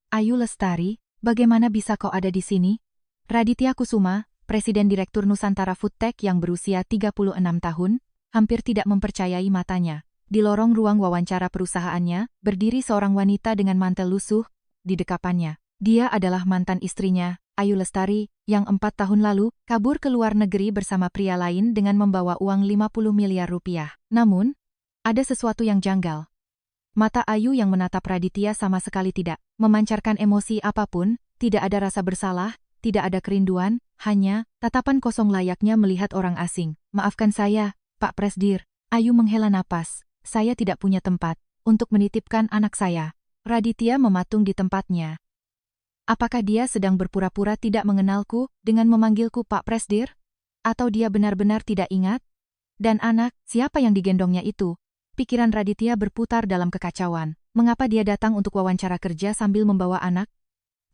Ayu Lestari, bagaimana bisa kau ada di sini? Raditya Kusuma, Presiden Direktur Nusantara Foodtech yang berusia 36 tahun, hampir tidak mempercayai matanya. Di lorong ruang wawancara perusahaannya, berdiri seorang wanita dengan mantel lusuh di dekapannya. Dia adalah mantan istrinya, Ayu Lestari, yang 4 tahun lalu kabur ke luar negeri bersama pria lain dengan membawa uang 50 miliar rupiah. Namun, ada sesuatu yang janggal. Mata Ayu yang menatap Raditya sama sekali tidak memancarkan emosi apapun, tidak ada rasa bersalah, tidak ada kerinduan, hanya tatapan kosong layaknya melihat orang asing. Maafkan saya, Pak Presdir. Ayu menghela napas. Saya tidak punya tempat untuk menitipkan anak saya. Raditya mematung di tempatnya. Apakah dia sedang berpura-pura tidak mengenalku dengan memanggilku Pak Presdir? Atau dia benar-benar tidak ingat? Dan anak, siapa yang digendongnya itu? Pikiran Raditya berputar dalam kekacauan. Mengapa dia datang untuk wawancara kerja sambil membawa anak?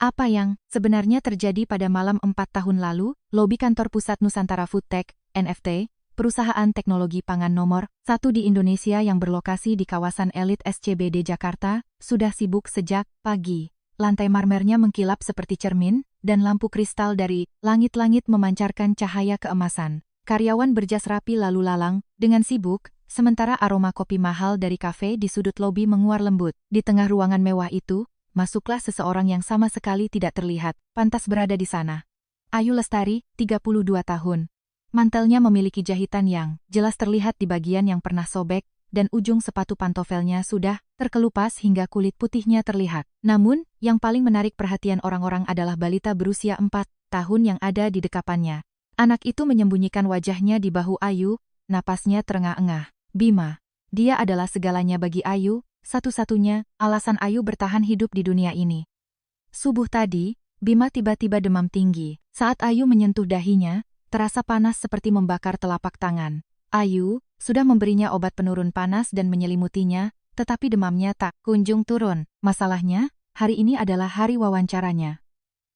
Apa yang sebenarnya terjadi pada malam 4 tahun lalu? Lobi kantor pusat Nusantara Foodtech, NFT, perusahaan teknologi pangan nomor 1 di Indonesia yang berlokasi di kawasan elit SCBD Jakarta, sudah sibuk sejak pagi. Lantai marmernya mengkilap seperti cermin, dan lampu kristal dari langit-langit memancarkan cahaya keemasan. Karyawan berjas rapi lalu lalang, dengan sibuk, sementara aroma kopi mahal dari kafe di sudut lobi menguar lembut. Di tengah ruangan mewah itu, masuklah seseorang yang sama sekali tidak terlihat, pantas berada di sana. Ayu Lestari, 32 tahun. Mantelnya memiliki jahitan yang jelas terlihat di bagian yang pernah sobek, dan ujung sepatu pantofelnya sudah terkelupas hingga kulit putihnya terlihat. Namun, yang paling menarik perhatian orang-orang adalah balita berusia 4 tahun yang ada di dekapannya. Anak itu menyembunyikan wajahnya di bahu Ayu, napasnya terengah-engah. Bima. Dia adalah segalanya bagi Ayu, satu-satunya alasan Ayu bertahan hidup di dunia ini. Subuh tadi, Bima tiba-tiba demam tinggi. Saat Ayu menyentuh dahinya, terasa panas seperti membakar telapak tangan. Ayu sudah memberinya obat penurun panas dan menyelimutinya, tetapi demamnya tak kunjung turun. Masalahnya, hari ini adalah hari wawancaranya.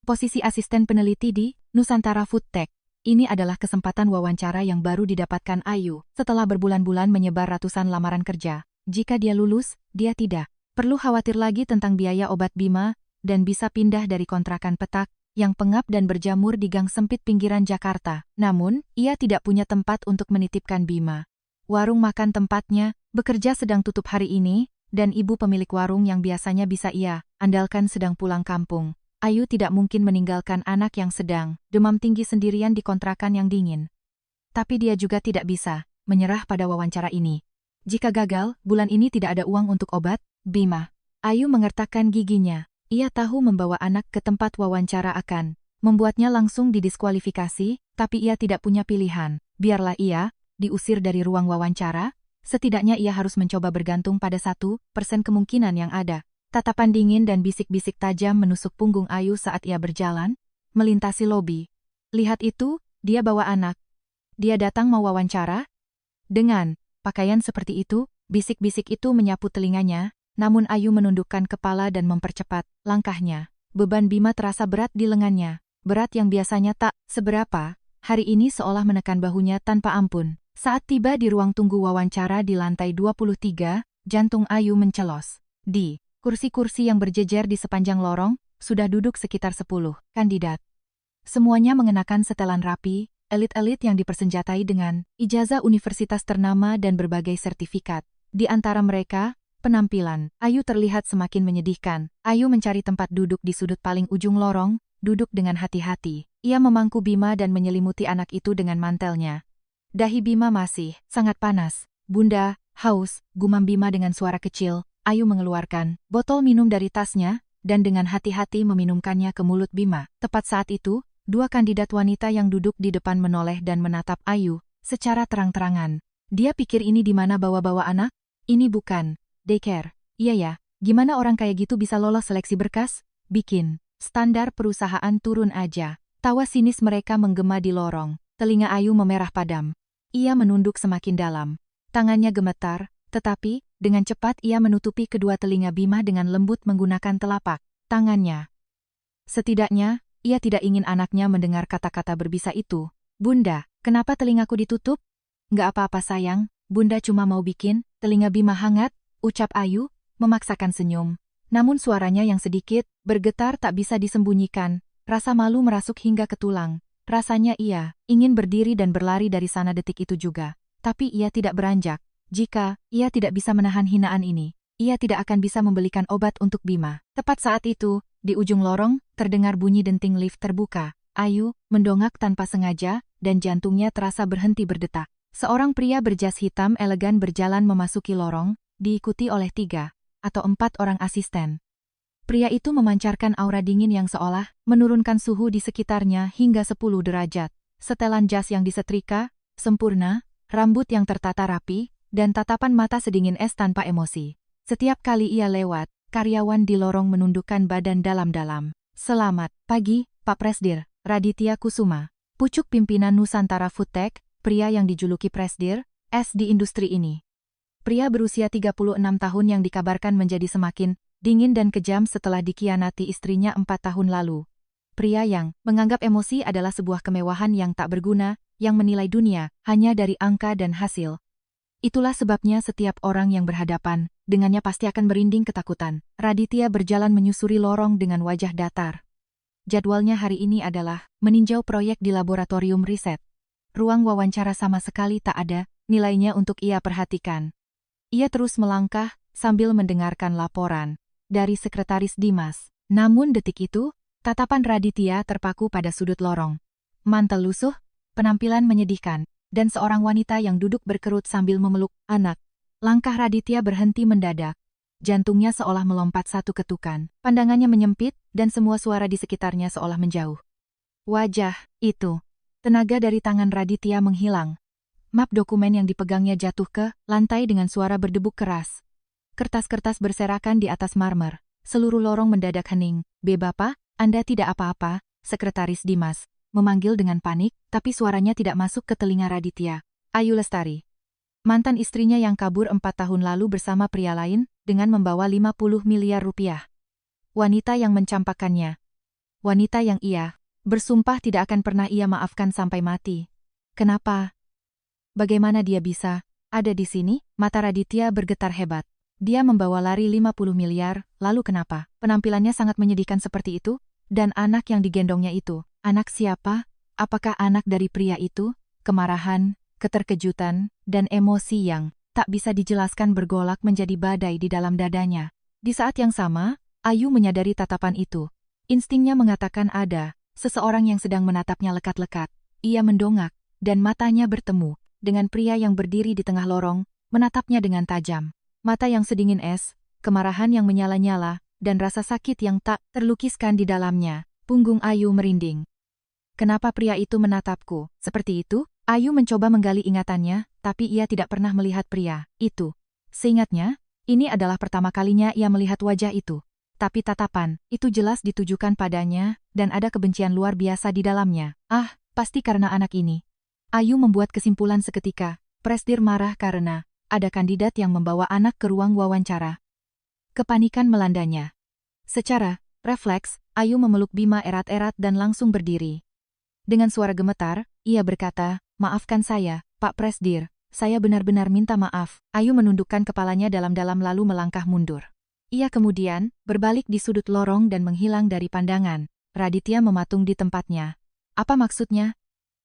Posisi asisten peneliti di Nusantara Foodtech. Ini adalah kesempatan wawancara yang baru didapatkan Ayu setelah berbulan-bulan menyebar ratusan lamaran kerja. Jika dia lulus, dia tidak perlu khawatir lagi tentang biaya obat Bima dan bisa pindah dari kontrakan petak yang pengap dan berjamur di gang sempit pinggiran Jakarta. Namun, ia tidak punya tempat untuk menitipkan Bima. Warung makan tempatnya bekerja sedang tutup hari ini, dan ibu pemilik warung yang biasanya bisa ia andalkan sedang pulang kampung. Ayu tidak mungkin meninggalkan anak yang sedang demam tinggi sendirian di kontrakan yang dingin. Tapi dia juga tidak bisa menyerah pada wawancara ini. Jika gagal, bulan ini tidak ada uang untuk obat Bima. Ayu mengertakkan giginya. Ia tahu membawa anak ke tempat wawancara akan membuatnya langsung didiskualifikasi, tapi ia tidak punya pilihan. Biarlah ia diusir dari ruang wawancara, setidaknya ia harus mencoba bergantung pada 1% kemungkinan yang ada. Tatapan dingin dan bisik-bisik tajam menusuk punggung Ayu saat ia berjalan, melintasi lobi. Lihat itu, dia bawa anak. Dia datang mau wawancara? Dengan pakaian seperti itu, bisik-bisik itu menyapu telinganya, namun Ayu menundukkan kepala dan mempercepat langkahnya. Beban Bima terasa berat di lengannya. Berat yang biasanya tak seberapa, hari ini seolah menekan bahunya tanpa ampun. Saat tiba di ruang tunggu wawancara di lantai 23, jantung Ayu mencelos. Di kursi-kursi yang berjejer di sepanjang lorong, sudah duduk sekitar 10 kandidat. Semuanya mengenakan setelan rapi, elit-elit yang dipersenjatai dengan ijazah universitas ternama dan berbagai sertifikat. Di antara mereka, penampilan Ayu terlihat semakin menyedihkan. Ayu mencari tempat duduk di sudut paling ujung lorong, duduk dengan hati-hati. Ia memangku Bima dan menyelimuti anak itu dengan mantelnya. Dahi Bima masih sangat panas. Bunda, haus, gumam Bima dengan suara kecil. Ayu mengeluarkan botol minum dari tasnya, dan dengan hati-hati meminumkannya ke mulut Bima. Tepat saat itu, 2 kandidat wanita yang duduk di depan menoleh dan menatap Ayu secara terang-terangan. Dia pikir ini di mana bawa-bawa anak? Ini bukan daycare. Iya ya, gimana orang kayak gitu bisa lolos seleksi berkas? Bikin standar perusahaan turun aja. Tawa sinis mereka menggema di lorong. Telinga Ayu memerah padam. Ia menunduk semakin dalam. Tangannya gemetar, tetapi dengan cepat ia menutupi kedua telinga Bima dengan lembut menggunakan telapak tangannya. Setidaknya, ia tidak ingin anaknya mendengar kata-kata berbisa itu. Bunda, kenapa telingaku ditutup? Nggak apa-apa sayang, Bunda cuma mau bikin telinga Bima hangat, ucap Ayu, memaksakan senyum. Namun suaranya yang sedikit, bergetar tak bisa disembunyikan. Rasa malu merasuk hingga ke tulang. Rasanya ia ingin berdiri dan berlari dari sana detik itu juga. Tapi ia tidak beranjak. Jika ia tidak bisa menahan hinaan ini, ia tidak akan bisa membelikan obat untuk Bima. Tepat saat itu, di ujung lorong, terdengar bunyi denting lift terbuka. Ayu mendongak tanpa sengaja, dan jantungnya terasa berhenti berdetak. Seorang pria berjas hitam elegan berjalan memasuki lorong, diikuti oleh 3 atau 4 orang asisten. Pria itu memancarkan aura dingin yang seolah menurunkan suhu di sekitarnya hingga 10 derajat. Setelan jas yang disetrika, sempurna, rambut yang tertata rapi, dan tatapan mata sedingin es tanpa emosi. Setiap kali ia lewat, karyawan di lorong menundukkan badan dalam-dalam. "Selamat pagi, Pak Presdir," Raditya Kusuma, pucuk pimpinan Nusantara Foodtech, pria yang dijuluki Presdir S di industri ini. Pria berusia 36 tahun yang dikabarkan menjadi semakin dingin dan kejam setelah dikhianati istrinya 4 tahun lalu. Pria yang menganggap emosi adalah sebuah kemewahan yang tak berguna, yang menilai dunia hanya dari angka dan hasil. Itulah sebabnya setiap orang yang berhadapan dengannya pasti akan merinding ketakutan. Raditya berjalan menyusuri lorong dengan wajah datar. Jadwalnya hari ini adalah meninjau proyek di laboratorium riset. Ruang wawancara sama sekali tak ada nilainya untuk ia perhatikan. Ia terus melangkah sambil mendengarkan laporan dari Sekretaris Dimas. Namun detik itu, tatapan Raditya terpaku pada sudut lorong. Mantel lusuh, penampilan menyedihkan, dan seorang wanita yang duduk berkerut sambil memeluk anak. Langkah Raditya berhenti mendadak. Jantungnya seolah melompat satu ketukan. Pandangannya menyempit, dan semua suara di sekitarnya seolah menjauh. Wajah itu. Tenaga dari tangan Raditya menghilang. Map dokumen yang dipegangnya jatuh ke lantai dengan suara berdebuk keras. Kertas-kertas berserakan di atas marmer. Seluruh lorong mendadak hening. "Bapak, Anda tidak apa-apa?" Sekretaris Dimas memanggil dengan panik, tapi suaranya tidak masuk ke telinga Raditya. Ayu Lestari, mantan istrinya yang kabur 4 tahun lalu bersama pria lain, dengan membawa 50 miliar rupiah. Wanita yang mencampakkannya. Wanita yang ia bersumpah tidak akan pernah ia maafkan sampai mati. Kenapa? Bagaimana dia bisa ada di sini? Mata Raditya bergetar hebat. Dia membawa lari 50 miliar, lalu kenapa? Penampilannya sangat menyedihkan seperti itu? Dan anak yang digendongnya itu, anak siapa? Apakah anak dari pria itu? Kemarahan, keterkejutan, dan emosi yang tak bisa dijelaskan bergolak menjadi badai di dalam dadanya. Di saat yang sama, Ayu menyadari tatapan itu. Instingnya mengatakan ada seseorang yang sedang menatapnya lekat-lekat. Ia mendongak, dan matanya bertemu dengan pria yang berdiri di tengah lorong, menatapnya dengan tajam. Mata yang sedingin es, kemarahan yang menyala-nyala, dan rasa sakit yang tak terlukiskan di dalamnya. Punggung Ayu merinding. Kenapa pria itu menatapku? Seperti itu? Ayu mencoba menggali ingatannya, tapi ia tidak pernah melihat pria itu. Seingatnya, ini adalah pertama kalinya ia melihat wajah itu. Tapi tatapan itu jelas ditujukan padanya, dan ada kebencian luar biasa di dalamnya. Ah, pasti karena anak ini. Ayu membuat kesimpulan seketika. Presdir marah karena ada kandidat yang membawa anak ke ruang wawancara. Kepanikan melandanya. Secara refleks, Ayu memeluk Bima erat-erat dan langsung berdiri. Dengan suara gemetar, ia berkata, "Maafkan saya, Pak Presdir, saya benar-benar minta maaf." Ayu menundukkan kepalanya dalam-dalam lalu melangkah mundur. Ia kemudian berbalik di sudut lorong dan menghilang dari pandangan. Raditya mematung di tempatnya. Apa maksudnya?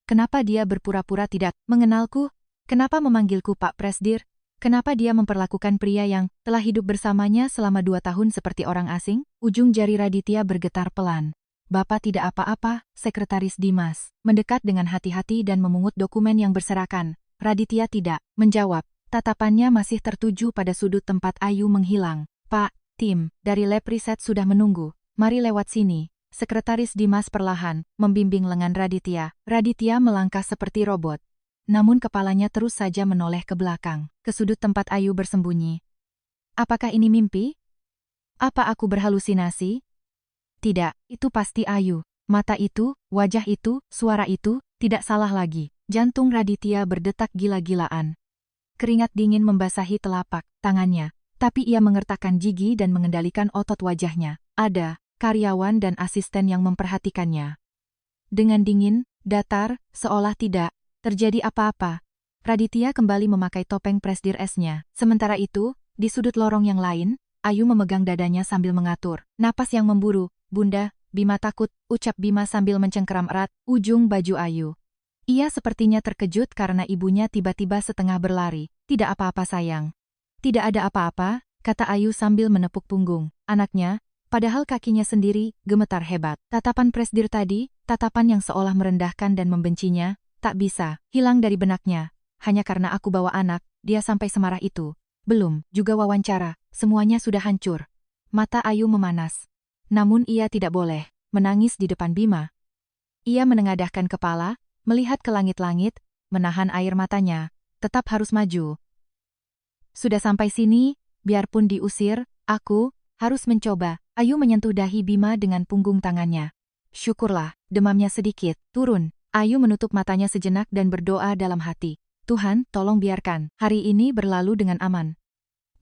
Kenapa dia berpura-pura tidak mengenalku? Kenapa memanggilku Pak Presdir? Kenapa dia memperlakukan pria yang telah hidup bersamanya selama 2 tahun seperti orang asing? Ujung jari Raditya bergetar pelan. "Bapak tidak apa-apa," Sekretaris Dimas mendekat dengan hati-hati dan memungut dokumen yang berserakan. Raditya tidak menjawab. Tatapannya masih tertuju pada sudut tempat Ayu menghilang. "Pak, tim dari lab riset sudah menunggu. Mari lewat sini." Sekretaris Dimas perlahan membimbing lengan Raditya. Raditya melangkah seperti robot. Namun kepalanya terus saja menoleh ke belakang, ke sudut tempat Ayu bersembunyi. Apakah ini mimpi? Apa aku berhalusinasi? Tidak, itu pasti Ayu. Mata itu, wajah itu, suara itu, tidak salah lagi. Jantung Raditya berdetak gila-gilaan. Keringat dingin membasahi telapak tangannya, tapi ia mengertakkan gigi dan mengendalikan otot wajahnya. Ada karyawan dan asisten yang memperhatikannya. Dengan dingin, datar, seolah tidak terjadi apa-apa, Raditya kembali memakai topeng Presdir S-nya. Sementara itu, di sudut lorong yang lain, Ayu memegang dadanya sambil mengatur napas yang memburu. Bunda, Bima takut, ucap Bima sambil mencengkeram erat ujung baju Ayu. Ia sepertinya terkejut karena ibunya tiba-tiba setengah berlari. Tidak apa-apa sayang. Tidak ada apa-apa, kata Ayu sambil menepuk punggung anaknya, padahal kakinya sendiri gemetar hebat. Tatapan Presdir tadi, tatapan yang seolah merendahkan dan membencinya, tak bisa hilang dari benaknya. Hanya karena aku bawa anak, dia sampai semarah itu. Belum, juga wawancara, semuanya sudah hancur. Mata Ayu memanas. Namun ia tidak boleh menangis di depan Bima. Ia menengadahkan kepala, melihat ke langit-langit, menahan air matanya, tetap harus maju. Sudah sampai sini, biarpun diusir, aku harus mencoba. Ayu menyentuh dahi Bima dengan punggung tangannya. Syukurlah, demamnya sedikit turun. Ayu menutup matanya sejenak dan berdoa dalam hati. Tuhan, tolong biarkan hari ini berlalu dengan aman.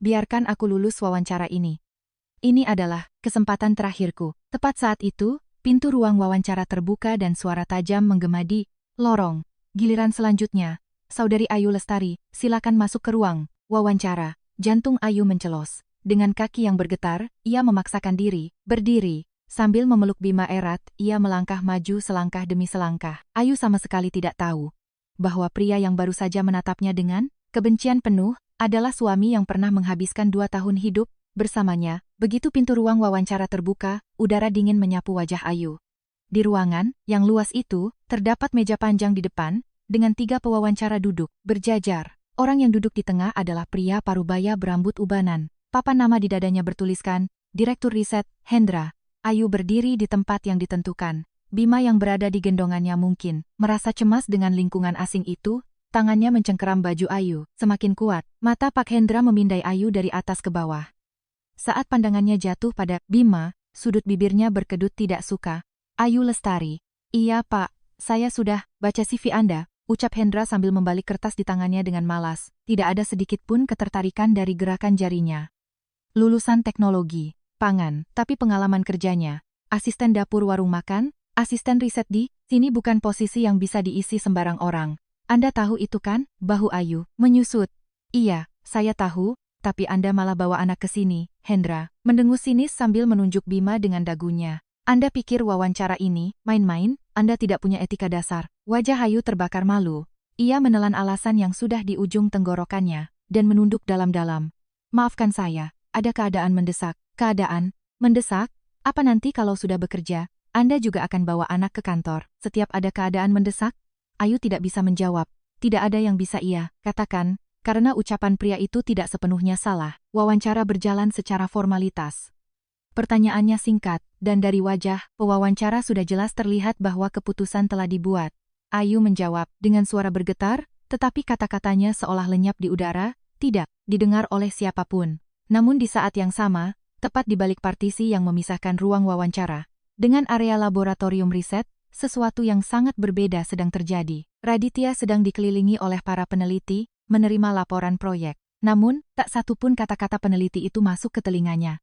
Biarkan aku lulus wawancara ini. Ini adalah kesempatan terakhirku. Tepat saat itu, pintu ruang wawancara terbuka dan suara tajam menggema di lorong. Giliran selanjutnya, Saudari Ayu Lestari, silakan masuk ke ruang wawancara. Jantung Ayu mencelos. Dengan kaki yang bergetar, ia memaksakan diri berdiri. Sambil memeluk Bima erat, ia melangkah maju selangkah demi selangkah. Ayu sama sekali tidak tahu bahwa pria yang baru saja menatapnya dengan kebencian penuh adalah suami yang pernah menghabiskan 2 tahun hidup bersamanya. Begitu pintu ruang wawancara terbuka, udara dingin menyapu wajah Ayu. Di ruangan yang luas itu, terdapat meja panjang di depan, dengan 3 pewawancara duduk berjajar. Orang yang duduk di tengah adalah pria parubaya berambut ubanan. Papan nama di dadanya bertuliskan, Direktur Riset, Hendra. Ayu berdiri di tempat yang ditentukan. Bima yang berada di gendongannya mungkin merasa cemas dengan lingkungan asing itu, tangannya mencengkeram baju Ayu. Semakin kuat, mata Pak Hendra memindai Ayu dari atas ke bawah. Saat pandangannya jatuh pada Bima, sudut bibirnya berkedut tidak suka. Ayu Lestari. Iya Pak, saya sudah baca CV Anda, ucap Hendra sambil membalik kertas di tangannya dengan malas. Tidak ada sedikit pun ketertarikan dari gerakan jarinya. Lulusan teknologi pangan, tapi pengalaman kerjanya asisten dapur warung makan, asisten riset di sini bukan posisi yang bisa diisi sembarang orang. Anda tahu itu kan? Bahu Ayu menyusut. Iya, saya tahu, tapi Anda malah bawa anak ke sini, Hendra. Mendengus sinis sambil menunjuk Bima dengan dagunya. Anda pikir wawancara ini main-main? Anda tidak punya etika dasar. Wajah Ayu terbakar malu. Ia menelan alasan yang sudah di ujung tenggorokannya, dan menunduk dalam-dalam. Maafkan saya, ada keadaan mendesak. Keadaan mendesak? Apa nanti kalau sudah bekerja, Anda juga akan bawa anak ke kantor? Setiap ada keadaan mendesak? Ayu tidak bisa menjawab. Tidak ada yang bisa ia katakan, karena ucapan pria itu tidak sepenuhnya salah. Wawancara berjalan secara formalitas. Pertanyaannya singkat, dan dari wajah pewawancara sudah jelas terlihat bahwa keputusan telah dibuat. Ayu menjawab dengan suara bergetar, tetapi kata-katanya seolah lenyap di udara, tidak didengar oleh siapapun. Namun di saat yang sama, tepat di balik partisi yang memisahkan ruang wawancara dengan area laboratorium riset, sesuatu yang sangat berbeda sedang terjadi. Raditya sedang dikelilingi oleh para peneliti, menerima laporan proyek. Namun, tak satu pun kata-kata peneliti itu masuk ke telinganya.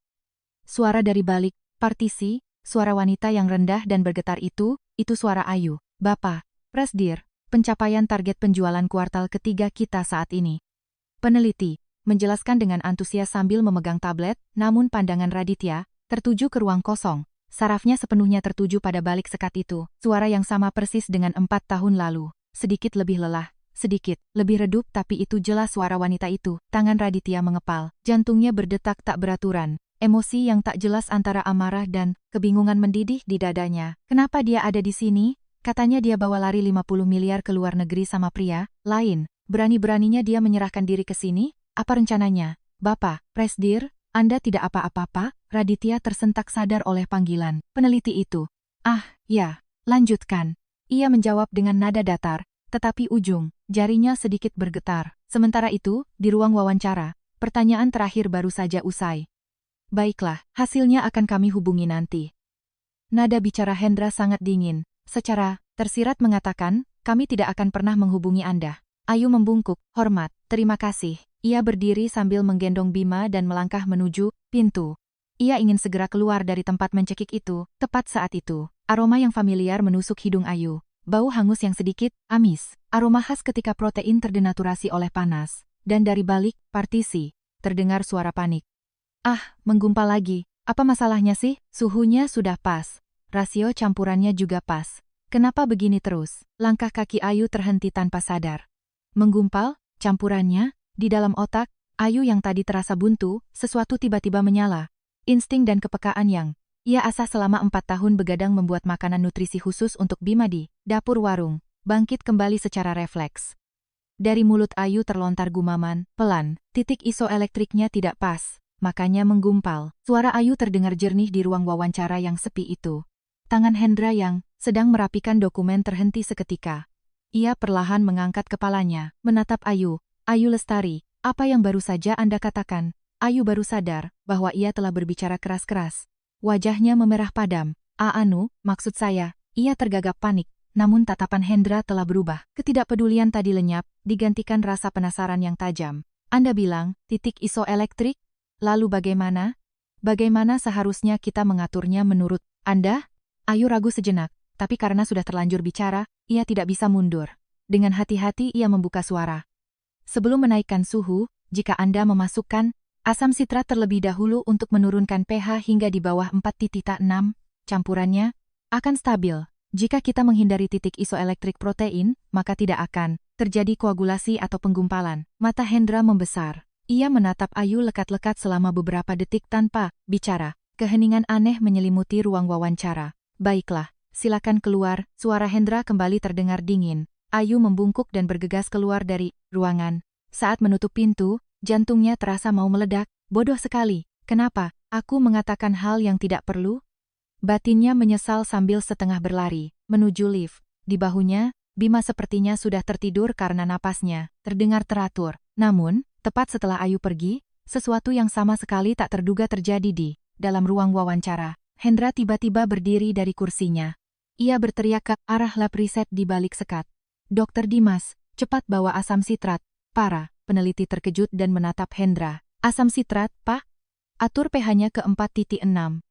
Suara dari balik partisi, suara wanita yang rendah dan bergetar itu suara Ayu. Bapak, Presdir, pencapaian target penjualan kuartal ketiga kita saat ini. Peneliti menjelaskan dengan antusias sambil memegang tablet, namun pandangan Raditya tertuju ke ruang kosong. Sarafnya sepenuhnya tertuju pada balik sekat itu. Suara yang sama persis dengan 4 tahun lalu. Sedikit lebih lelah, sedikit lebih redup, tapi itu jelas suara wanita itu. Tangan Raditya mengepal, jantungnya berdetak tak beraturan. Emosi yang tak jelas antara amarah dan kebingungan mendidih di dadanya. Kenapa dia ada di sini? Katanya dia bawa lari 50 miliar ke luar negeri sama pria lain. Berani-beraninya dia menyerahkan diri ke sini? Apa rencananya? Bapak, Presdir, Anda tidak apa-apa? Raditya tersentak sadar oleh panggilan peneliti itu. Ah, ya, lanjutkan. Ia menjawab dengan nada datar, tetapi ujung jarinya sedikit bergetar. Sementara itu, di ruang wawancara, pertanyaan terakhir baru saja usai. Baiklah, hasilnya akan kami hubungi nanti. Nada bicara Hendra sangat dingin, secara tersirat mengatakan, kami tidak akan pernah menghubungi Anda. Ayu membungkuk, hormat, terima kasih. Ia berdiri sambil menggendong Bima dan melangkah menuju pintu. Ia ingin segera keluar dari tempat mencekik itu. Tepat saat itu, aroma yang familiar menusuk hidung Ayu. Bau hangus yang sedikit amis. Aroma khas ketika protein terdenaturasi oleh panas. Dan dari balik partisi, terdengar suara panik. Menggumpal lagi. Apa masalahnya sih? Suhunya sudah pas. Rasio campurannya juga pas. Kenapa begini terus? Langkah kaki Ayu terhenti tanpa sadar. Menggumpal, campurannya, di dalam otak, Ayu yang tadi terasa buntu, sesuatu tiba-tiba menyala. Insting dan kepekaan yang ia asah selama 4 tahun begadang membuat makanan nutrisi khusus untuk Bima di dapur warung, bangkit kembali secara refleks. Dari mulut Ayu terlontar gumaman, pelan, titik isoelektriknya tidak pas. Makanya menggumpal. Suara Ayu terdengar jernih di ruang wawancara yang sepi itu. Tangan Hendra yang sedang merapikan dokumen terhenti seketika. Ia perlahan mengangkat kepalanya, menatap Ayu. Ayu Lestari, apa yang baru saja Anda katakan? Ayu baru sadar bahwa ia telah berbicara keras-keras. Wajahnya memerah padam. Maksud saya, ia tergagap panik. Namun tatapan Hendra telah berubah. Ketidakpedulian tadi lenyap, digantikan rasa penasaran yang tajam. Anda bilang, titik isoelektrik? Lalu bagaimana? Bagaimana seharusnya kita mengaturnya menurut Anda? Ayu ragu sejenak, tapi karena sudah terlanjur bicara, ia tidak bisa mundur. Dengan hati-hati ia membuka suara. Sebelum menaikkan suhu, jika Anda memasukkan asam sitrat terlebih dahulu untuk menurunkan pH hingga di bawah 4,6, campurannya akan stabil. Jika kita menghindari titik isoelektrik protein, maka tidak akan terjadi koagulasi atau penggumpalan. Mata Hendra membesar. Ia menatap Ayu lekat-lekat selama beberapa detik tanpa bicara. Keheningan aneh menyelimuti ruang wawancara. Baiklah, silakan keluar. Suara Hendra kembali terdengar dingin. Ayu membungkuk dan bergegas keluar dari ruangan. Saat menutup pintu, jantungnya terasa mau meledak. Bodoh sekali. Kenapa aku mengatakan hal yang tidak perlu? Batinnya menyesal sambil setengah berlari menuju lift. Di bahunya, Bima sepertinya sudah tertidur karena napasnya terdengar teratur. Namun, tepat setelah Ayu pergi, sesuatu yang sama sekali tak terduga terjadi di dalam ruang wawancara. Hendra tiba-tiba berdiri dari kursinya. Ia berteriak ke arah lab riset di balik sekat. Dokter Dimas, cepat bawa asam sitrat. Para peneliti terkejut dan menatap Hendra. Asam sitrat, Pak? Atur pH-nya ke 4,6,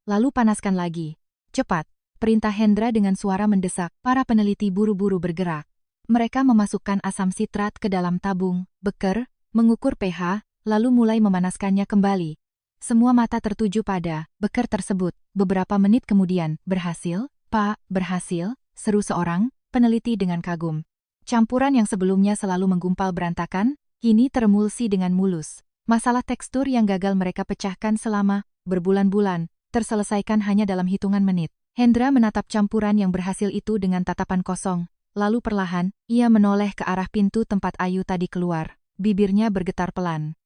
lalu panaskan lagi. Cepat, perintah Hendra dengan suara mendesak. Para peneliti buru-buru bergerak. Mereka memasukkan asam sitrat ke dalam tabung, beker, mengukur pH, lalu mulai memanaskannya kembali. Semua mata tertuju pada beker tersebut. Beberapa menit kemudian, berhasil? Pak, berhasil? Seru seorang peneliti dengan kagum. Campuran yang sebelumnya selalu menggumpal berantakan, kini teremulsi dengan mulus. Masalah tekstur yang gagal mereka pecahkan selama berbulan-bulan, terselesaikan hanya dalam hitungan menit. Hendra menatap campuran yang berhasil itu dengan tatapan kosong. Lalu perlahan, ia menoleh ke arah pintu tempat Ayu tadi keluar. Bibirnya bergetar pelan.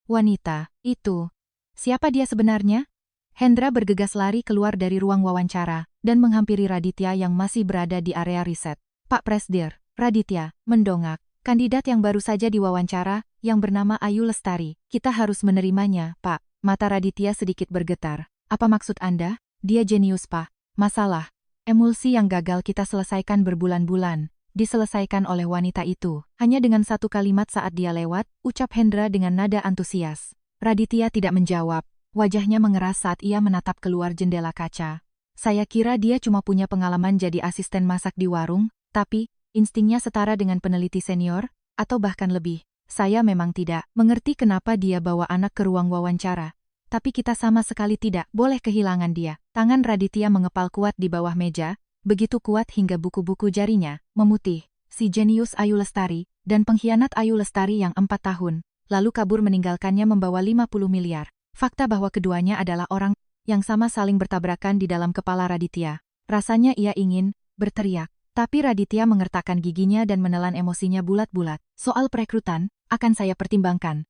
Wanita, itu. Siapa dia sebenarnya? Hendra bergegas lari keluar dari ruang wawancara, dan menghampiri Raditya yang masih berada di area riset. Pak Presdir, Raditya, mendongak. Kandidat yang baru saja diwawancara, yang bernama Ayu Lestari. Kita harus menerimanya, Pak. Mata Raditya sedikit bergetar. Apa maksud Anda? Dia jenius, Pak. Masalah emulsi yang gagal kita selesaikan berbulan-bulan. Diselesaikan oleh wanita itu. Hanya dengan satu kalimat saat dia lewat, ucap Hendra dengan nada antusias. Raditya tidak menjawab. Wajahnya mengeras saat ia menatap keluar jendela kaca. Saya kira dia cuma punya pengalaman jadi asisten masak di warung, tapi instingnya setara dengan peneliti senior, atau bahkan lebih. Saya memang tidak mengerti kenapa dia bawa anak ke ruang wawancara. Tapi kita sama sekali tidak boleh kehilangan dia. Tangan Raditya mengepal kuat di bawah meja, begitu kuat hingga buku-buku jarinya memutih. Si jenius Ayu Lestari dan pengkhianat Ayu Lestari yang 4 tahun lalu kabur meninggalkannya membawa 50 miliar. Fakta bahwa keduanya adalah orang yang sama saling bertabrakan di dalam kepala Raditya. Rasanya ia ingin berteriak, tapi Raditya mengertakkan giginya dan menelan emosinya bulat-bulat. Soal perekrutan akan saya pertimbangkan.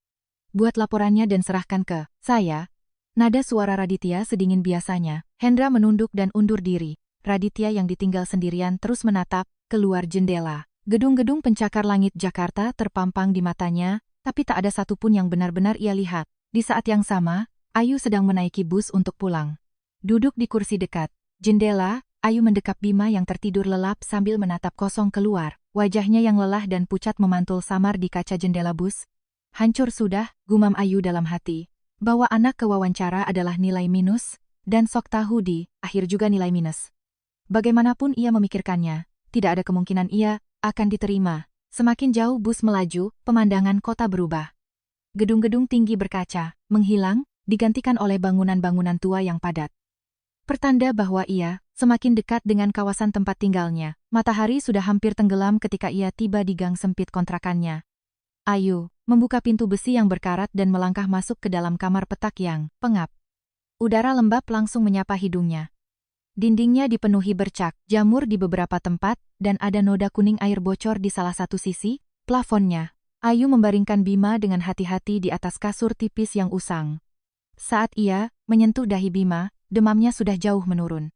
Buat laporannya dan serahkan ke saya. Nada suara Raditya sedingin biasanya. Hendra menunduk dan undur diri. Raditya yang ditinggal sendirian terus menatap keluar jendela. Gedung-gedung pencakar langit Jakarta terpampang di matanya, tapi tak ada satupun yang benar-benar ia lihat. Di saat yang sama, Ayu sedang menaiki bus untuk pulang. Duduk di kursi dekat jendela, Ayu mendekap Bima yang tertidur lelap sambil menatap kosong keluar. Wajahnya yang lelah dan pucat memantul samar di kaca jendela bus. Hancur sudah, gumam Ayu dalam hati. Bawa anak ke wawancara adalah nilai minus, dan sok tahu di akhir juga nilai minus. Bagaimanapun ia memikirkannya, tidak ada kemungkinan ia akan diterima. Semakin jauh bus melaju, pemandangan kota berubah. Gedung-gedung tinggi berkaca, menghilang, digantikan oleh bangunan-bangunan tua yang padat. Pertanda bahwa ia semakin dekat dengan kawasan tempat tinggalnya. Matahari sudah hampir tenggelam ketika ia tiba di gang sempit kontrakannya. Ayu membuka pintu besi yang berkarat dan melangkah masuk ke dalam kamar petak yang pengap. Udara lembab langsung menyapa hidungnya. Dindingnya dipenuhi bercak jamur di beberapa tempat, dan ada noda kuning air bocor di salah satu sisi plafonnya. Ayu membaringkan Bima dengan hati-hati di atas kasur tipis yang usang. Saat ia menyentuh dahi Bima, demamnya sudah jauh menurun.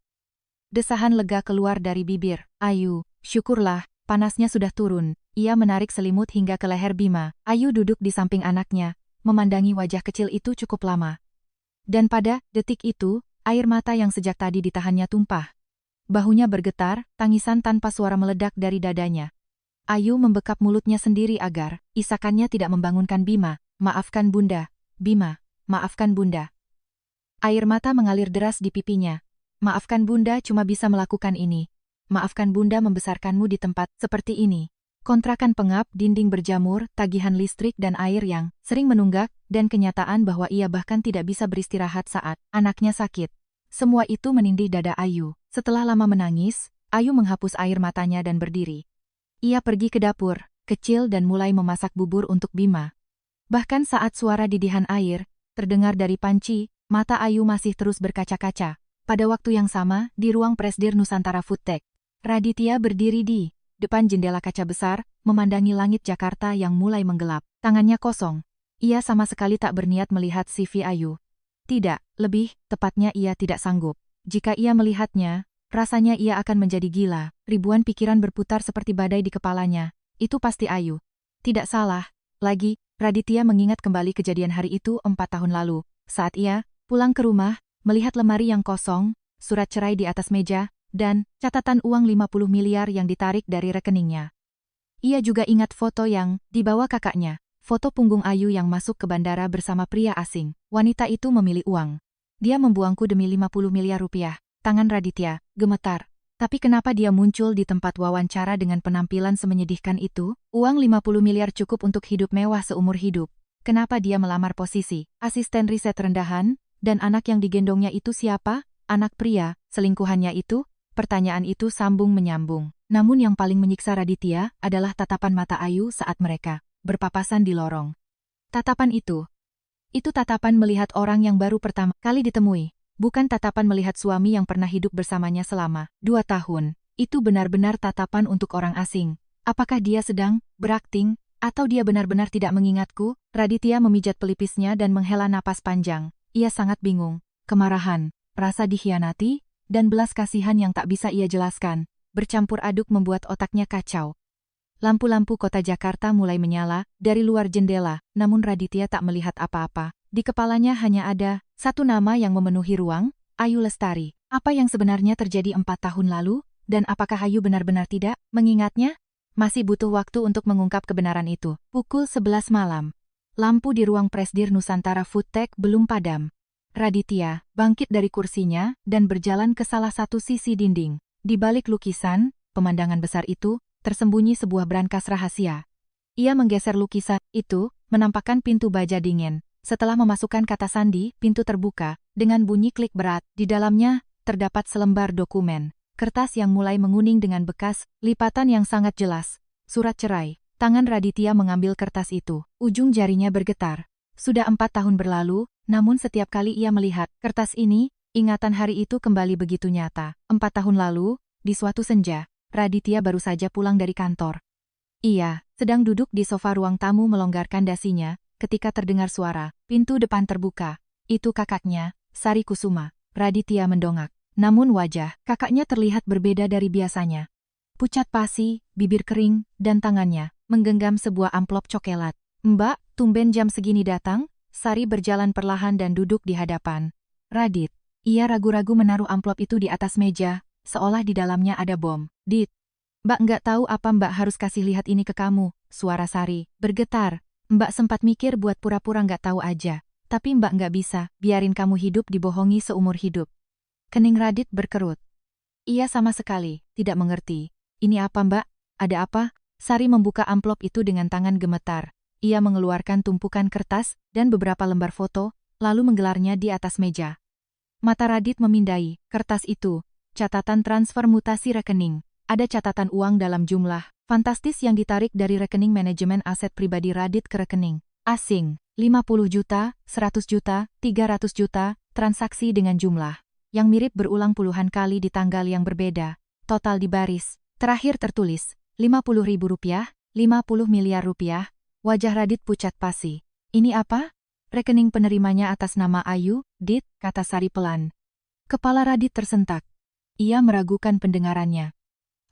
Desahan lega keluar dari bibir. Ayu, syukurlah, panasnya sudah turun. Ia menarik selimut hingga ke leher Bima. Ayu duduk di samping anaknya, memandangi wajah kecil itu cukup lama. Dan pada detik itu, air mata yang sejak tadi ditahannya tumpah. Bahunya bergetar, tangisan tanpa suara meledak dari dadanya. Ayu membekap mulutnya sendiri agar isakannya tidak membangunkan Bima. Maafkan bunda, Bima, maafkan bunda. Air mata mengalir deras di pipinya. Maafkan bunda cuma bisa melakukan ini. Maafkan bunda membesarkanmu di tempat seperti ini. Kontrakan pengap, dinding berjamur, tagihan listrik dan air yang sering menunggak, dan kenyataan bahwa ia bahkan tidak bisa beristirahat saat anaknya sakit. Semua itu menindih dada Ayu. Setelah lama menangis, Ayu menghapus air matanya dan berdiri. Ia pergi ke dapur, kecil dan mulai memasak bubur untuk Bima. Bahkan saat suara didihan air terdengar dari panci, mata Ayu masih terus berkaca-kaca. Pada waktu yang sama, di ruang Presdir Nusantara Foodtech, Raditya berdiri di depan jendela kaca besar, memandangi langit Jakarta yang mulai menggelap. Tangannya kosong. Ia sama sekali tak berniat melihat CV Ayu. Tidak, lebih tepatnya ia tidak sanggup. Jika ia melihatnya, rasanya ia akan menjadi gila. Ribuan pikiran berputar seperti badai di kepalanya. Itu pasti Ayu. Tidak salah. Lagi, Raditya mengingat kembali kejadian hari itu 4 tahun lalu. Saat ia pulang ke rumah, melihat lemari yang kosong, surat cerai di atas meja, dan catatan uang 50 miliar yang ditarik dari rekeningnya. Ia juga ingat foto yang dibawa kakaknya, foto punggung Ayu yang masuk ke bandara bersama pria asing. Wanita itu memilih uang. Dia membuangku demi 50 miliar rupiah. Tangan Raditya gemetar. Tapi kenapa dia muncul di tempat wawancara dengan penampilan semenyedihkan itu? Uang 50 miliar cukup untuk hidup mewah seumur hidup. Kenapa dia melamar posisi asisten riset rendahan? Dan anak yang digendongnya itu siapa? Anak pria, selingkuhannya itu? Pertanyaan itu sambung menyambung. Namun yang paling menyiksa Raditya adalah tatapan mata Ayu saat mereka berpapasan di lorong. Tatapan itu tatapan melihat orang yang baru pertama kali ditemui. Bukan tatapan melihat suami yang pernah hidup bersamanya selama 2 tahun. Itu benar-benar tatapan untuk orang asing. Apakah dia sedang berakting, atau dia benar-benar tidak mengingatku? Raditya memijat pelipisnya dan menghela napas panjang. Ia sangat bingung. Kemarahan, rasa dikhianati, dan belas kasihan yang tak bisa ia jelaskan, bercampur aduk membuat otaknya kacau. Lampu-lampu kota Jakarta mulai menyala dari luar jendela, namun Raditya tak melihat apa-apa. Di kepalanya hanya ada satu nama yang memenuhi ruang, Ayu Lestari. Apa yang sebenarnya terjadi 4 tahun lalu, dan apakah Ayu benar-benar tidak mengingatnya? Masih butuh waktu untuk mengungkap kebenaran itu. Pukul 11 malam. Lampu di ruang Presdir Nusantara Foodtech belum padam. Raditya bangkit dari kursinya dan berjalan ke salah satu sisi dinding. Di balik lukisan, pemandangan besar itu, tersembunyi sebuah brankas rahasia. Ia menggeser lukisan itu, menampakkan pintu baja dingin. Setelah memasukkan kata sandi, pintu terbuka, dengan bunyi klik berat. Di dalamnya, terdapat selembar dokumen. Kertas yang mulai menguning dengan bekas, lipatan yang sangat jelas. Surat cerai. Tangan Raditya mengambil kertas itu. Ujung jarinya bergetar. Sudah 4 tahun berlalu, namun setiap kali ia melihat kertas ini, ingatan hari itu kembali begitu nyata. 4 tahun lalu, di suatu senja, Raditya baru saja pulang dari kantor. Ia sedang duduk di sofa ruang tamu melonggarkan dasinya, ketika terdengar suara, pintu depan terbuka. Itu kakaknya, Sari Kusuma. Raditya mendongak. Namun wajah kakaknya terlihat berbeda dari biasanya. Pucat pasi, bibir kering, dan tangannya menggenggam sebuah amplop cokelat. Mbak, tumben jam segini datang? Sari berjalan perlahan dan duduk di hadapan Radit. Ia ragu-ragu menaruh amplop itu di atas meja, seolah di dalamnya ada bom. Dit, Mbak nggak tahu apa Mbak harus kasih lihat ini ke kamu. Suara Sari bergetar. Mbak sempat mikir buat pura-pura nggak tahu aja. Tapi Mbak nggak bisa, biarin kamu hidup dibohongi seumur hidup. Kening Radit berkerut. Ia sama sekali tidak mengerti. Ini apa Mbak? Ada apa? Sari membuka amplop itu dengan tangan gemetar. Ia mengeluarkan tumpukan kertas dan beberapa lembar foto, lalu menggelarnya di atas meja. Mata Radit memindai kertas itu. Catatan transfer mutasi rekening. Ada catatan uang dalam jumlah fantastis yang ditarik dari rekening manajemen aset pribadi Radit ke rekening asing. 50 juta, 100 juta, 300 juta, transaksi dengan jumlah yang mirip berulang puluhan kali di tanggal yang berbeda. Total di baris terakhir tertulis 50 ribu rupiah, 50 miliar rupiah. Wajah Radit pucat pasi. Ini apa? Rekening penerimanya atas nama Ayu, Dit, kata Sari pelan. Kepala Radit tersentak. Ia meragukan pendengarannya.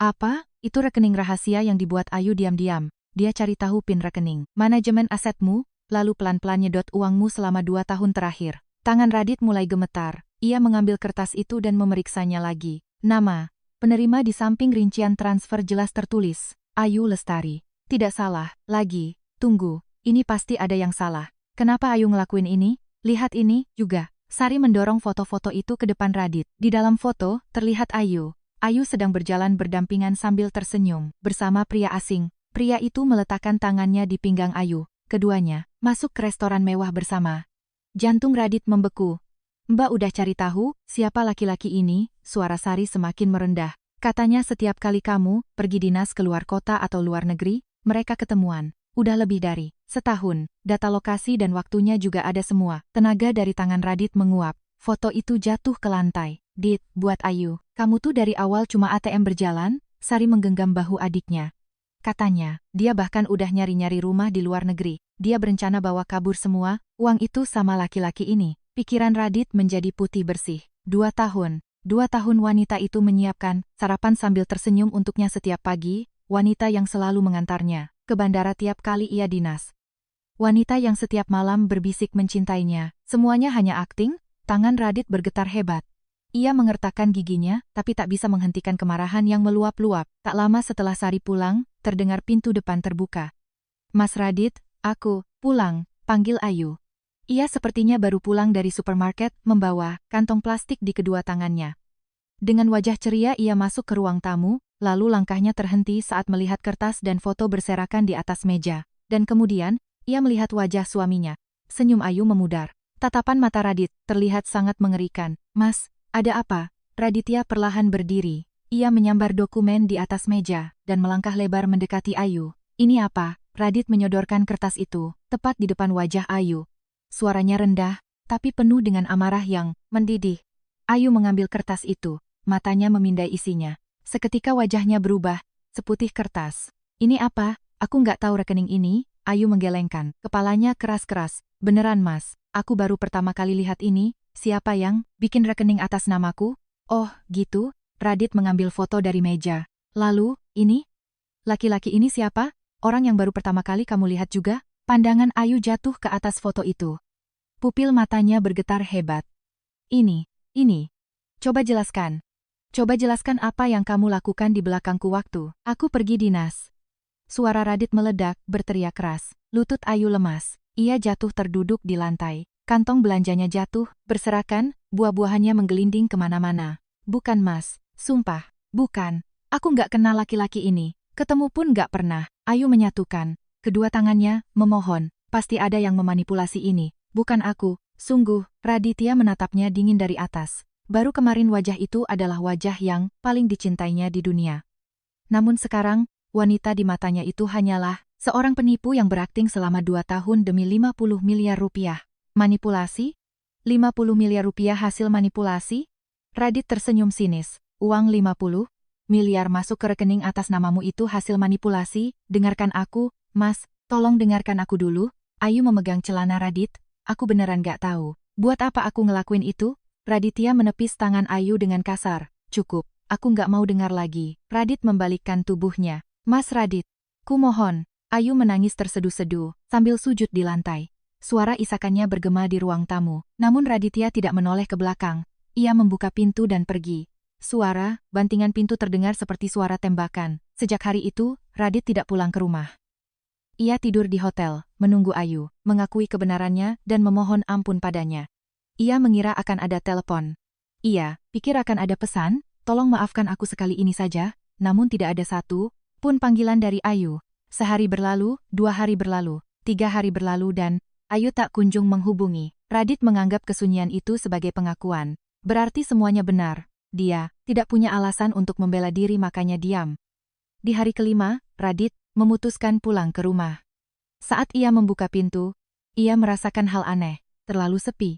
Apa? Itu rekening rahasia yang dibuat Ayu diam-diam. Dia cari tahu PIN rekening manajemen asetmu, lalu pelan-pelan nyedot uangmu selama 2 tahun terakhir. Tangan Radit mulai gemetar. Ia mengambil kertas itu dan memeriksanya lagi. Nama penerima di samping rincian transfer jelas tertulis, Ayu Lestari. Tidak salah, lagi. Tunggu, ini pasti ada yang salah. Kenapa Ayu ngelakuin ini? Lihat ini, juga. Sari mendorong foto-foto itu ke depan Radit. Di dalam foto, terlihat Ayu. Ayu sedang berjalan berdampingan sambil tersenyum, bersama pria asing. Pria itu meletakkan tangannya di pinggang Ayu. Keduanya masuk ke restoran mewah bersama. Jantung Radit membeku. Mbak udah cari tahu, siapa laki-laki ini? Suara Sari semakin merendah. Katanya setiap kali kamu pergi dinas ke luar kota atau luar negeri, mereka ketemuan. Udah lebih dari setahun. Data lokasi dan waktunya juga ada semua. Tenaga dari tangan Radit menguap. Foto itu jatuh ke lantai. Dit, buat Ayu. Kamu tuh dari awal cuma ATM berjalan? Sari menggenggam bahu adiknya. Katanya, dia bahkan udah nyari-nyari rumah di luar negeri. Dia berencana bawa kabur semua uang itu sama laki-laki ini. Pikiran Radit menjadi putih bersih. 2 tahun. 2 tahun wanita itu menyiapkan sarapan sambil tersenyum untuknya setiap pagi. Wanita yang selalu mengantarnya ke bandara tiap kali ia dinas. Wanita yang setiap malam berbisik mencintainya. Semuanya hanya akting. Tangan Radit bergetar hebat. Ia mengertakkan giginya, tapi tak bisa menghentikan kemarahan yang meluap-luap. Tak lama setelah Sari pulang, terdengar pintu depan terbuka. Mas Radit, aku pulang, panggil Ayu. Ia sepertinya baru pulang dari supermarket, membawa kantong plastik di kedua tangannya. Dengan wajah ceria ia masuk ke ruang tamu, lalu langkahnya terhenti saat melihat kertas dan foto berserakan di atas meja. Dan kemudian, ia melihat wajah suaminya. Senyum Ayu memudar. Tatapan mata Radit terlihat sangat mengerikan. Mas, ada apa? Raditya perlahan berdiri. Ia menyambar dokumen di atas meja dan melangkah lebar mendekati Ayu. Ini apa? Radit menyodorkan kertas itu, tepat di depan wajah Ayu. Suaranya rendah, tapi penuh dengan amarah yang mendidih. Ayu mengambil kertas itu, matanya memindai isinya. Seketika wajahnya berubah, seputih kertas. Ini apa? Aku nggak tahu rekening ini. Ayu menggelengkan kepalanya keras-keras. Beneran mas, aku baru pertama kali lihat ini. Siapa yang bikin rekening atas namaku? Oh, gitu? Radit mengambil foto dari meja. Lalu, ini? Laki-laki ini siapa? Orang yang baru pertama kali kamu lihat juga? Pandangan Ayu jatuh ke atas foto itu. Pupil matanya bergetar hebat. Ini. Coba jelaskan. Coba jelaskan apa yang kamu lakukan di belakangku waktu aku pergi dinas. Suara Radit meledak, berteriak keras. Lutut Ayu lemas. Ia jatuh terduduk di lantai. Kantong belanjanya jatuh, berserakan, buah-buahannya menggelinding kemana-mana. Bukan mas, sumpah, bukan. Aku nggak kenal laki-laki ini. Ketemu pun nggak pernah. Ayu menyatukan kedua tangannya, memohon. Pasti ada yang memanipulasi ini. Bukan aku. Sungguh, Raditya menatapnya dingin dari atas. Baru kemarin wajah itu adalah wajah yang paling dicintainya di dunia. Namun sekarang, wanita di matanya itu hanyalah seorang penipu yang berakting selama 2 tahun demi 50 miliar rupiah. Manipulasi? 50 miliar rupiah hasil manipulasi? Radit tersenyum sinis. Uang 50 miliar masuk ke rekening atas namamu itu hasil manipulasi? Dengarkan aku, mas, tolong dengarkan aku dulu. Ayu memegang celana Radit. Aku beneran gak tahu. Buat apa aku ngelakuin itu? Raditya menepis tangan Ayu dengan kasar. Cukup, aku gak mau dengar lagi. Radit membalikkan tubuhnya. Mas Radit, ku mohon. Ayu menangis terseduh-seduh, sambil sujud di lantai. Suara isakannya bergema di ruang tamu, namun Raditya tidak menoleh ke belakang. Ia membuka pintu dan pergi. Suara, bantingan pintu terdengar seperti suara tembakan. Sejak hari itu, Radit tidak pulang ke rumah. Ia tidur di hotel, menunggu Ayu, mengakui kebenarannya dan memohon ampun padanya. Ia mengira akan ada telepon. Ia pikir akan ada pesan, tolong maafkan aku sekali ini saja, namun tidak ada satu pun panggilan dari Ayu. Sehari berlalu, 2 hari berlalu, 3 hari berlalu dan Ayu tak kunjung menghubungi Radit menganggap kesunyian itu sebagai pengakuan. Berarti semuanya benar. Dia tidak punya alasan untuk membela diri, makanya diam. Di hari kelima, Radit memutuskan pulang ke rumah. Saat ia membuka pintu, ia merasakan hal aneh, terlalu sepi.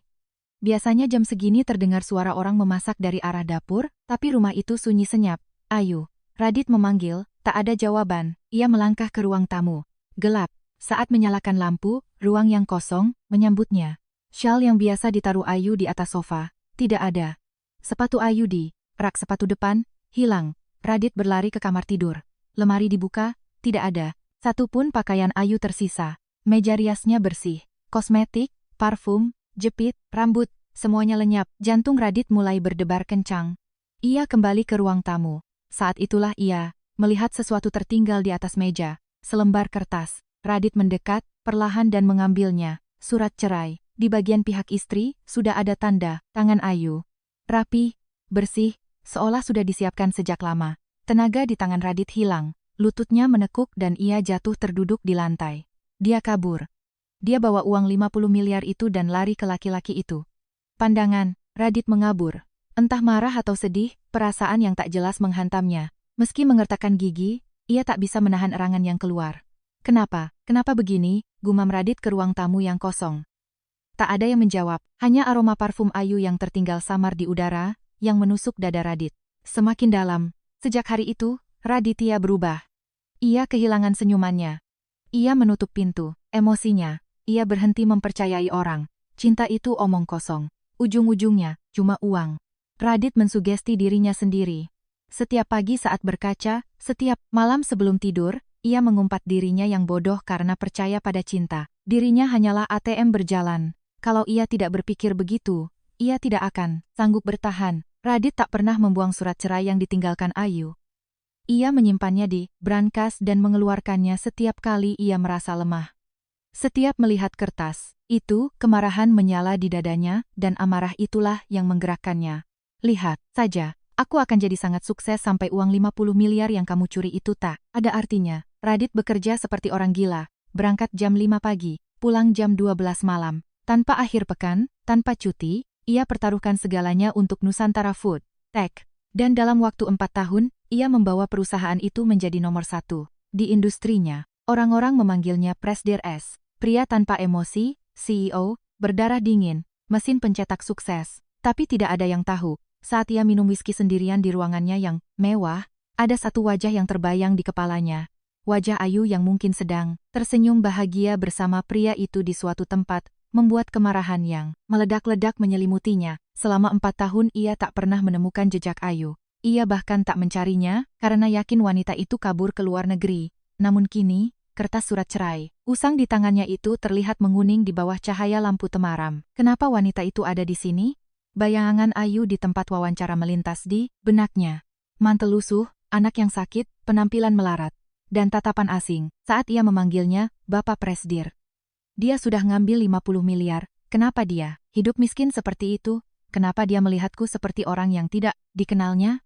Biasanya jam segini terdengar suara orang memasak dari arah dapur, tapi rumah itu sunyi senyap. Ayu. Radit memanggil, tak ada jawaban. Ia melangkah ke ruang tamu. Gelap. Saat menyalakan lampu, ruang yang kosong menyambutnya. Shawl yang biasa ditaruh Ayu di atas sofa, tidak ada. Sepatu Ayu di rak sepatu depan, hilang. Radit berlari ke kamar tidur. Lemari dibuka, tidak ada. Satupun pakaian Ayu tersisa. Meja riasnya bersih. Kosmetik, parfum, jepit, rambut, semuanya lenyap. Jantung Radit mulai berdebar kencang. Ia kembali ke ruang tamu. Saat itulah ia melihat sesuatu tertinggal di atas meja. Selembar kertas. Radit mendekat, perlahan dan mengambilnya. Surat cerai. Di bagian pihak istri, sudah ada tanda tangan Ayu. Rapi, bersih, seolah sudah disiapkan sejak lama. Tenaga di tangan Radit hilang. Lututnya menekuk dan ia jatuh terduduk di lantai. Dia kabur. Dia bawa uang 50 miliar itu dan lari ke laki-laki itu. Pandangan Radit mengabur. Entah marah atau sedih, perasaan yang tak jelas menghantamnya. Meski mengertakkan gigi, ia tak bisa menahan erangan yang keluar. Kenapa? Kenapa begini? Gumam Radit ke ruang tamu yang kosong. Tak ada yang menjawab, hanya aroma parfum Ayu yang tertinggal samar di udara, yang menusuk dada Radit. Semakin dalam, sejak hari itu, Raditya berubah. Ia kehilangan senyumannya. Ia menutup pintu, emosinya. Ia berhenti mempercayai orang. Cinta itu omong kosong. Ujung-ujungnya, cuma uang. Radit mensugesti dirinya sendiri. Setiap pagi saat berkaca, setiap malam sebelum tidur, ia mengumpat dirinya yang bodoh karena percaya pada cinta. Dirinya hanyalah ATM berjalan. Kalau ia tidak berpikir begitu, ia tidak akan sanggup bertahan. Radit tak pernah membuang surat cerai yang ditinggalkan Ayu. Ia menyimpannya di brankas dan mengeluarkannya setiap kali ia merasa lemah. Setiap melihat kertas, itu, kemarahan menyala di dadanya, dan amarah itulah yang menggerakkannya. Lihat saja, aku akan jadi sangat sukses sampai uang 50 miliar yang kamu curi itu tak ada artinya. Radit bekerja seperti orang gila, berangkat jam 5 pagi, pulang jam 12 malam. Tanpa akhir pekan, tanpa cuti, ia pertaruhkan segalanya untuk Nusantara Food Tech. Dan dalam waktu 4 tahun, ia membawa perusahaan itu menjadi nomor 1 di industrinya. Orang-orang memanggilnya Presdir S. Pria tanpa emosi, CEO, berdarah dingin, mesin pencetak sukses. Tapi tidak ada yang tahu, saat ia minum whisky sendirian di ruangannya yang mewah, ada satu wajah yang terbayang di kepalanya. Wajah Ayu yang mungkin sedang tersenyum bahagia bersama pria itu di suatu tempat, membuat kemarahan yang meledak-ledak menyelimutinya. Selama 4 tahun ia tak pernah menemukan jejak Ayu. Ia bahkan tak mencarinya, karena yakin wanita itu kabur ke luar negeri. Namun kini, kertas surat cerai, usang di tangannya itu terlihat menguning di bawah cahaya lampu temaram. Kenapa wanita itu ada di sini? Bayangan Ayu di tempat wawancara melintas di benaknya. Mantel lusuh, anak yang sakit, penampilan melarat, dan tatapan asing saat ia memanggilnya, Bapak Presdir. Dia sudah ngambil 50 miliar, kenapa dia hidup miskin seperti itu? Kenapa dia melihatku seperti orang yang tidak dikenalnya?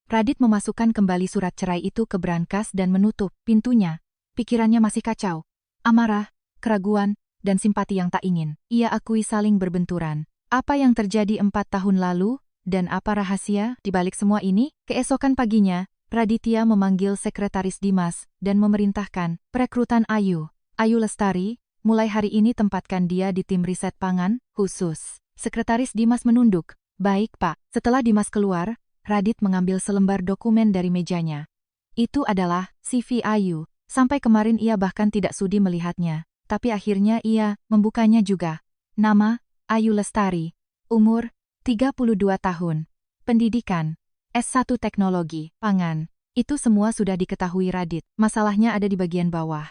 Radit memasukkan kembali surat cerai itu ke brankas dan menutup pintunya. Pikirannya masih kacau. Amarah, keraguan, dan simpati yang tak ingin ia akui saling berbenturan. Apa yang terjadi 4 tahun lalu, dan apa rahasia di balik semua ini? Keesokan paginya, Raditya memanggil Sekretaris Dimas dan memerintahkan perekrutan Ayu. Ayu Lestari, mulai hari ini tempatkan dia di tim riset pangan khusus. Sekretaris Dimas menunduk. Baik, Pak. Setelah Dimas keluar, Radit mengambil selembar dokumen dari mejanya. Itu adalah CV Ayu. Sampai kemarin ia bahkan tidak sudi melihatnya. Tapi akhirnya ia membukanya juga. Nama, Ayu Lestari. Umur, 32 tahun. Pendidikan, S1 Teknologi Pangan. Itu semua sudah diketahui Radit. Masalahnya ada di bagian bawah.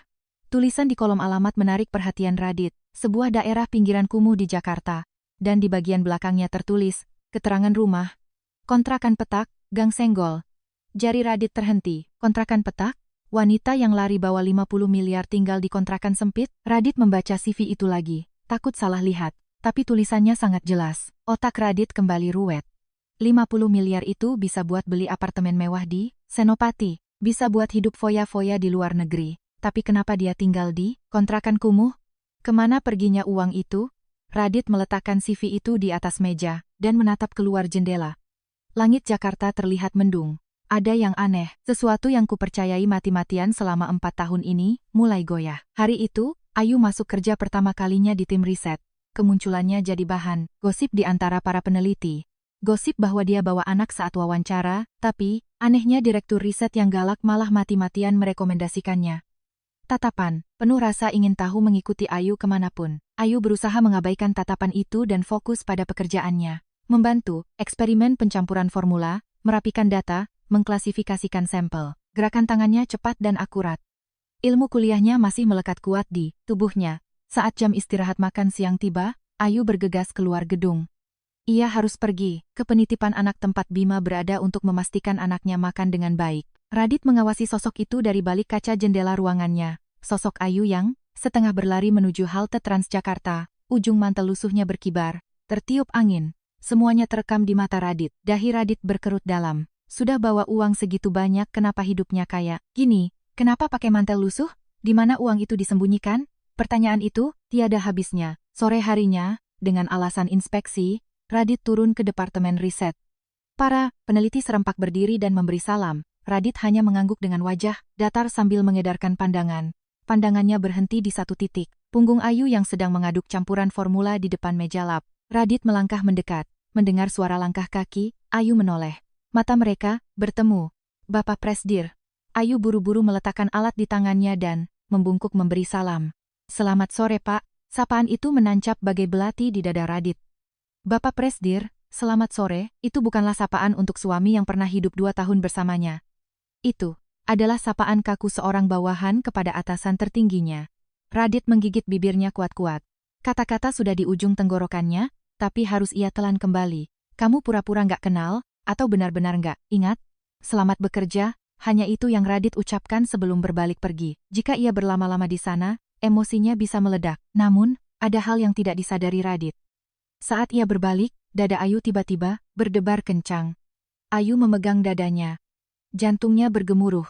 Tulisan di kolom alamat menarik perhatian Radit. Sebuah daerah pinggiran kumuh di Jakarta. Dan di bagian belakangnya tertulis, keterangan rumah. Kontrakan petak, Gang Senggol. Jari Radit terhenti. Kontrakan petak? Wanita yang lari bawa 50 miliar tinggal di kontrakan sempit? Radit membaca CV itu lagi. Takut salah lihat. Tapi tulisannya sangat jelas. Otak Radit kembali ruwet. 50 miliar itu bisa buat beli apartemen mewah di Senopati. Bisa buat hidup foya-foya di luar negeri. Tapi kenapa dia tinggal di kontrakan kumuh? Kemana perginya uang itu? Radit meletakkan CV itu di atas meja, dan menatap keluar jendela. Langit Jakarta terlihat mendung. Ada yang aneh, sesuatu yang kupercayai mati-matian selama 4 tahun ini, mulai goyah. Hari itu, Ayu masuk kerja pertama kalinya di tim riset. Kemunculannya jadi bahan gosip di antara para peneliti. Gosip bahwa dia bawa anak saat wawancara, tapi, anehnya direktur riset yang galak malah mati-matian merekomendasikannya. Tatapan, penuh rasa ingin tahu mengikuti Ayu kemanapun. Ayu berusaha mengabaikan tatapan itu dan fokus pada pekerjaannya. Membantu, eksperimen pencampuran formula, merapikan data, mengklasifikasikan sampel. Gerakan tangannya cepat dan akurat. Ilmu kuliahnya masih melekat kuat di tubuhnya. Saat jam istirahat makan siang tiba, Ayu bergegas keluar gedung. Ia harus pergi ke penitipan anak tempat Bima berada untuk memastikan anaknya makan dengan baik. Radit mengawasi sosok itu dari balik kaca jendela ruangannya. Sosok Ayu yang setengah berlari menuju halte Transjakarta. Ujung mantel lusuhnya berkibar, tertiup angin. Semuanya terekam di mata Radit. Dahi Radit berkerut dalam. Sudah bawa uang segitu banyak, kenapa hidupnya kayak gini? Kenapa pakai mantel lusuh? Di mana uang itu disembunyikan? Pertanyaan itu tiada habisnya. Sore harinya, dengan alasan inspeksi, Radit turun ke departemen riset. Para peneliti serempak berdiri dan memberi salam. Radit hanya mengangguk dengan wajah datar sambil mengedarkan pandangan. Pandangannya berhenti di satu titik. Punggung Ayu yang sedang mengaduk campuran formula di depan meja lab. Radit melangkah mendekat. Mendengar suara langkah kaki, Ayu menoleh. Mata mereka bertemu. Bapak Presdir. Ayu buru-buru meletakkan alat di tangannya dan membungkuk memberi salam. Selamat sore, Pak. Sapaan itu menancap bagai belati di dada Radit. Bapak Presdir, selamat sore, itu bukanlah sapaan untuk suami yang pernah hidup 2 tahun bersamanya. Itu adalah sapaan kaku seorang bawahan kepada atasan tertingginya. Radit menggigit bibirnya kuat-kuat. Kata-kata sudah di ujung tenggorokannya, tapi harus ia telan kembali. Kamu pura-pura nggak kenal, atau benar-benar nggak ingat? Selamat bekerja, hanya itu yang Radit ucapkan sebelum berbalik pergi. Jika ia berlama-lama di sana, emosinya bisa meledak. Namun, ada hal yang tidak disadari Radit. Saat ia berbalik, dada Ayu tiba-tiba berdebar kencang. Ayu memegang dadanya. Jantungnya bergemuruh.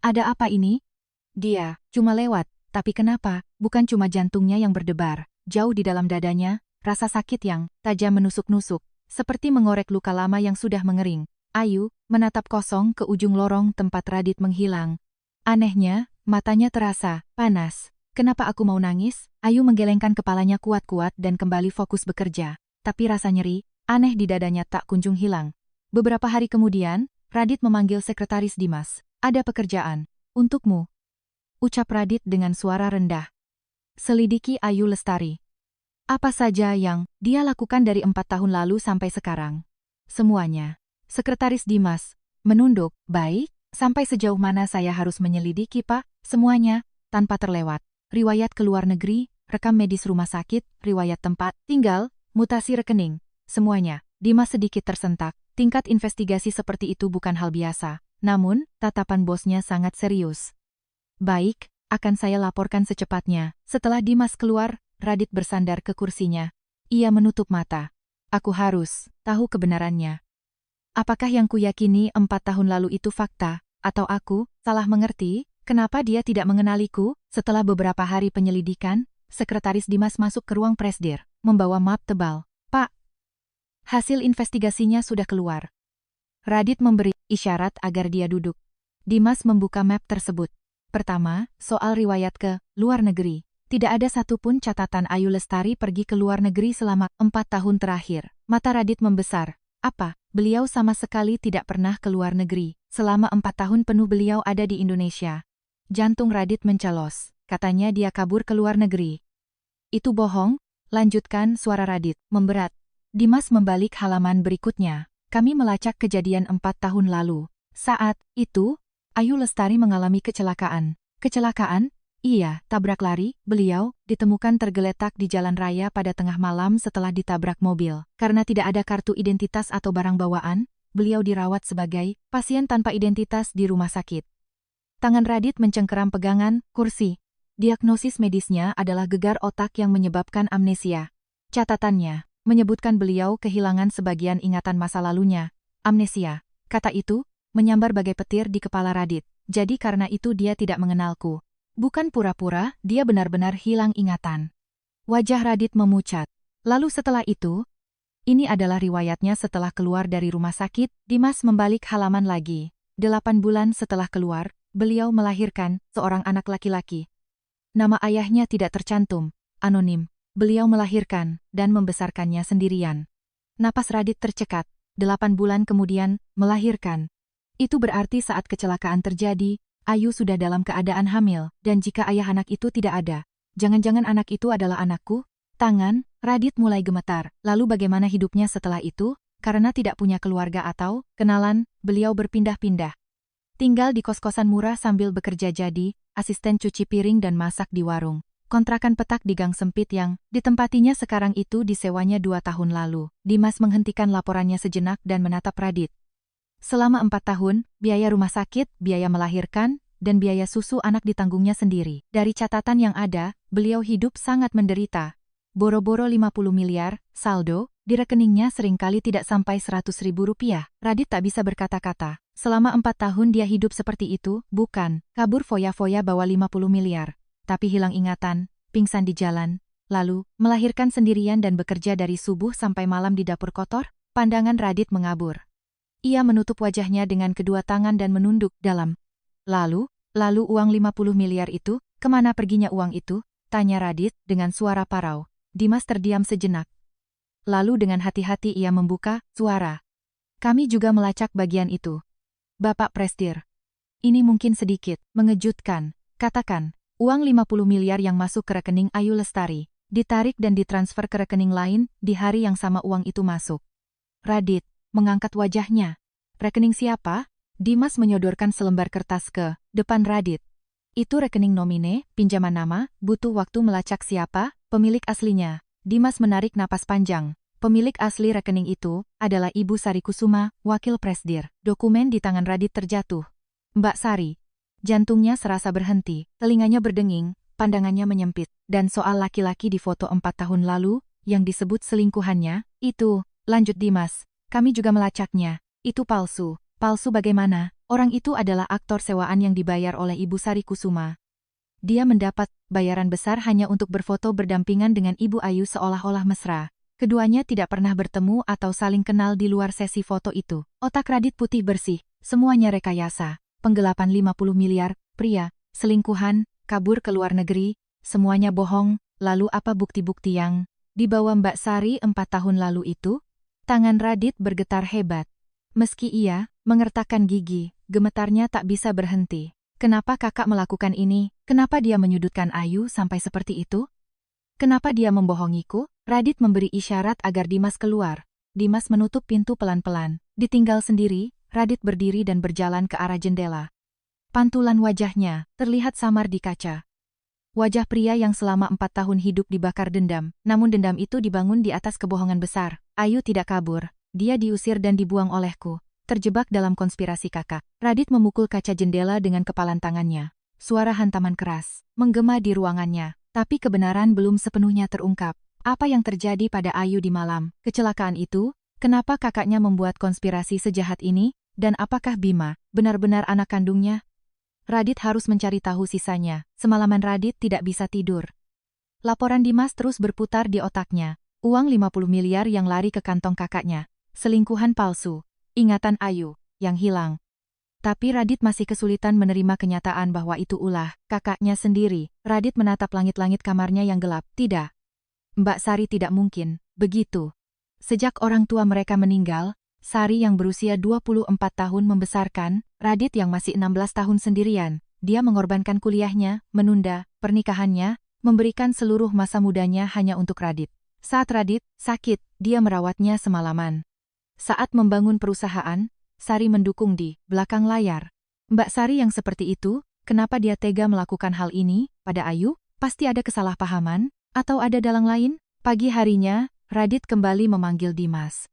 Ada apa ini? Dia cuma lewat, tapi kenapa? Bukan cuma jantungnya yang berdebar. Jauh di dalam dadanya, rasa sakit yang tajam menusuk-nusuk, seperti mengorek luka lama yang sudah mengering. Ayu menatap kosong ke ujung lorong tempat Radit menghilang. Anehnya, matanya terasa panas. Kenapa aku mau nangis? Ayu menggelengkan kepalanya kuat-kuat dan kembali fokus bekerja. Tapi rasa nyeri, aneh di dadanya tak kunjung hilang. Beberapa hari kemudian, Radit memanggil sekretaris Dimas. Ada pekerjaan untukmu, ucap Radit dengan suara rendah. Selidiki Ayu Lestari. Apa saja yang dia lakukan dari 4 tahun lalu sampai sekarang? Semuanya. Sekretaris Dimas menunduk. Baik, sampai sejauh mana saya harus menyelidiki, Pak? Semuanya, tanpa terlewat. Riwayat ke luar negeri, rekam medis rumah sakit, riwayat tempat tinggal, mutasi rekening. Semuanya. Dimas sedikit tersentak. Tingkat investigasi seperti itu bukan hal biasa. Namun, tatapan bosnya sangat serius. Baik, akan saya laporkan secepatnya. Setelah Dimas keluar, Radit bersandar ke kursinya. Ia menutup mata. Aku harus tahu kebenarannya. Apakah yang kuyakini 4 tahun lalu itu fakta, atau aku salah mengerti? Kenapa dia tidak mengenaliku? Setelah beberapa hari penyelidikan, Sekretaris Dimas masuk ke ruang Presdir, membawa map tebal. Pak, hasil investigasinya sudah keluar. Radit memberi isyarat agar dia duduk. Dimas membuka map tersebut. Pertama, soal riwayat ke luar negeri. Tidak ada satupun catatan Ayu Lestari pergi ke luar negeri selama 4 tahun terakhir. Mata Radit membesar. Apa? Beliau sama sekali tidak pernah ke luar negeri. Selama 4 tahun penuh beliau ada di Indonesia. Jantung Radit mencelos. Katanya dia kabur ke luar negeri. Itu bohong, lanjutkan suara Radit, memberat. Dimas membalik halaman berikutnya. Kami melacak kejadian 4 tahun lalu. Saat itu, Ayu Lestari mengalami kecelakaan. Kecelakaan? Iya, tabrak lari. Beliau ditemukan tergeletak di jalan raya pada tengah malam setelah ditabrak mobil. Karena tidak ada kartu identitas atau barang bawaan, beliau dirawat sebagai pasien tanpa identitas di rumah sakit. Tangan Radit mencengkeram pegangan kursi. Diagnosis medisnya adalah gegar otak yang menyebabkan amnesia. Catatannya menyebutkan beliau kehilangan sebagian ingatan masa lalunya. Amnesia. Kata itu menyambar bagai petir di kepala Radit. Jadi karena itu dia tidak mengenalku. Bukan pura-pura, dia benar-benar hilang ingatan. Wajah Radit memucat. Lalu setelah itu, ini adalah riwayatnya setelah keluar dari rumah sakit, Dimas membalik halaman lagi. 8 bulan setelah keluar, beliau melahirkan seorang anak laki-laki. Nama ayahnya tidak tercantum, anonim. Beliau melahirkan dan membesarkannya sendirian. Napas Radit tercekat. 8 bulan kemudian, melahirkan. Itu berarti saat kecelakaan terjadi, Ayu sudah dalam keadaan hamil, dan jika ayah anak itu tidak ada, jangan-jangan anak itu adalah anakku? Tangan Radit mulai gemetar. Lalu bagaimana hidupnya setelah itu? Karena tidak punya keluarga atau kenalan, beliau berpindah-pindah. Tinggal di kos-kosan murah sambil bekerja jadi asisten cuci piring dan masak di warung. Kontrakan petak di gang sempit yang ditempatinya sekarang itu disewanya 2 tahun lalu. Dimas menghentikan laporannya sejenak dan menatap Radit. Selama 4 tahun, biaya rumah sakit, biaya melahirkan, dan biaya susu anak ditanggungnya sendiri. Dari catatan yang ada, beliau hidup sangat menderita. Boro-boro 50 miliar, saldo, di rekeningnya seringkali tidak sampai 100.000 rupiah. Radit tak bisa berkata-kata. Selama 4 tahun dia hidup seperti itu, bukan kabur foya-foya bawa 50 miliar. Tapi hilang ingatan, pingsan di jalan, lalu melahirkan sendirian dan bekerja dari subuh sampai malam di dapur kotor. Pandangan Radit mengabur. Ia menutup wajahnya dengan kedua tangan dan menunduk dalam. Lalu uang 50 miliar itu, kemana perginya uang itu? Tanya Radit dengan suara parau. Dimas terdiam sejenak. Lalu dengan hati-hati ia membuka suara. Kami juga melacak bagian itu. Bapak Presdir. Ini mungkin sedikit mengejutkan. Katakan, uang 50 miliar yang masuk ke rekening Ayu Lestari, ditarik dan ditransfer ke rekening lain, di hari yang sama uang itu masuk. Radit mengangkat wajahnya. Rekening siapa? Dimas menyodorkan selembar kertas ke depan Radit. Itu rekening nomine, pinjaman nama, butuh waktu melacak siapa pemilik aslinya. Dimas menarik napas panjang. Pemilik asli rekening itu adalah Ibu Sari Kusuma, wakil Presdir. Dokumen di tangan Radit terjatuh. Mbak Sari. Jantungnya serasa berhenti, telinganya berdenging, pandangannya menyempit. Dan soal laki-laki di foto 4 tahun lalu, yang disebut selingkuhannya, itu, lanjut Dimas, kami juga melacaknya. Itu palsu. Palsu bagaimana? Orang itu adalah aktor sewaan yang dibayar oleh Ibu Sari Kusuma. Dia mendapat bayaran besar hanya untuk berfoto berdampingan dengan Ibu Ayu seolah-olah mesra. Keduanya tidak pernah bertemu atau saling kenal di luar sesi foto itu. Otak Radit putih bersih, semuanya rekayasa. Penggelapan 50 miliar, pria, selingkuhan, kabur ke luar negeri, semuanya bohong. Lalu apa bukti-bukti yang dibawa Mbak Sari 4 tahun lalu itu? Tangan Radit bergetar hebat. Meski ia mengertakkan gigi, gemetarnya tak bisa berhenti. Kenapa kakak melakukan ini? Kenapa dia menyudutkan Ayu sampai seperti itu? Kenapa dia membohongiku? Radit memberi isyarat agar Dimas keluar. Dimas menutup pintu pelan-pelan. Ditinggal sendiri, Radit berdiri dan berjalan ke arah jendela. Pantulan wajahnya terlihat samar di kaca. Wajah pria yang selama 4 tahun hidup dibakar dendam, namun dendam itu dibangun di atas kebohongan besar. Ayu tidak kabur. Dia diusir dan dibuang olehku. Terjebak dalam konspirasi kakak. Radit memukul kaca jendela dengan kepalan tangannya. Suara hantaman keras menggema di ruangannya. Tapi kebenaran belum sepenuhnya terungkap. Apa yang terjadi pada Ayu di malam kecelakaan itu? Kenapa kakaknya membuat konspirasi sejahat ini? Dan apakah Bima benar-benar anak kandungnya? Radit harus mencari tahu sisanya. Semalaman Radit tidak bisa tidur. Laporan Dimas terus berputar di otaknya. Uang 50 miliar yang lari ke kantong kakaknya. Selingkuhan palsu. Ingatan Ayu yang hilang. Tapi Radit masih kesulitan menerima kenyataan bahwa itu ulah kakaknya sendiri. Radit menatap langit-langit kamarnya yang gelap. Tidak. Mbak Sari tidak mungkin. Begitu. Sejak orang tua mereka meninggal, Sari yang berusia 24 tahun membesarkan, Radit yang masih 16 tahun sendirian. Dia mengorbankan kuliahnya, menunda pernikahannya, memberikan seluruh masa mudanya hanya untuk Radit. Saat Radit sakit, dia merawatnya semalaman. Saat membangun perusahaan, Sari mendukung di belakang layar. Mbak Sari yang seperti itu, kenapa dia tega melakukan hal ini pada Ayu? Pasti ada kesalahpahaman, atau ada dalang lain? Pagi harinya, Radit kembali memanggil Dimas.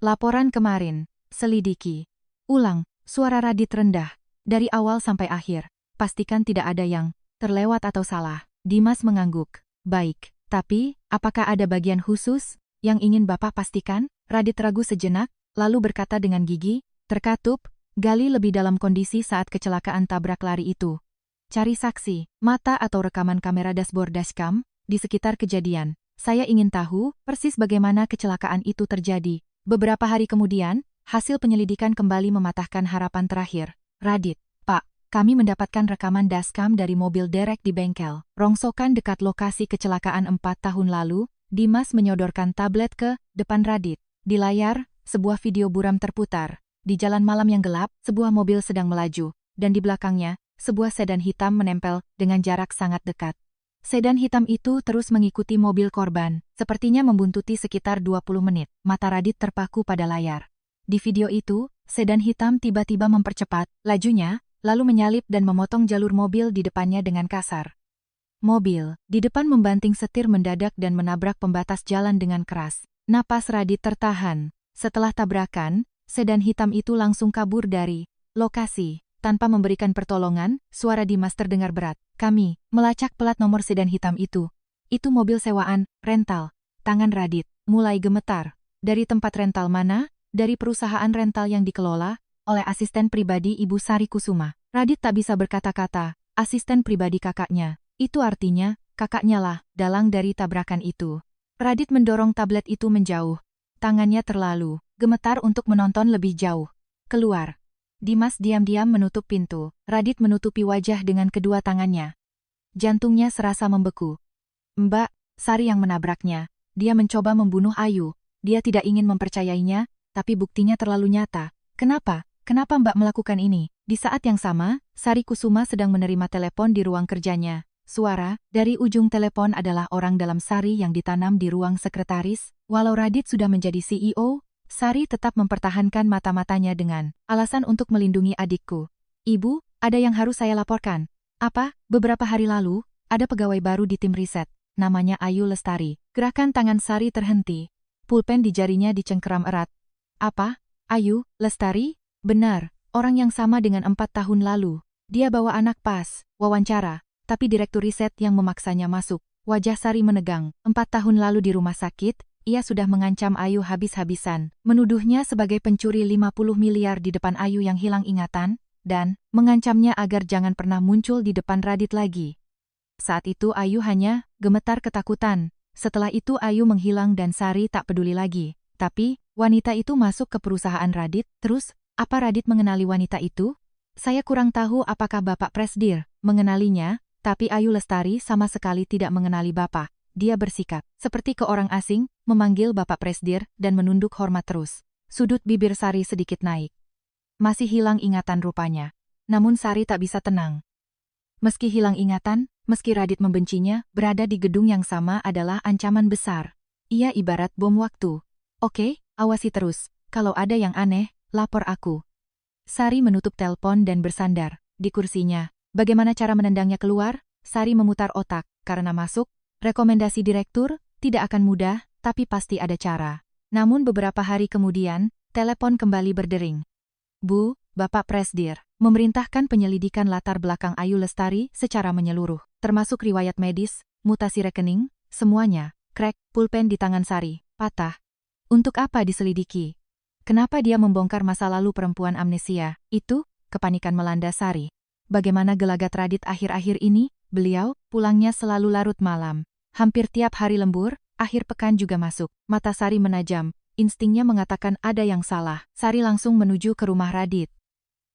Laporan kemarin, selidiki. Ulang, suara Radit rendah. Dari awal sampai akhir, pastikan tidak ada yang terlewat atau salah. Dimas mengangguk. Baik, tapi, apakah ada bagian khusus yang ingin Bapak pastikan? Radit ragu sejenak, lalu berkata dengan gigi terkatup, gali lebih dalam kondisi saat kecelakaan tabrak lari itu. Cari saksi, mata atau rekaman kamera dashboard dashcam di sekitar kejadian. Saya ingin tahu persis bagaimana kecelakaan itu terjadi. Beberapa hari kemudian, hasil penyelidikan kembali mematahkan harapan terakhir. Radit, Pak, kami mendapatkan rekaman dashcam dari mobil derek di bengkel. Rongsokan dekat lokasi kecelakaan 4 tahun lalu, Dimas menyodorkan tablet ke depan Radit. Di layar, sebuah video buram terputar. Di jalan malam yang gelap, sebuah mobil sedang melaju, dan di belakangnya, sebuah sedan hitam menempel dengan jarak sangat dekat. Sedan hitam itu terus mengikuti mobil korban, sepertinya membuntuti sekitar 20 menit. Mata Radit terpaku pada layar. Di video itu, sedan hitam tiba-tiba mempercepat lajunya, lalu menyalip dan memotong jalur mobil di depannya dengan kasar. Mobil di depan membanting setir mendadak dan menabrak pembatas jalan dengan keras. Napas Radit tertahan. Setelah tabrakan, sedan hitam itu langsung kabur dari lokasi. Tanpa memberikan pertolongan, suara Dimas terdengar berat. Kami melacak plat nomor sedan hitam itu. Itu mobil sewaan, rental. Tangan Radit mulai gemetar. Dari tempat rental mana? Dari perusahaan rental yang dikelola oleh asisten pribadi Ibu Sari Kusuma. Radit tak bisa berkata-kata. Asisten pribadi kakaknya. Itu artinya, kakaknya lah dalang dari tabrakan itu. Radit mendorong tablet itu menjauh. Tangannya terlalu gemetar untuk menonton lebih jauh. Keluar. Dimas diam-diam menutup pintu. Radit menutupi wajah dengan kedua tangannya. Jantungnya serasa membeku. Mbak, Sari yang menabraknya. Dia mencoba membunuh Ayu. Dia tidak ingin mempercayainya, tapi buktinya terlalu nyata. Kenapa? Kenapa Mbak melakukan ini? Di saat yang sama, Sari Kusuma sedang menerima telepon di ruang kerjanya. Suara dari ujung telepon adalah orang dalam Sari yang ditanam di ruang sekretaris. Walau Radit sudah menjadi CEO, Sari tetap mempertahankan mata-matanya dengan alasan untuk melindungi adikku. Ibu, ada yang harus saya laporkan. Apa? Beberapa hari lalu, ada pegawai baru di tim riset. Namanya Ayu Lestari. Gerakan tangan Sari terhenti. Pulpen di jarinya dicengkeram erat. Apa? Ayu Lestari? Benar, orang yang sama dengan 4 tahun lalu. Dia bawa anak pas, wawancara. Tapi direktur riset yang memaksanya masuk. Wajah Sari menegang. 4 tahun lalu di rumah sakit, ia sudah mengancam Ayu habis-habisan. Menuduhnya sebagai pencuri 50 miliar di depan Ayu yang hilang ingatan, dan mengancamnya agar jangan pernah muncul di depan Radit lagi. Saat itu Ayu hanya gemetar ketakutan. Setelah itu Ayu menghilang dan Sari tak peduli lagi. Tapi, wanita itu masuk ke perusahaan Radit. Terus, apa Radit mengenali wanita itu? Saya kurang tahu apakah Bapak Presdir mengenalinya. Tapi Ayu Lestari sama sekali tidak mengenali Bapak. Dia bersikap seperti ke orang asing, memanggil Bapak Presdir dan menunduk hormat terus. Sudut bibir Sari sedikit naik. Masih hilang ingatan rupanya. Namun Sari tak bisa tenang. Meski hilang ingatan, meski Radit membencinya, berada di gedung yang sama adalah ancaman besar. Ia ibarat bom waktu. Oke, awasi terus. Kalau ada yang aneh, lapor aku. Sari menutup telepon dan bersandar di kursinya. Bagaimana cara menendangnya keluar? Sari memutar otak, karena masuk, rekomendasi direktur, tidak akan mudah, tapi pasti ada cara. Namun beberapa hari kemudian, telepon kembali berdering. Bu, Bapak Presdir, memerintahkan penyelidikan latar belakang Ayu Lestari secara menyeluruh, termasuk riwayat medis, mutasi rekening, semuanya. Krek, pulpen di tangan Sari, patah. Untuk apa diselidiki? Kenapa dia membongkar masa lalu perempuan amnesia? Itu, kepanikan melanda Sari. Bagaimana gelagat Radit akhir-akhir ini? Beliau, pulangnya selalu larut malam. Hampir tiap hari lembur, akhir pekan juga masuk. Mata Sari menajam, instingnya mengatakan ada yang salah. Sari langsung menuju ke rumah Radit.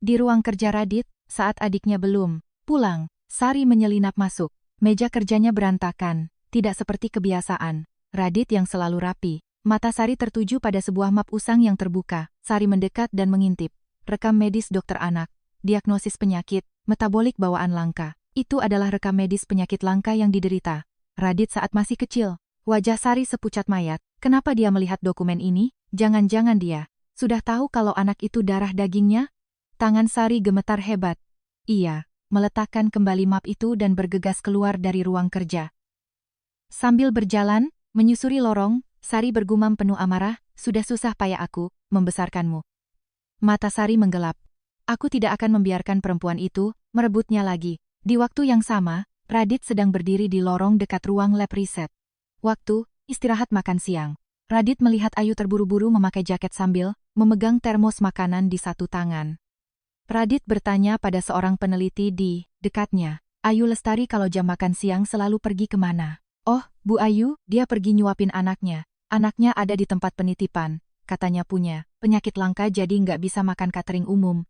Di ruang kerja Radit, saat adiknya belum pulang, Sari menyelinap masuk. Meja kerjanya berantakan, tidak seperti kebiasaan. Radit yang selalu rapi. Mata Sari tertuju pada sebuah map usang yang terbuka. Sari mendekat dan mengintip. Rekam medis dokter anak. Diagnosis penyakit, metabolik bawaan langka. Itu adalah rekam medis penyakit langka yang diderita Radit saat masih kecil. Wajah Sari sepucat mayat. Kenapa dia melihat dokumen ini? Jangan-jangan dia sudah tahu kalau anak itu darah dagingnya? Tangan Sari gemetar hebat. Ia meletakkan kembali map itu dan bergegas keluar dari ruang kerja. Sambil berjalan, menyusuri lorong, Sari bergumam penuh amarah, sudah susah payah aku membesarkanmu. Mata Sari menggelap. Aku tidak akan membiarkan perempuan itu merebutnya lagi. Di waktu yang sama, Radit sedang berdiri di lorong dekat ruang lab riset. Waktu istirahat makan siang. Radit melihat Ayu terburu-buru memakai jaket sambil memegang termos makanan di satu tangan. Radit bertanya pada seorang peneliti di dekatnya. Ayu Lestari kalau jam makan siang selalu pergi kemana? Oh, Bu Ayu, dia pergi nyuapin anaknya. Anaknya ada di tempat penitipan. Katanya punya penyakit langka jadi nggak bisa makan catering umum.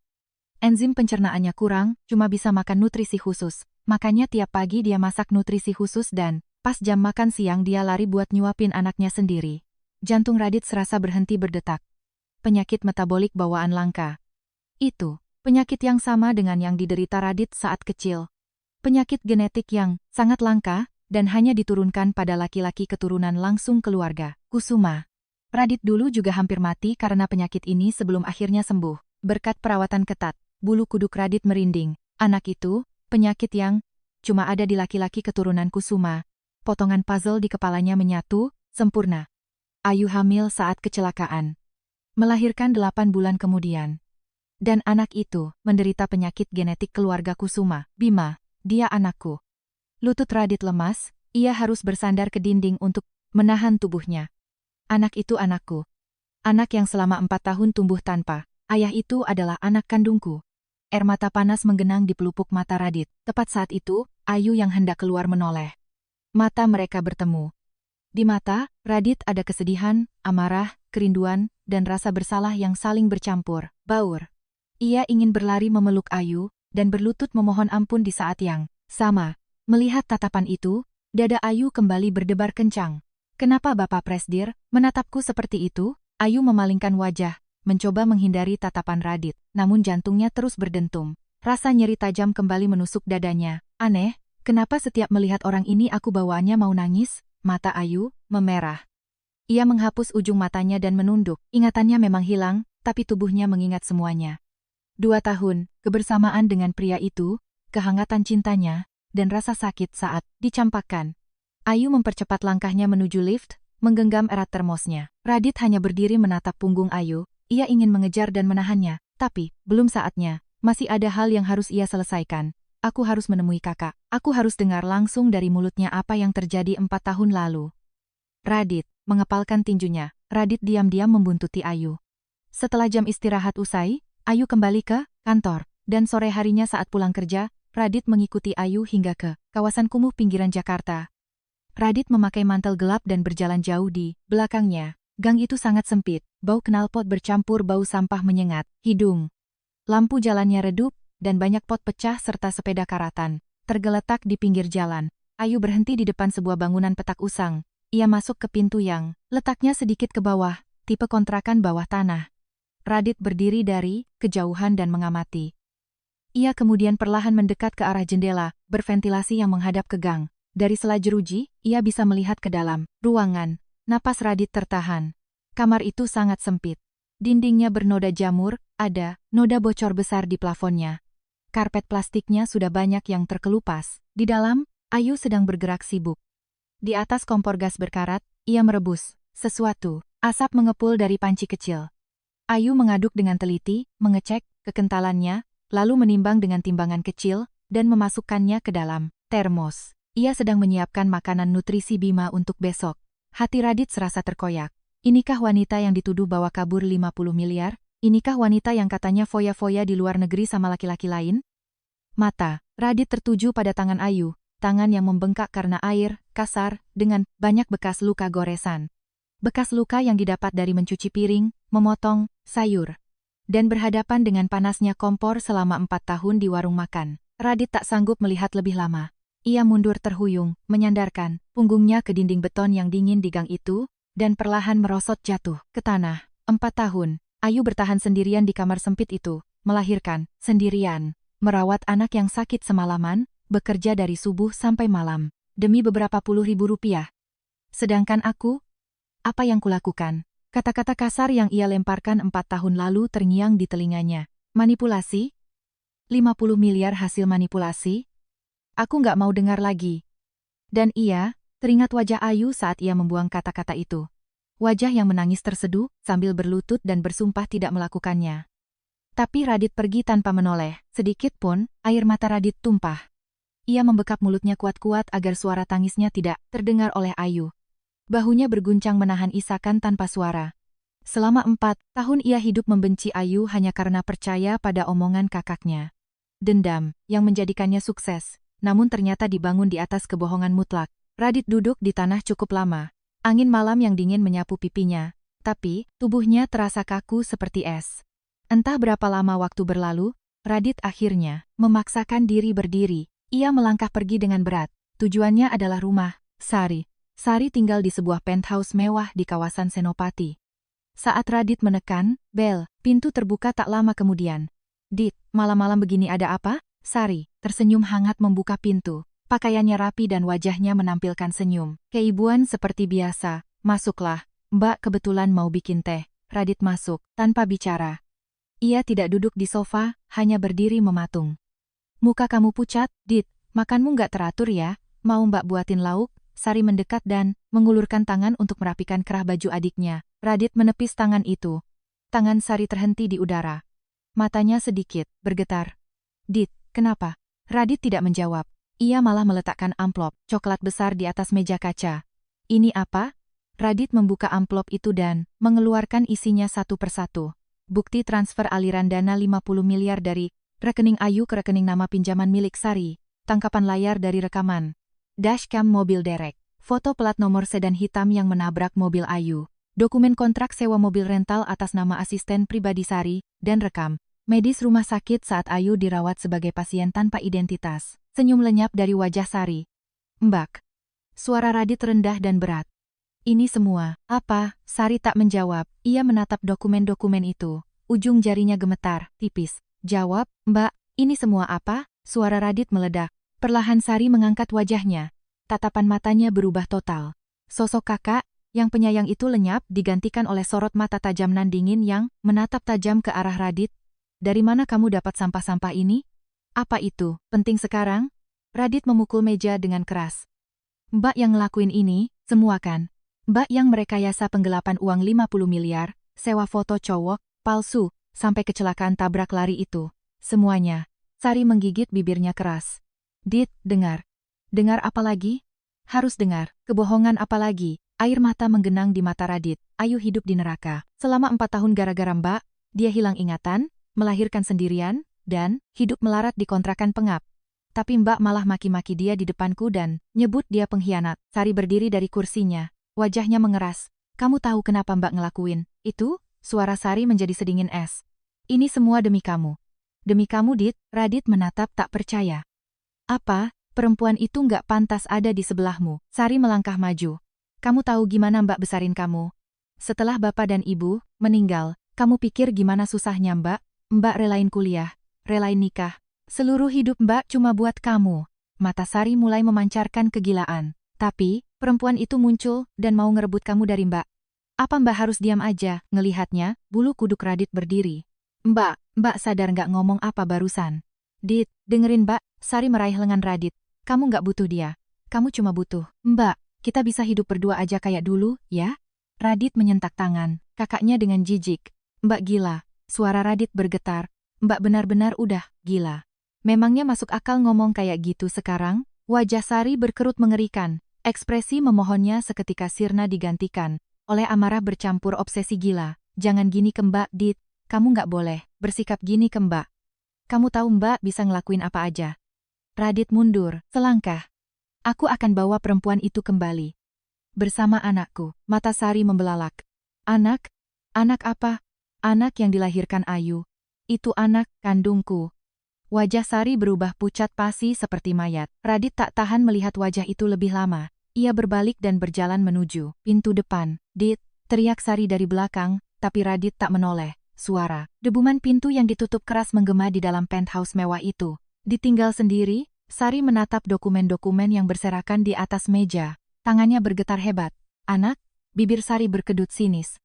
Enzim pencernaannya kurang, cuma bisa makan nutrisi khusus. Makanya tiap pagi dia masak nutrisi khusus dan pas jam makan siang dia lari buat nyuapin anaknya sendiri. Jantung Radit serasa berhenti berdetak. Penyakit metabolik bawaan langka. Itu penyakit yang sama dengan yang diderita Radit saat kecil. Penyakit genetik yang sangat langka dan hanya diturunkan pada laki-laki keturunan langsung keluarga. Kusuma. Radit dulu juga hampir mati karena penyakit ini sebelum akhirnya sembuh. Berkat perawatan ketat, bulu kuduk Radit merinding. Anak itu, penyakit yang cuma ada di laki-laki keturunan Kusuma. Potongan puzzle di kepalanya menyatu, sempurna. Ayu hamil saat kecelakaan. Melahirkan 8 bulan kemudian. Dan anak itu menderita penyakit genetik keluarga Kusuma. Bima, dia anakku. Lutut Radit lemas, ia harus bersandar ke dinding untuk menahan tubuhnya. Anak itu anakku. Anak yang selama 4 tahun tumbuh tanpa ayah itu adalah anak kandungku. Air mata panas menggenang di pelupuk mata Radit. Tepat saat itu, Ayu yang hendak keluar menoleh. Mata mereka bertemu. Di mata, Radit ada kesedihan, amarah, kerinduan, dan rasa bersalah yang saling bercampur. Baur. Ia ingin berlari memeluk Ayu, dan berlutut memohon ampun di saat yang sama. Melihat tatapan itu, dada Ayu kembali berdebar kencang. Kenapa Bapak Presdir menatapku seperti itu? Ayu memalingkan wajah, mencoba menghindari tatapan Radit, namun jantungnya terus berdentum. Rasa nyeri tajam kembali menusuk dadanya. Aneh, kenapa setiap melihat orang ini aku bawaannya mau nangis? Mata Ayu memerah. Ia menghapus ujung matanya dan menunduk. Ingatannya memang hilang, tapi tubuhnya mengingat semuanya. 2 tahun, kebersamaan dengan pria itu, kehangatan cintanya, dan rasa sakit saat dicampakkan. Ayu mempercepat langkahnya menuju lift, menggenggam erat termosnya. Radit hanya berdiri menatap punggung Ayu, ia ingin mengejar dan menahannya, tapi belum saatnya. Masih ada hal yang harus ia selesaikan. Aku harus menemui kakak. Aku harus dengar langsung dari mulutnya apa yang terjadi 4 tahun lalu. Radit mengepalkan tinjunya. Radit diam-diam membuntuti Ayu. Setelah jam istirahat usai, Ayu kembali ke kantor, dan sore harinya saat pulang kerja, Radit mengikuti Ayu hingga ke kawasan kumuh pinggiran Jakarta. Radit memakai mantel gelap dan berjalan jauh di belakangnya. Gang itu sangat sempit, bau knalpot bercampur bau sampah menyengat hidung. Lampu jalannya redup, dan banyak pot pecah serta sepeda karatan tergeletak di pinggir jalan. Ayu berhenti di depan sebuah bangunan petak usang. Ia masuk ke pintu yang letaknya sedikit ke bawah, tipe kontrakan bawah tanah. Radit berdiri dari kejauhan dan mengamati. Ia kemudian perlahan mendekat ke arah jendela, berventilasi yang menghadap ke gang. Dari sela jeruji, ia bisa melihat ke dalam ruangan. Napas Radit tertahan. Kamar itu sangat sempit. Dindingnya bernoda jamur, ada noda bocor besar di plafonnya. Karpet plastiknya sudah banyak yang terkelupas. Di dalam, Ayu sedang bergerak sibuk. Di atas kompor gas berkarat, ia merebus sesuatu. Asap mengepul dari panci kecil. Ayu mengaduk dengan teliti, mengecek kekentalannya, lalu menimbang dengan timbangan kecil, dan memasukkannya ke dalam termos. Ia sedang menyiapkan makanan nutrisi Bima untuk besok. Hati Radit serasa terkoyak. Inikah wanita yang dituduh bawa kabur 50 miliar? Inikah wanita yang katanya foya-foya di luar negeri sama laki-laki lain? Mata Radit tertuju pada tangan Ayu, tangan yang membengkak karena air, kasar, dengan banyak bekas luka goresan. Bekas luka yang didapat dari mencuci piring, memotong sayur, dan berhadapan dengan panasnya kompor selama 4 tahun di warung makan. Radit tak sanggup melihat lebih lama. Ia mundur terhuyung, menyandarkan punggungnya ke dinding beton yang dingin di gang itu, dan perlahan merosot jatuh ke tanah. 4 tahun, Ayu bertahan sendirian di kamar sempit itu, melahirkan sendirian, merawat anak yang sakit semalaman, bekerja dari subuh sampai malam, demi beberapa puluh ribu rupiah. Sedangkan aku, apa yang kulakukan? Kata-kata kasar yang ia lemparkan 4 tahun lalu terngiang di telinganya. Manipulasi? 50 miliar hasil manipulasi? Aku nggak mau dengar lagi. Dan ia teringat wajah Ayu saat ia membuang kata-kata itu. Wajah yang menangis terseduh sambil berlutut dan bersumpah tidak melakukannya. Tapi Radit pergi tanpa menoleh. Sedikit pun, air mata Radit tumpah. Ia membekap mulutnya kuat-kuat agar suara tangisnya tidak terdengar oleh Ayu. Bahunya berguncang menahan isakan tanpa suara. Selama 4 tahun ia hidup membenci Ayu hanya karena percaya pada omongan kakaknya. Dendam, yang menjadikannya sukses, namun ternyata dibangun di atas kebohongan mutlak. Radit duduk di tanah cukup lama. Angin malam yang dingin menyapu pipinya, tapi tubuhnya terasa kaku seperti es. Entah berapa lama waktu berlalu, Radit akhirnya memaksakan diri berdiri. Ia melangkah pergi dengan berat. Tujuannya adalah rumah Sari. Sari tinggal di sebuah penthouse mewah di kawasan Senopati. Saat Radit menekan bel, pintu terbuka tak lama kemudian. "Dit, malam-malam begini ada apa?" Sari tersenyum hangat membuka pintu. Pakaiannya rapi dan wajahnya menampilkan senyum keibuan seperti biasa. "Masuklah, Mbak kebetulan mau bikin teh." Radit masuk, tanpa bicara. Ia tidak duduk di sofa, hanya berdiri mematung. "Muka kamu pucat, Dit, makanmu nggak teratur ya? Mau Mbak buatin lauk?" Sari mendekat dan mengulurkan tangan untuk merapikan kerah baju adiknya. Radit menepis tangan itu. Tangan Sari terhenti di udara. Matanya sedikit bergetar. "Dit, kenapa?" Radit tidak menjawab. Ia malah meletakkan amplop coklat besar di atas meja kaca. "Ini apa?" Radit membuka amplop itu dan mengeluarkan isinya satu persatu. Bukti transfer aliran dana 50 miliar dari rekening Ayu ke rekening nama pinjaman milik Sari. Tangkapan layar dari rekaman dashcam mobil derek. Foto plat nomor sedan hitam yang menabrak mobil Ayu. Dokumen kontrak sewa mobil rental atas nama asisten pribadi Sari, dan rekam medis rumah sakit saat Ayu dirawat sebagai pasien tanpa identitas. Senyum lenyap dari wajah Sari. "Mbak." Suara Radit rendah dan berat. "Ini semua, apa?" Sari tak menjawab. Ia menatap dokumen-dokumen itu. Ujung jarinya gemetar, tipis. "Jawab, Mbak, ini semua apa?" Suara Radit meledak. Perlahan Sari mengangkat wajahnya. Tatapan matanya berubah total. Sosok kakak yang penyayang itu lenyap digantikan oleh sorot mata tajam nan dingin yang menatap tajam ke arah Radit. "Dari mana kamu dapat sampah-sampah ini? Apa itu penting sekarang?" Radit memukul meja dengan keras. "Mbak yang ngelakuin ini, semua kan? Mbak yang merekayasa penggelapan uang 50 miliar, sewa foto cowok palsu, sampai kecelakaan tabrak lari itu. Semuanya." Sari menggigit bibirnya keras. "Dit, dengar." "Dengar apa lagi?" "Harus dengar. Kebohongan apa lagi?" Air mata menggenang di mata Radit. "Ayu hidup di neraka. Selama 4 tahun gara-gara Mbak, dia hilang ingatan, melahirkan sendirian, dan hidup melarat di kontrakan pengap. Tapi Mbak malah maki-maki dia di depanku dan nyebut dia pengkhianat." Sari berdiri dari kursinya. Wajahnya mengeras. "Kamu tahu kenapa Mbak ngelakuin itu?" Suara Sari menjadi sedingin es. "Ini semua demi kamu." "Demi kamu, Dit?" Radit menatap tak percaya. "Apa? Perempuan itu nggak pantas ada di sebelahmu." Sari melangkah maju. "Kamu tahu gimana Mbak besarin kamu? Setelah Bapak dan Ibu meninggal, kamu pikir gimana susahnya Mbak? Mbak relain kuliah, relain nikah. Seluruh hidup Mbak cuma buat kamu." Mata Sari mulai memancarkan kegilaan. "Tapi, perempuan itu muncul dan mau ngerebut kamu dari Mbak. Apa Mbak harus diam aja?" Ngelihatnya, bulu kuduk Radit berdiri. Mbak sadar nggak ngomong apa barusan?" "Dit, dengerin Mbak." Sari meraih lengan Radit. "Kamu nggak butuh dia. Kamu cuma butuh Mbak. Kita bisa hidup berdua aja kayak dulu, ya?" Radit menyentak tangan kakaknya dengan jijik. "Mbak gila." Suara Radit bergetar. "Mbak benar-benar udah gila. Memangnya masuk akal ngomong kayak gitu sekarang?" Wajah Sari berkerut mengerikan. Ekspresi memohonnya seketika sirna digantikan oleh amarah bercampur obsesi gila. "Jangan gini ke Mbak, Dit. Kamu nggak boleh bersikap gini ke Mbak. Kamu tahu Mbak bisa ngelakuin apa aja." Radit mundur selangkah. "Aku akan bawa perempuan itu kembali. Bersama anakku." Mata Sari membelalak. "Anak? Anak apa?" "Anak yang dilahirkan Ayu. Itu anak kandungku." Wajah Sari berubah pucat pasi seperti mayat. Radit tak tahan melihat wajah itu lebih lama. Ia berbalik dan berjalan menuju pintu depan. "Dit!" teriak Sari dari belakang, tapi Radit tak menoleh. Suara debuman pintu yang ditutup keras menggema di dalam penthouse mewah itu. Ditinggal sendiri, Sari menatap dokumen-dokumen yang berserakan di atas meja. Tangannya bergetar hebat. "Anak?" Bibir Sari berkedut sinis.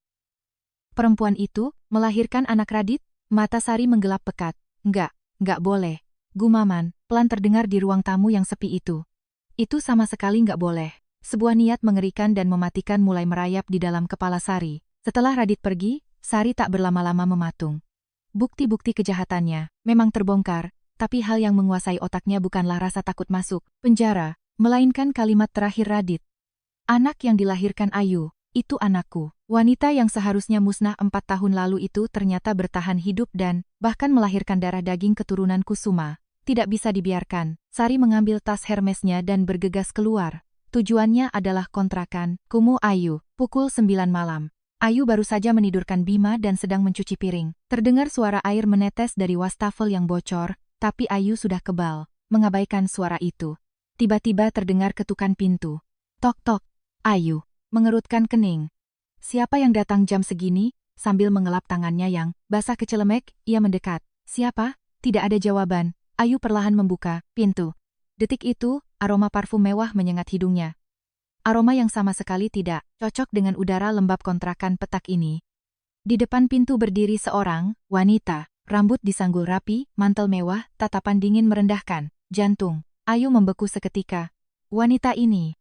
"Perempuan itu melahirkan anak Radit?" Mata Sari menggelap pekat. Nggak boleh." Gumaman pelan terdengar di ruang tamu yang sepi itu. Itu sama sekali nggak boleh." Sebuah niat mengerikan dan mematikan mulai merayap di dalam kepala Sari. Setelah Radit pergi, Sari tak berlama-lama mematung. Bukti-bukti kejahatannya memang terbongkar, tapi hal yang menguasai otaknya bukanlah rasa takut masuk penjara, melainkan kalimat terakhir Radit. "Anak yang dilahirkan Ayu, itu anakku." Wanita yang seharusnya musnah 4 tahun lalu itu ternyata bertahan hidup dan bahkan melahirkan darah daging keturunan Kusuma. Tidak bisa dibiarkan. Sari mengambil tas Hermesnya dan bergegas keluar. Tujuannya adalah kontrakan. Kumu Ayu, pukul 9 malam. Ayu baru saja menidurkan Bima dan sedang mencuci piring. Terdengar suara air menetes dari wastafel yang bocor, tapi Ayu sudah kebal, mengabaikan suara itu. Tiba-tiba terdengar ketukan pintu. Tok-tok. Ayu mengerutkan kening. Siapa yang datang jam segini? Sambil mengelap tangannya yang basah kecelemek, ia mendekat. Siapa? Tidak ada jawaban. Ayu perlahan membuka pintu. Detik itu, aroma parfum mewah menyengat hidungnya. Aroma yang sama sekali tidak cocok dengan udara lembab kontrakan petak ini. Di depan pintu berdiri seorang wanita. Rambut disanggul rapi, mantel mewah, tatapan dingin merendahkan. Jantung Ayu membeku seketika. Wanita ini.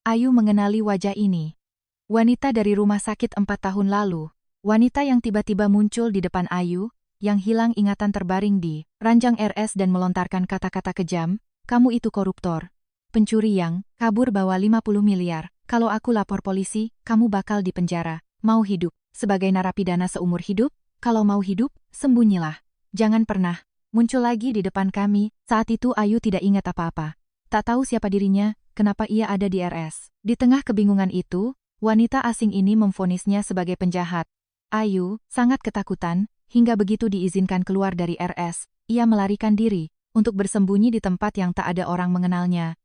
Ayu mengenali wajah ini. Wanita dari rumah sakit 4 tahun lalu. Wanita yang tiba-tiba muncul di depan Ayu, yang hilang ingatan terbaring di ranjang RS dan melontarkan kata-kata kejam. Kamu itu koruptor. Pencuri yang kabur bawa 50 miliar. Kalau aku lapor polisi, kamu bakal dipenjara. Mau hidup sebagai narapidana seumur hidup? Kalau mau hidup, sembunyilah. Jangan pernah muncul lagi di depan kami. Saat itu Ayu tidak ingat apa-apa. Tak tahu siapa dirinya, kenapa ia ada di RS. Di tengah kebingungan itu, wanita asing ini memvonisnya sebagai penjahat. Ayu sangat ketakutan, hingga begitu diizinkan keluar dari RS, ia melarikan diri untuk bersembunyi di tempat yang tak ada orang mengenalnya.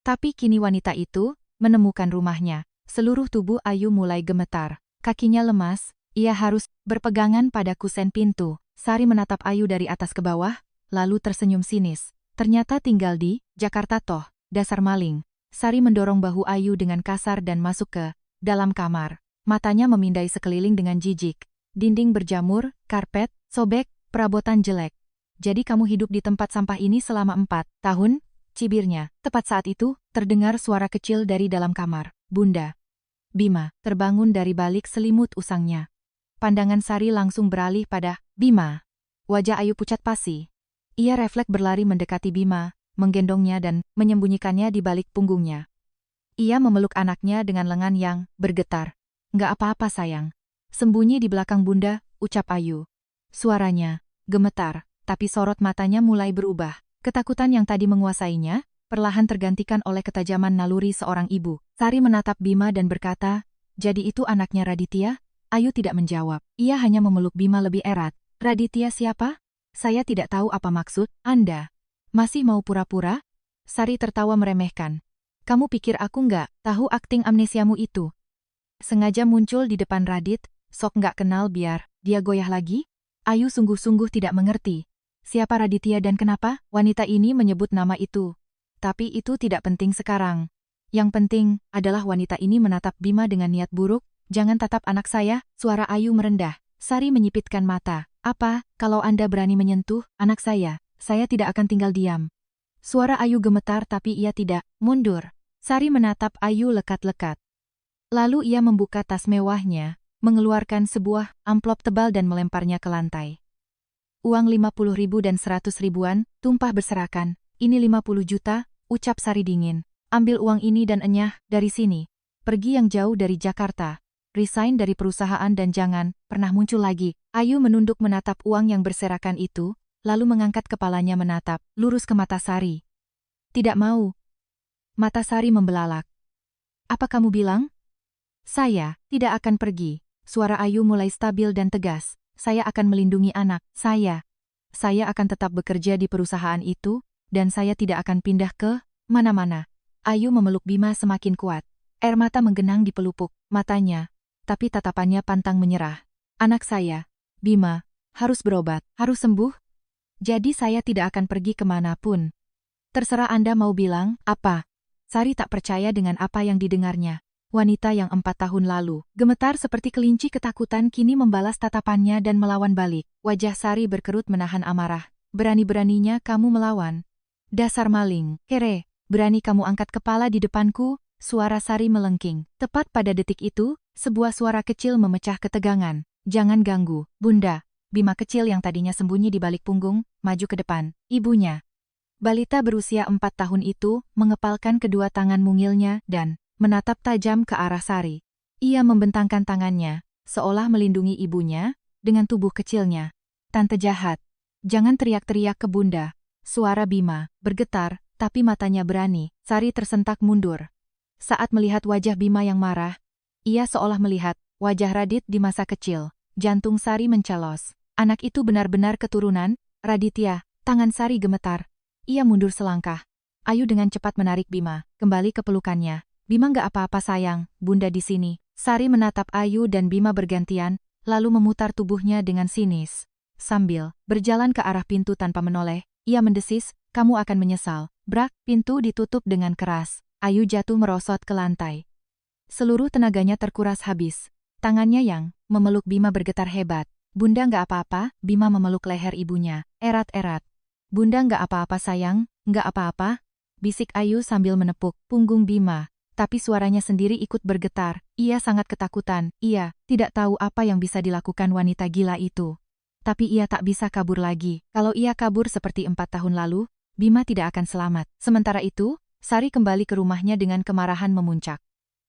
Tapi kini wanita itu menemukan rumahnya. Seluruh tubuh Ayu mulai gemetar. Kakinya lemas, ia harus berpegangan pada kusen pintu. Sari menatap Ayu dari atas ke bawah, lalu tersenyum sinis. Ternyata tinggal di Jakarta toh, dasar maling. Sari mendorong bahu Ayu dengan kasar dan masuk ke dalam kamar. Matanya memindai sekeliling dengan jijik. Dinding berjamur, karpet, sobek, perabotan jelek. Jadi kamu hidup di tempat sampah ini selama 4 tahun? Cibirnya. Tepat saat itu, terdengar suara kecil dari dalam kamar. Bunda. Bima terbangun dari balik selimut usangnya. Pandangan Sari langsung beralih pada Bima. Wajah Ayu pucat pasi. Ia refleks berlari mendekati Bima, menggendongnya dan menyembunyikannya di balik punggungnya. Ia memeluk anaknya dengan lengan yang bergetar. Nggak apa-apa sayang. Sembunyi di belakang bunda, ucap Ayu. Suaranya gemetar, tapi sorot matanya mulai berubah. Ketakutan yang tadi menguasainya, perlahan tergantikan oleh ketajaman naluri seorang ibu. Sari menatap Bima dan berkata, jadi itu anaknya Raditya? Ayu tidak menjawab. Ia hanya memeluk Bima lebih erat. Raditya siapa? Saya tidak tahu apa maksud Anda. Masih mau pura-pura? Sari tertawa meremehkan. Kamu pikir aku nggak tahu akting amnesiamu itu? Sengaja muncul di depan Radit, sok nggak kenal biar dia goyah lagi? Ayu sungguh-sungguh tidak mengerti. Siapa Raditya dan kenapa wanita ini menyebut nama itu? Tapi itu tidak penting sekarang. Yang penting adalah wanita ini menatap Bima dengan niat buruk. Jangan tatap anak saya, suara Ayu merendah. Sari menyipitkan mata. Apa, kalau Anda berani menyentuh anak saya tidak akan tinggal diam. Suara Ayu gemetar tapi ia tidak mundur. Sari menatap Ayu lekat-lekat. Lalu ia membuka tas mewahnya, mengeluarkan sebuah amplop tebal dan melemparnya ke lantai. Uang 50.000 dan 100.000-an, tumpah berserakan. Ini 50 juta, ucap Sari dingin. Ambil uang ini dan enyah dari sini. Pergi yang jauh dari Jakarta. Resign dari perusahaan dan jangan pernah muncul lagi. Ayu menunduk menatap uang yang berserakan itu, lalu mengangkat kepalanya menatap lurus ke mata Sari. Tidak mau. Mata Sari membelalak. Apa kamu bilang? Saya tidak akan pergi. Suara Ayu mulai stabil dan tegas. Saya akan melindungi anak saya. Saya akan tetap bekerja di perusahaan itu, dan saya tidak akan pindah ke mana-mana. Ayu memeluk Bima semakin kuat. Air mata menggenang di pelupuk matanya, tapi tatapannya pantang menyerah. Anak saya, Bima, harus berobat, harus sembuh. Jadi saya tidak akan pergi kemanapun. Terserah Anda mau bilang apa. Sari tak percaya dengan apa yang didengarnya. Wanita yang 4 tahun lalu gemetar seperti kelinci ketakutan kini membalas tatapannya dan melawan balik. Wajah Sari berkerut menahan amarah. Berani-beraninya kamu melawan. Dasar maling, kere, berani kamu angkat kepala di depanku? Suara Sari melengking. Tepat pada detik itu, sebuah suara kecil memecah ketegangan. Jangan ganggu, Bunda. Bima kecil yang tadinya sembunyi di balik punggung, maju ke depan. Ibunya. Balita berusia 4 tahun itu mengepalkan kedua tangan mungilnya dan menatap tajam ke arah Sari. Ia membentangkan tangannya, seolah melindungi ibunya, dengan tubuh kecilnya. Tante jahat. Jangan teriak-teriak ke Bunda. Suara Bima bergetar, tapi matanya berani. Sari tersentak mundur. Saat melihat wajah Bima yang marah, ia seolah melihat wajah Radit di masa kecil. Jantung Sari mencelos. Anak itu benar-benar keturunan Raditya. Tangan Sari gemetar. Ia mundur selangkah. Ayu dengan cepat menarik Bima kembali ke pelukannya. Bima nggak apa-apa sayang, Bunda di sini. Sari menatap Ayu dan Bima bergantian, lalu memutar tubuhnya dengan sinis. Sambil berjalan ke arah pintu tanpa menoleh, ia mendesis, kamu akan menyesal. Brak, pintu ditutup dengan keras. Ayu jatuh merosot ke lantai. Seluruh tenaganya terkuras habis. Tangannya yang memeluk Bima bergetar hebat. Bunda nggak apa-apa, Bima memeluk leher ibunya. Erat-erat. Bunda nggak apa-apa sayang, nggak apa-apa. Bisik Ayu sambil menepuk punggung Bima. Tapi suaranya sendiri ikut bergetar. Ia sangat ketakutan. Ia tidak tahu apa yang bisa dilakukan wanita gila itu. Tapi ia tak bisa kabur lagi. Kalau ia kabur seperti 4 tahun lalu, Bima tidak akan selamat. Sementara itu, Sari kembali ke rumahnya dengan kemarahan memuncak.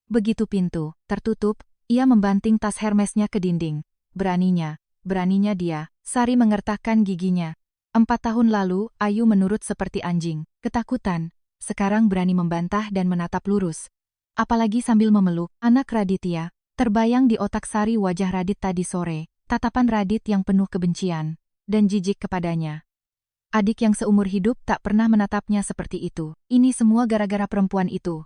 Begitu pintu tertutup, ia membanting tas Hermesnya ke dinding. Beraninya dia. Sari mengertakkan giginya. 4 tahun lalu, Ayu menurut seperti anjing. Ketakutan. Sekarang berani membantah dan menatap lurus. Apalagi sambil memeluk anak Raditya. Terbayang di otak Sari wajah Radit tadi sore. Tatapan Radit yang penuh kebencian dan jijik kepadanya. Adik yang seumur hidup tak pernah menatapnya seperti itu. Ini semua gara-gara perempuan itu.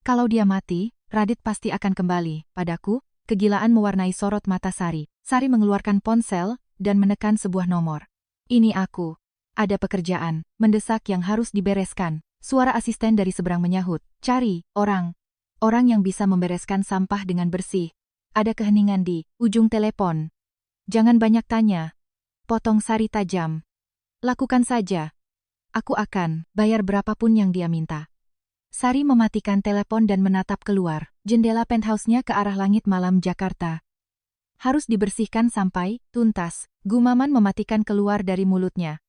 Kalau dia mati, Radit pasti akan kembali padaku. Kegilaan mewarnai sorot mata Sari. Sari mengeluarkan ponsel dan menekan sebuah nomor. Ini aku. Ada pekerjaan mendesak yang harus dibereskan. Suara asisten dari seberang menyahut. Cari orang yang bisa membereskan sampah dengan bersih. Ada keheningan di ujung telepon. Jangan banyak tanya. Potong Sari tajam. Lakukan saja. Aku akan bayar berapapun yang dia minta. Sari mematikan telepon dan menatap keluar. Jendela penthouse-nya ke arah langit malam Jakarta. Harus dibersihkan sampai tuntas. Gumaman mematikan keluar dari mulutnya.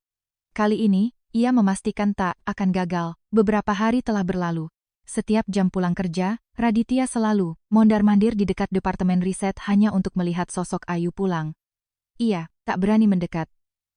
Kali ini, ia memastikan tak akan gagal. Beberapa hari telah berlalu. Setiap jam pulang kerja, Raditya selalu mondar-mandir di dekat departemen riset hanya untuk melihat sosok Ayu pulang. Ia tak berani mendekat.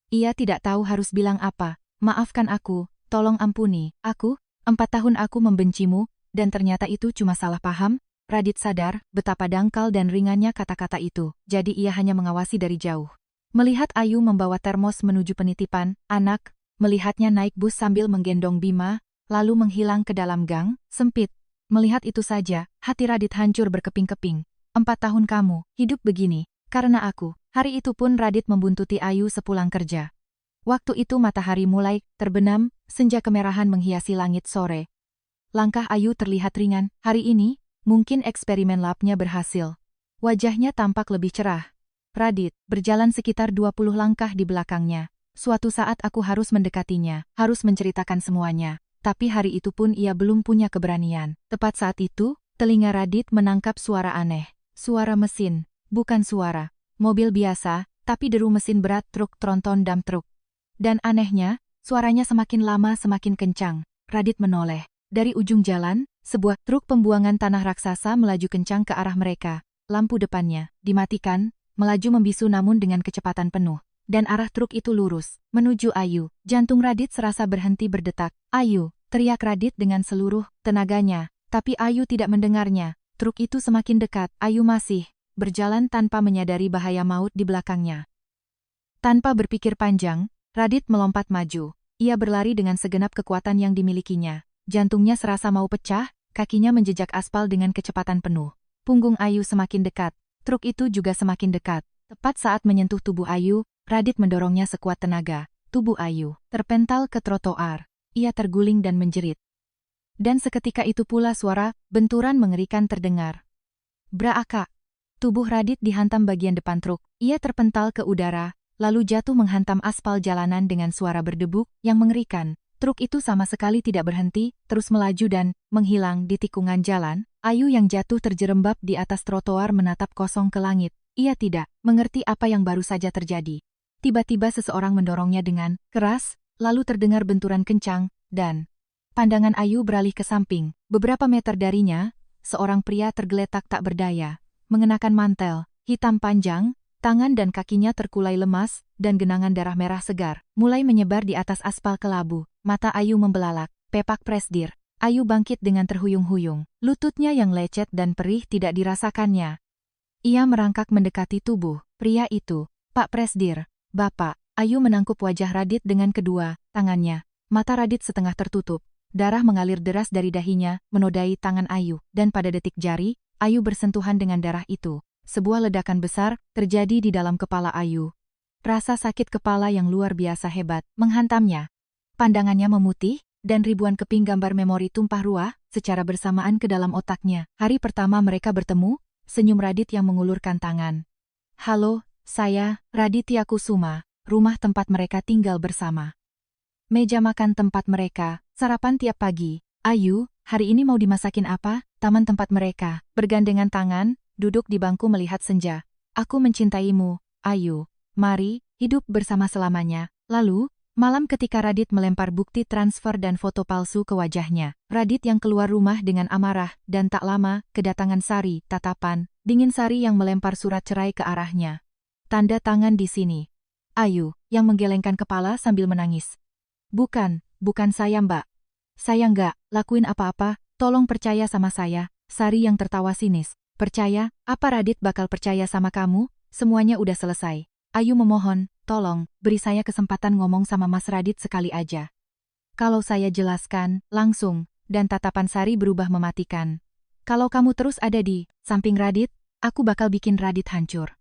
Ia tidak tahu harus bilang apa. Maafkan aku, tolong ampuni. 4 tahun aku membencimu, dan ternyata itu cuma salah paham. Radit sadar betapa dangkal dan ringannya kata-kata itu. Jadi ia hanya mengawasi dari jauh. Melihat Ayu membawa termos menuju penitipan anak, melihatnya naik bus sambil menggendong Bima, lalu menghilang ke dalam gang sempit. Melihat itu saja, hati Radit hancur berkeping-keping. 4 tahun kamu hidup begini, karena aku. Hari itu pun Radit membuntuti Ayu sepulang kerja. Waktu itu matahari mulai terbenam, senja kemerahan menghiasi langit sore. Langkah Ayu terlihat ringan. Hari ini, mungkin eksperimen labnya berhasil. Wajahnya tampak lebih cerah. Radit berjalan sekitar 20 langkah di belakangnya. Suatu saat aku harus mendekatinya, harus menceritakan semuanya. Tapi hari itu pun ia belum punya keberanian. Tepat saat itu, telinga Radit menangkap suara aneh. Suara mesin, bukan suara mobil biasa, tapi deru mesin berat truk tronton dump truk. Dan anehnya, suaranya semakin lama semakin kencang. Radit menoleh. Dari ujung jalan, sebuah truk pembuangan tanah raksasa melaju kencang ke arah mereka. Lampu depannya dimatikan, melaju membisu namun dengan kecepatan penuh. Dan arah truk itu lurus, menuju Ayu. Jantung Radit serasa berhenti berdetak. Ayu, teriak Radit dengan seluruh tenaganya. Tapi Ayu tidak mendengarnya. Truk itu semakin dekat. Ayu masih berjalan tanpa menyadari bahaya maut di belakangnya. Tanpa berpikir panjang, Radit melompat maju. Ia berlari dengan segenap kekuatan yang dimilikinya. Jantungnya serasa mau pecah, kakinya menjejak aspal dengan kecepatan penuh. Punggung Ayu semakin dekat. Truk itu juga semakin dekat. Tepat saat menyentuh tubuh Ayu, Radit mendorongnya sekuat tenaga. Tubuh Ayu terpental ke trotoar. Ia terguling dan menjerit. Dan seketika itu pula suara benturan mengerikan terdengar. Braaka! Tubuh Radit dihantam bagian depan truk. Ia terpental ke udara, lalu jatuh menghantam aspal jalanan dengan suara berdebuk yang mengerikan. Truk itu sama sekali tidak berhenti, terus melaju dan menghilang di tikungan jalan. Ayu yang jatuh terjerembab di atas trotoar menatap kosong ke langit. Ia tidak mengerti apa yang baru saja terjadi. Tiba-tiba seseorang mendorongnya dengan keras, lalu terdengar benturan kencang, dan pandangan Ayu beralih ke samping. Beberapa meter darinya, seorang pria tergeletak tak berdaya. Mengenakan mantel hitam panjang, tangan dan kakinya terkulai lemas, dan genangan darah merah segar mulai menyebar di atas aspal kelabu. Mata Ayu membelalak. Pepak Presdir. Ayu bangkit dengan terhuyung-huyung. Lututnya yang lecet dan perih tidak dirasakannya. Ia merangkak mendekati tubuh pria itu. Pak Presdir, Bapak. Ayu menangkup wajah Radit dengan kedua tangannya. Mata Radit setengah tertutup. Darah mengalir deras dari dahinya, menodai tangan Ayu. Dan pada detik jari, Ayu bersentuhan dengan darah itu. Sebuah ledakan besar terjadi di dalam kepala Ayu. Rasa sakit kepala yang luar biasa hebat menghantamnya. Pandangannya memutih, dan ribuan keping gambar memori tumpah ruah secara bersamaan ke dalam otaknya. Hari pertama mereka bertemu, senyum Radit yang mengulurkan tangan. Halo, saya, Raditya Kusuma, rumah tempat mereka tinggal bersama. Meja makan tempat mereka, sarapan tiap pagi. Ayu, hari ini mau dimasakin apa? Taman tempat mereka, bergandengan tangan, duduk di bangku melihat senja. Aku mencintaimu, Ayu. Mari, hidup bersama selamanya. Lalu, malam ketika Radit melempar bukti transfer dan foto palsu ke wajahnya. Radit yang keluar rumah dengan amarah, dan tak lama, kedatangan Sari, tatapan, dingin Sari yang melempar surat cerai ke arahnya. Tanda tangan di sini. Ayu, yang menggelengkan kepala sambil menangis. Bukan saya Mbak. Saya nggak lakuin apa-apa, tolong percaya sama saya. Sari yang tertawa sinis. Percaya? Apa Radit bakal percaya sama kamu? Semuanya udah selesai. Ayu memohon, tolong, beri saya kesempatan ngomong sama Mas Radit sekali aja. Kalau saya jelaskan, langsung, dan tatapan Sari berubah mematikan. Kalau kamu terus ada di samping Radit, aku bakal bikin Radit hancur.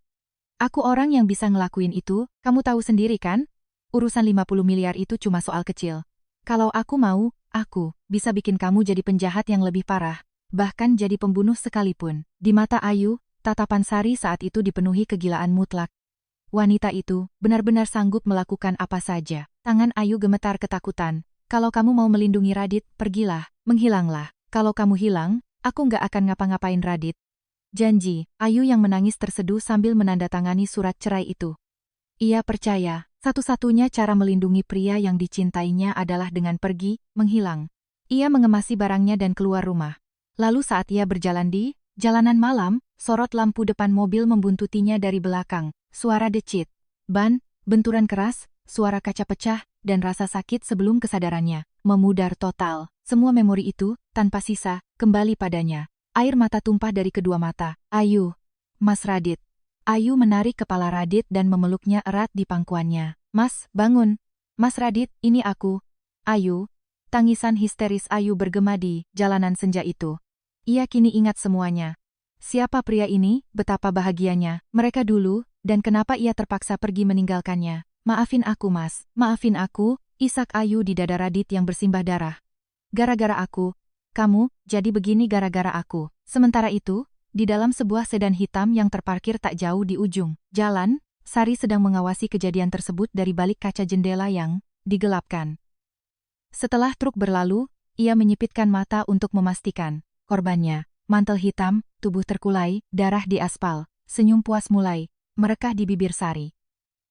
Aku orang yang bisa ngelakuin itu, kamu tahu sendiri kan? Urusan 50 miliar itu cuma soal kecil. Kalau aku mau, aku bisa bikin kamu jadi penjahat yang lebih parah, bahkan jadi pembunuh sekalipun. Di mata Ayu, tatapan Sari saat itu dipenuhi kegilaan mutlak. Wanita itu benar-benar sanggup melakukan apa saja. Tangan Ayu gemetar ketakutan. Kalau kamu mau melindungi Radit, pergilah, menghilanglah. Kalau kamu hilang, aku nggak akan ngapa-ngapain Radit. Janji, Ayu yang menangis terseduh sambil menandatangani surat cerai itu. Ia percaya, satu-satunya cara melindungi pria yang dicintainya adalah dengan pergi, menghilang. Ia mengemasi barangnya dan keluar rumah. Lalu saat ia berjalan di jalanan malam, sorot lampu depan mobil membuntutinya dari belakang. Suara decit, ban, benturan keras, suara kaca pecah, dan rasa sakit sebelum kesadarannya memudar total. Semua memori itu, tanpa sisa, kembali padanya. Air mata tumpah dari kedua mata. Ayu, Mas Radit. Ayu menarik kepala Radit dan memeluknya erat di pangkuannya. Mas, bangun. Mas Radit, ini aku. Ayu. Tangisan histeris Ayu bergema di jalanan senja itu. Ia kini ingat semuanya. Siapa pria ini, betapa bahagianya mereka dulu, dan kenapa ia terpaksa pergi meninggalkannya. Maafin aku Mas, maafin aku, isak Ayu di dada Radit yang bersimbah darah. Gara-gara aku, kamu, jadi begini gara-gara aku. Sementara itu, di dalam sebuah sedan hitam yang terparkir tak jauh di ujung jalan, Sari sedang mengawasi kejadian tersebut dari balik kaca jendela yang digelapkan. Setelah truk berlalu, ia menyipitkan mata untuk memastikan korbannya. Mantel hitam, tubuh terkulai, darah di aspal, senyum puas mulai merekah di bibir Sari.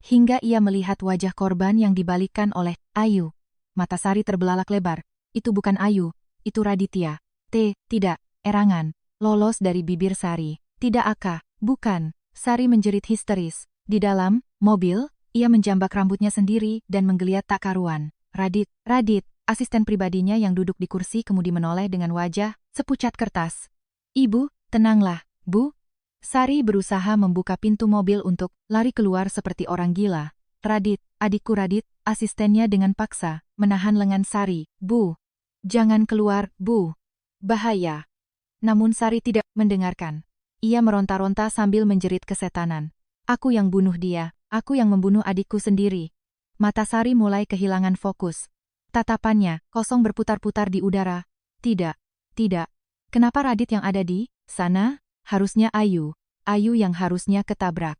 Hingga ia melihat wajah korban yang dibalikkan oleh Ayu. Mata Sari terbelalak lebar. Itu bukan Ayu, itu Raditya. Tidak, erangan. Lolos dari bibir Sari. Tidak Aka, bukan. Sari menjerit histeris. Di dalam mobil, ia menjambak rambutnya sendiri dan menggeliat tak karuan. Radit, asisten pribadinya yang duduk di kursi kemudian menoleh dengan wajah sepucat kertas. Ibu, tenanglah, Bu. Sari berusaha membuka pintu mobil untuk lari keluar seperti orang gila. Radit, adikku Radit, asistennya dengan paksa menahan lengan Sari. Bu, jangan keluar, Bu. Bahaya. Namun Sari tidak mendengarkan. Ia meronta-ronta sambil menjerit kesetanan. Aku yang bunuh dia, aku yang membunuh adikku sendiri. Mata Sari mulai kehilangan fokus. Tatapannya kosong berputar-putar di udara. Tidak. Kenapa Radit yang ada di sana? Harusnya Ayu yang harusnya ketabrak.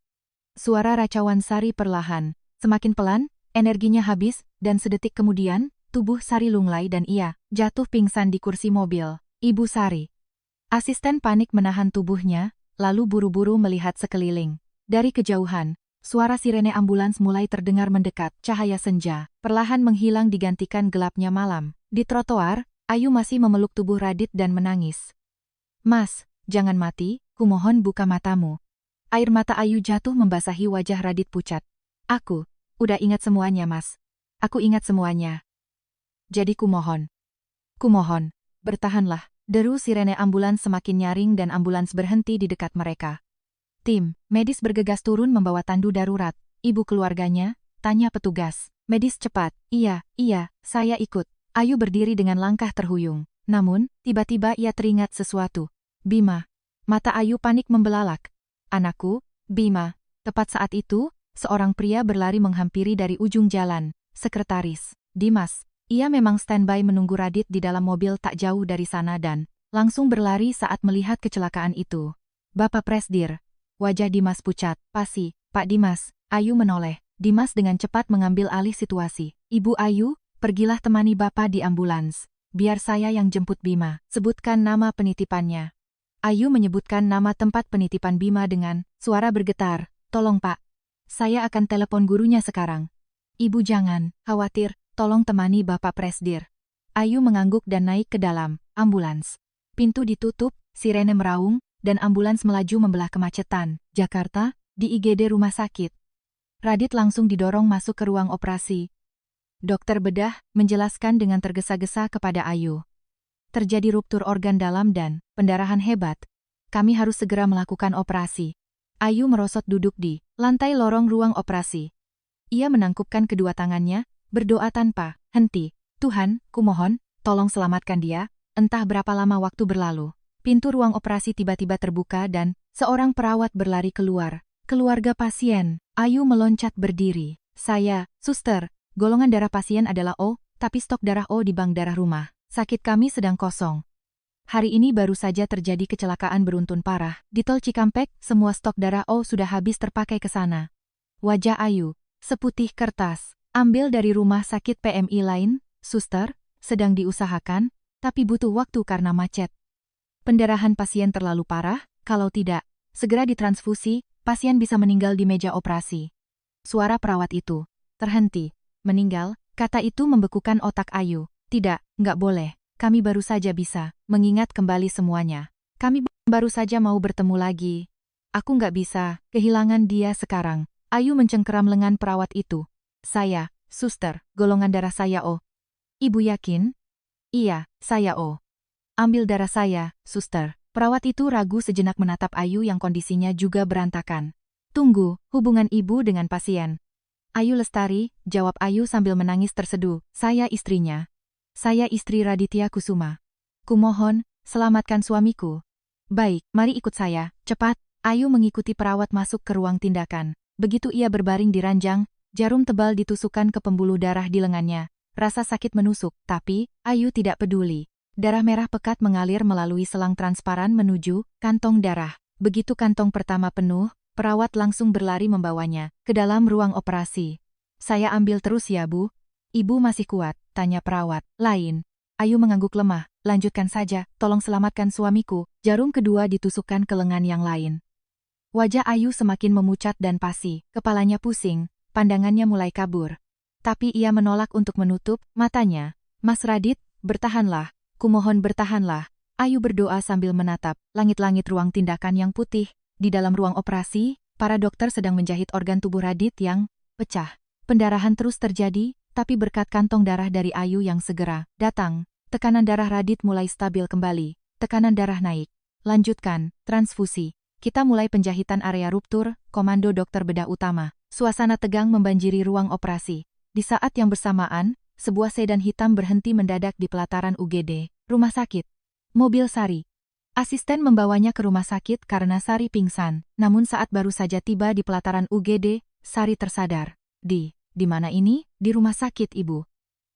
Suara racauan Sari perlahan, semakin pelan, energinya habis, dan sedetik kemudian, tubuh Sari lunglai dan ia jatuh pingsan di kursi mobil. Ibu Sari. Asisten panik menahan tubuhnya, lalu buru-buru melihat sekeliling. Dari kejauhan, suara sirene ambulans mulai terdengar mendekat. Cahaya senja perlahan menghilang digantikan gelapnya malam. Di trotoar, Ayu masih memeluk tubuh Radit dan menangis. Mas, jangan mati, kumohon buka matamu. Air mata Ayu jatuh membasahi wajah Radit pucat. Aku udah ingat semuanya Mas. Aku ingat semuanya. Jadi kumohon, bertahanlah. Deru sirene ambulans semakin nyaring dan ambulans berhenti di dekat mereka. Tim medis bergegas turun membawa tandu darurat. Ibu keluarganya, tanya petugas. Medis cepat. Iya, saya ikut. Ayu berdiri dengan langkah terhuyung. Namun, tiba-tiba ia teringat sesuatu. Bima. Mata Ayu panik membelalak. Anakku, Bima. Tepat saat itu, seorang pria berlari menghampiri dari ujung jalan. Sekretaris, Dimas. Ia memang standby menunggu Radit di dalam mobil tak jauh dari sana dan langsung berlari saat melihat kecelakaan itu. Bapak Presdir. Wajah Dimas pucat. Pasti, Pak Dimas. Ayu menoleh. Dimas dengan cepat mengambil alih situasi. Ibu Ayu, pergilah temani Bapak di ambulans. Biar saya yang jemput Bima. Sebutkan nama penitipannya. Ayu menyebutkan nama tempat penitipan Bima dengan suara bergetar. Tolong Pak. Saya akan telepon gurunya sekarang. Ibu jangan khawatir. Tolong temani Bapak Presdir. Ayu mengangguk dan naik ke dalam ambulans. Pintu ditutup, sirene meraung, dan ambulans melaju membelah kemacetan. Jakarta, di IGD rumah sakit. Radit langsung didorong masuk ke ruang operasi. Dokter bedah menjelaskan dengan tergesa-gesa kepada Ayu. Terjadi ruptur organ dalam dan pendarahan hebat. Kami harus segera melakukan operasi. Ayu merosot duduk di lantai lorong ruang operasi. Ia menangkupkan kedua tangannya, berdoa tanpa henti. Tuhan, kumohon, tolong selamatkan dia. Entah berapa lama waktu berlalu. Pintu ruang operasi tiba-tiba terbuka dan seorang perawat berlari keluar. Keluarga pasien. Ayu meloncat berdiri. Saya, suster. Golongan darah pasien adalah O, tapi stok darah O di bank darah rumah sakit kami sedang kosong. Hari ini baru saja terjadi kecelakaan beruntun parah. Di tol Cikampek, semua stok darah O sudah habis terpakai ke sana. Wajah Ayu seputih kertas. Ambil dari rumah sakit PMI lain, suster, sedang diusahakan, tapi butuh waktu karena macet. Pendarahan pasien terlalu parah, kalau tidak, segera ditransfusi, pasien bisa meninggal di meja operasi. Suara perawat itu terhenti. Meninggal, kata itu membekukan otak Ayu. Tidak, nggak boleh, kami baru saja bisa mengingat kembali semuanya. Kami baru saja mau bertemu lagi. Aku nggak bisa kehilangan dia sekarang. Ayu mencengkeram lengan perawat itu. Saya, suster, golongan darah saya O. Ibu yakin? Iya, saya O. Ambil darah saya, suster. Perawat itu ragu sejenak menatap Ayu yang kondisinya juga berantakan. Tunggu, hubungan ibu dengan pasien. Ayu Lestari, jawab Ayu sambil menangis terseduh. Saya istrinya. Saya istri Raditya Kusuma. Kumohon, selamatkan suamiku. Baik, mari ikut saya, cepat. Ayu mengikuti perawat masuk ke ruang tindakan. Begitu ia berbaring di ranjang, jarum tebal ditusukkan ke pembuluh darah di lengannya. Rasa sakit menusuk, tapi Ayu tidak peduli. Darah merah pekat mengalir melalui selang transparan menuju kantong darah. Begitu kantong pertama penuh, perawat langsung berlari membawanya ke dalam ruang operasi. Saya ambil terus ya Bu. Ibu masih kuat, tanya perawat lain. Ayu mengangguk lemah. Lanjutkan saja, tolong selamatkan suamiku. Jarum kedua ditusukkan ke lengan yang lain. Wajah Ayu semakin memucat dan pasi. Kepalanya pusing. Pandangannya mulai kabur. Tapi ia menolak untuk menutup matanya. Mas Radit, bertahanlah. Kumohon bertahanlah. Ayu berdoa sambil menatap langit-langit ruang tindakan yang putih. Di dalam ruang operasi, para dokter sedang menjahit organ tubuh Radit yang pecah. Pendarahan terus terjadi, tapi berkat kantong darah dari Ayu yang segera datang, tekanan darah Radit mulai stabil kembali. Tekanan darah naik. Lanjutkan, transfusi. Kita mulai penjahitan area ruptur, komando dokter bedah utama. Suasana tegang membanjiri ruang operasi. Di saat yang bersamaan, sebuah sedan hitam berhenti mendadak di pelataran UGD, rumah sakit. Mobil Sari. Asisten membawanya ke rumah sakit karena Sari pingsan. Namun saat baru saja tiba di pelataran UGD, Sari tersadar. Di mana ini? Di rumah sakit, Ibu.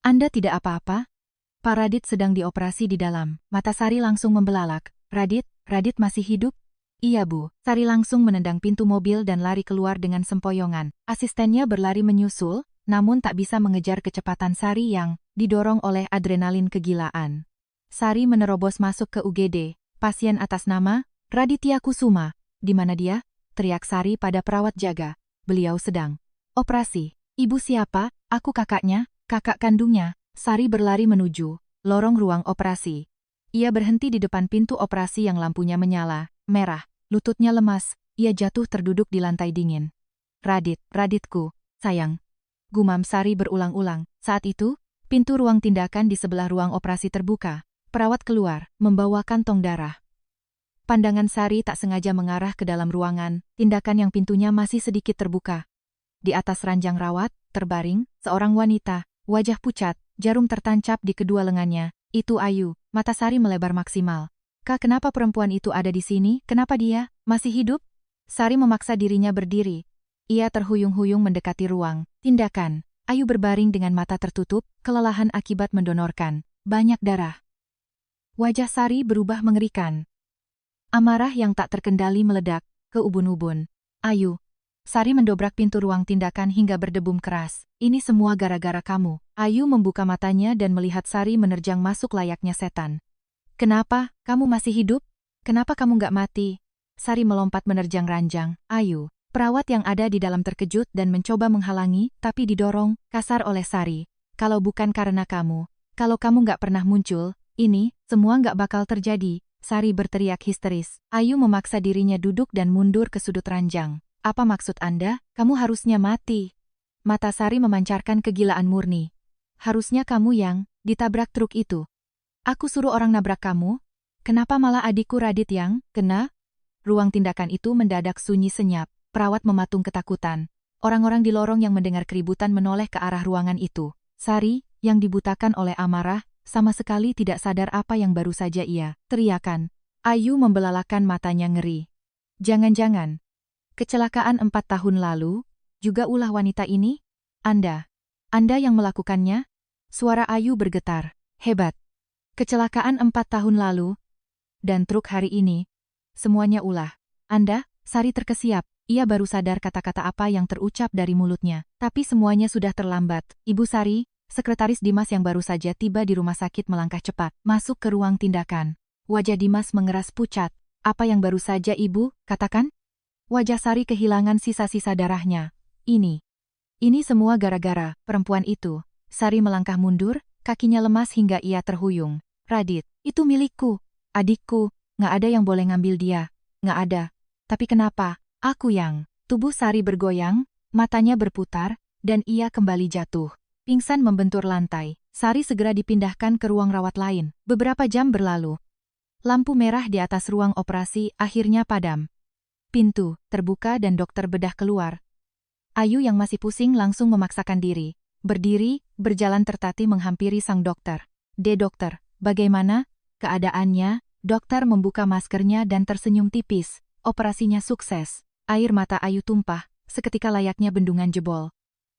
Anda tidak apa-apa? Pak Radit sedang dioperasi di dalam. Mata Sari langsung membelalak. Radit masih hidup? Iya Bu. Sari langsung menendang pintu mobil dan lari keluar dengan sempoyongan. Asistennya berlari menyusul, namun tak bisa mengejar kecepatan Sari yang didorong oleh adrenalin kegilaan. Sari menerobos masuk ke UGD. Pasien atas nama Raditya Kusuma. Di mana dia? Teriak Sari pada perawat jaga. Beliau sedang operasi. Ibu siapa? Aku kakaknya, kakak kandungnya. Sari berlari menuju lorong ruang operasi. Ia berhenti di depan pintu operasi yang lampunya menyala merah. Lututnya lemas, ia jatuh terduduk di lantai dingin. Raditku, sayang. Gumam Sari berulang-ulang. Saat itu, pintu ruang tindakan di sebelah ruang operasi terbuka. Perawat keluar, membawa kantong darah. Pandangan Sari tak sengaja mengarah ke dalam ruangan, tindakan yang pintunya masih sedikit terbuka. Di atas ranjang rawat, terbaring, seorang wanita, wajah pucat, jarum tertancap di kedua lengannya. Itu Ayu, mata Sari melebar maksimal. Kak, kenapa perempuan itu ada di sini? Kenapa dia masih hidup? Sari memaksa dirinya berdiri. Ia terhuyung-huyung mendekati ruang. Tindakan. Ayu berbaring dengan mata tertutup, kelelahan akibat mendonorkan banyak darah. Wajah Sari berubah mengerikan. Amarah yang tak terkendali meledak ke ubun-ubun. Ayu. Sari mendobrak pintu ruang tindakan hingga berdebum keras. Ini semua gara-gara kamu. Ayu membuka matanya dan melihat Sari menerjang masuk layaknya setan. Kenapa? Kamu masih hidup? Kenapa kamu nggak mati? Sari melompat menerjang ranjang. Ayu. Perawat yang ada di dalam terkejut dan mencoba menghalangi, tapi didorong kasar oleh Sari. Kalau bukan karena kamu, kalau kamu nggak pernah muncul, ini semua nggak bakal terjadi. Sari berteriak histeris. Ayu memaksa dirinya duduk dan mundur ke sudut ranjang. Apa maksud Anda? Kamu harusnya mati. Mata Sari memancarkan kegilaan murni. Harusnya kamu yang ditabrak truk itu. Aku suruh orang nabrak kamu? Kenapa malah adikku Radit yang kena? Ruang tindakan itu mendadak sunyi senyap. Perawat mematung ketakutan. Orang-orang di lorong yang mendengar keributan menoleh ke arah ruangan itu. Sari, yang dibutakan oleh amarah, sama sekali tidak sadar apa yang baru saja ia teriakan. Ayu membelalakan matanya ngeri. Jangan-jangan kecelakaan 4 tahun lalu, juga ulah wanita ini? Anda yang melakukannya? Suara Ayu bergetar. Hebat. Kecelakaan 4 tahun lalu, dan truk hari ini. Semuanya ulah Anda? Sari terkesiap. Ia baru sadar kata-kata apa yang terucap dari mulutnya. Tapi semuanya sudah terlambat. Ibu Sari, sekretaris Dimas yang baru saja tiba di rumah sakit melangkah cepat, masuk ke ruang tindakan. Wajah Dimas mengeras pucat. Apa yang baru saja Ibu katakan? Wajah Sari kehilangan sisa-sisa darahnya. Ini semua gara-gara perempuan itu. Sari melangkah mundur, kakinya lemas hingga ia terhuyung. Radit, itu milikku. Adikku, nggak ada yang boleh ngambil dia. Nggak ada. Tapi kenapa? Aku yang. Tubuh Sari bergoyang, matanya berputar, dan ia kembali jatuh. Pingsan membentur lantai. Sari segera dipindahkan ke ruang rawat lain. Beberapa jam berlalu. Lampu merah di atas ruang operasi akhirnya padam. Pintu terbuka dan dokter bedah keluar. Ayu yang masih pusing langsung memaksakan diri. Berdiri, berjalan tertatih menghampiri sang dokter. Dokter, bagaimana keadaannya? Dokter membuka maskernya dan tersenyum tipis. Operasinya sukses. Air mata Ayu tumpah, seketika layaknya bendungan jebol.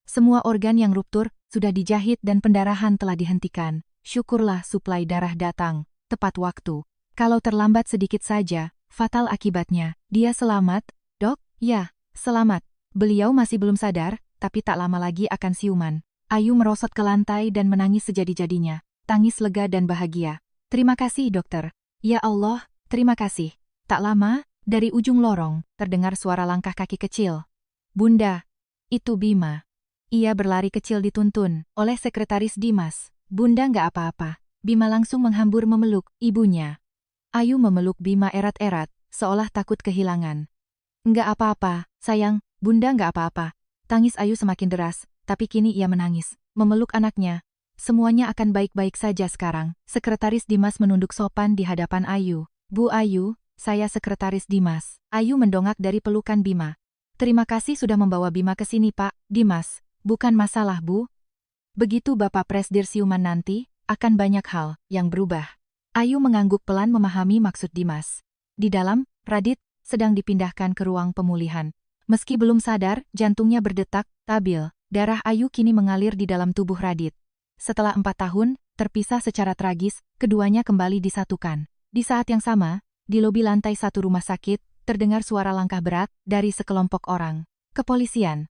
Semua organ yang ruptur sudah dijahit dan pendarahan telah dihentikan. Syukurlah suplai darah datang tepat waktu. Kalau terlambat sedikit saja, fatal akibatnya. Dia selamat, Dok? Ya, selamat. Beliau masih belum sadar, tapi tak lama lagi akan siuman. Ayu merosot ke lantai dan menangis sejadi-jadinya. Tangis lega dan bahagia. Terima kasih, dokter. Ya Allah, terima kasih. Tak lama, dari ujung lorong, terdengar suara langkah kaki kecil. Bunda, itu Bima. Ia berlari kecil dituntun oleh sekretaris Dimas. Bunda nggak apa-apa. Bima langsung menghambur memeluk ibunya. Ayu memeluk Bima erat-erat, seolah takut kehilangan. Nggak apa-apa, sayang, Bunda nggak apa-apa. Tangis Ayu semakin deras, tapi kini ia menangis, memeluk anaknya. Semuanya akan baik-baik saja sekarang. Sekretaris Dimas menunduk sopan di hadapan Ayu. Bu Ayu, saya sekretaris Dimas. Ayu mendongak dari pelukan Bima. Terima kasih sudah membawa Bima ke sini, Pak. Dimas, bukan masalah, Bu. Begitu Bapak Presdir siuman nanti, akan banyak hal yang berubah. Ayu mengangguk pelan memahami maksud Dimas. Di dalam, Radit sedang dipindahkan ke ruang pemulihan. Meski belum sadar, jantungnya berdetak, stabil. Darah Ayu kini mengalir di dalam tubuh Radit. Setelah 4 tahun, terpisah secara tragis, keduanya kembali disatukan. Di saat yang sama, di lobi lantai 1 rumah sakit, terdengar suara langkah berat dari sekelompok orang. Kepolisian.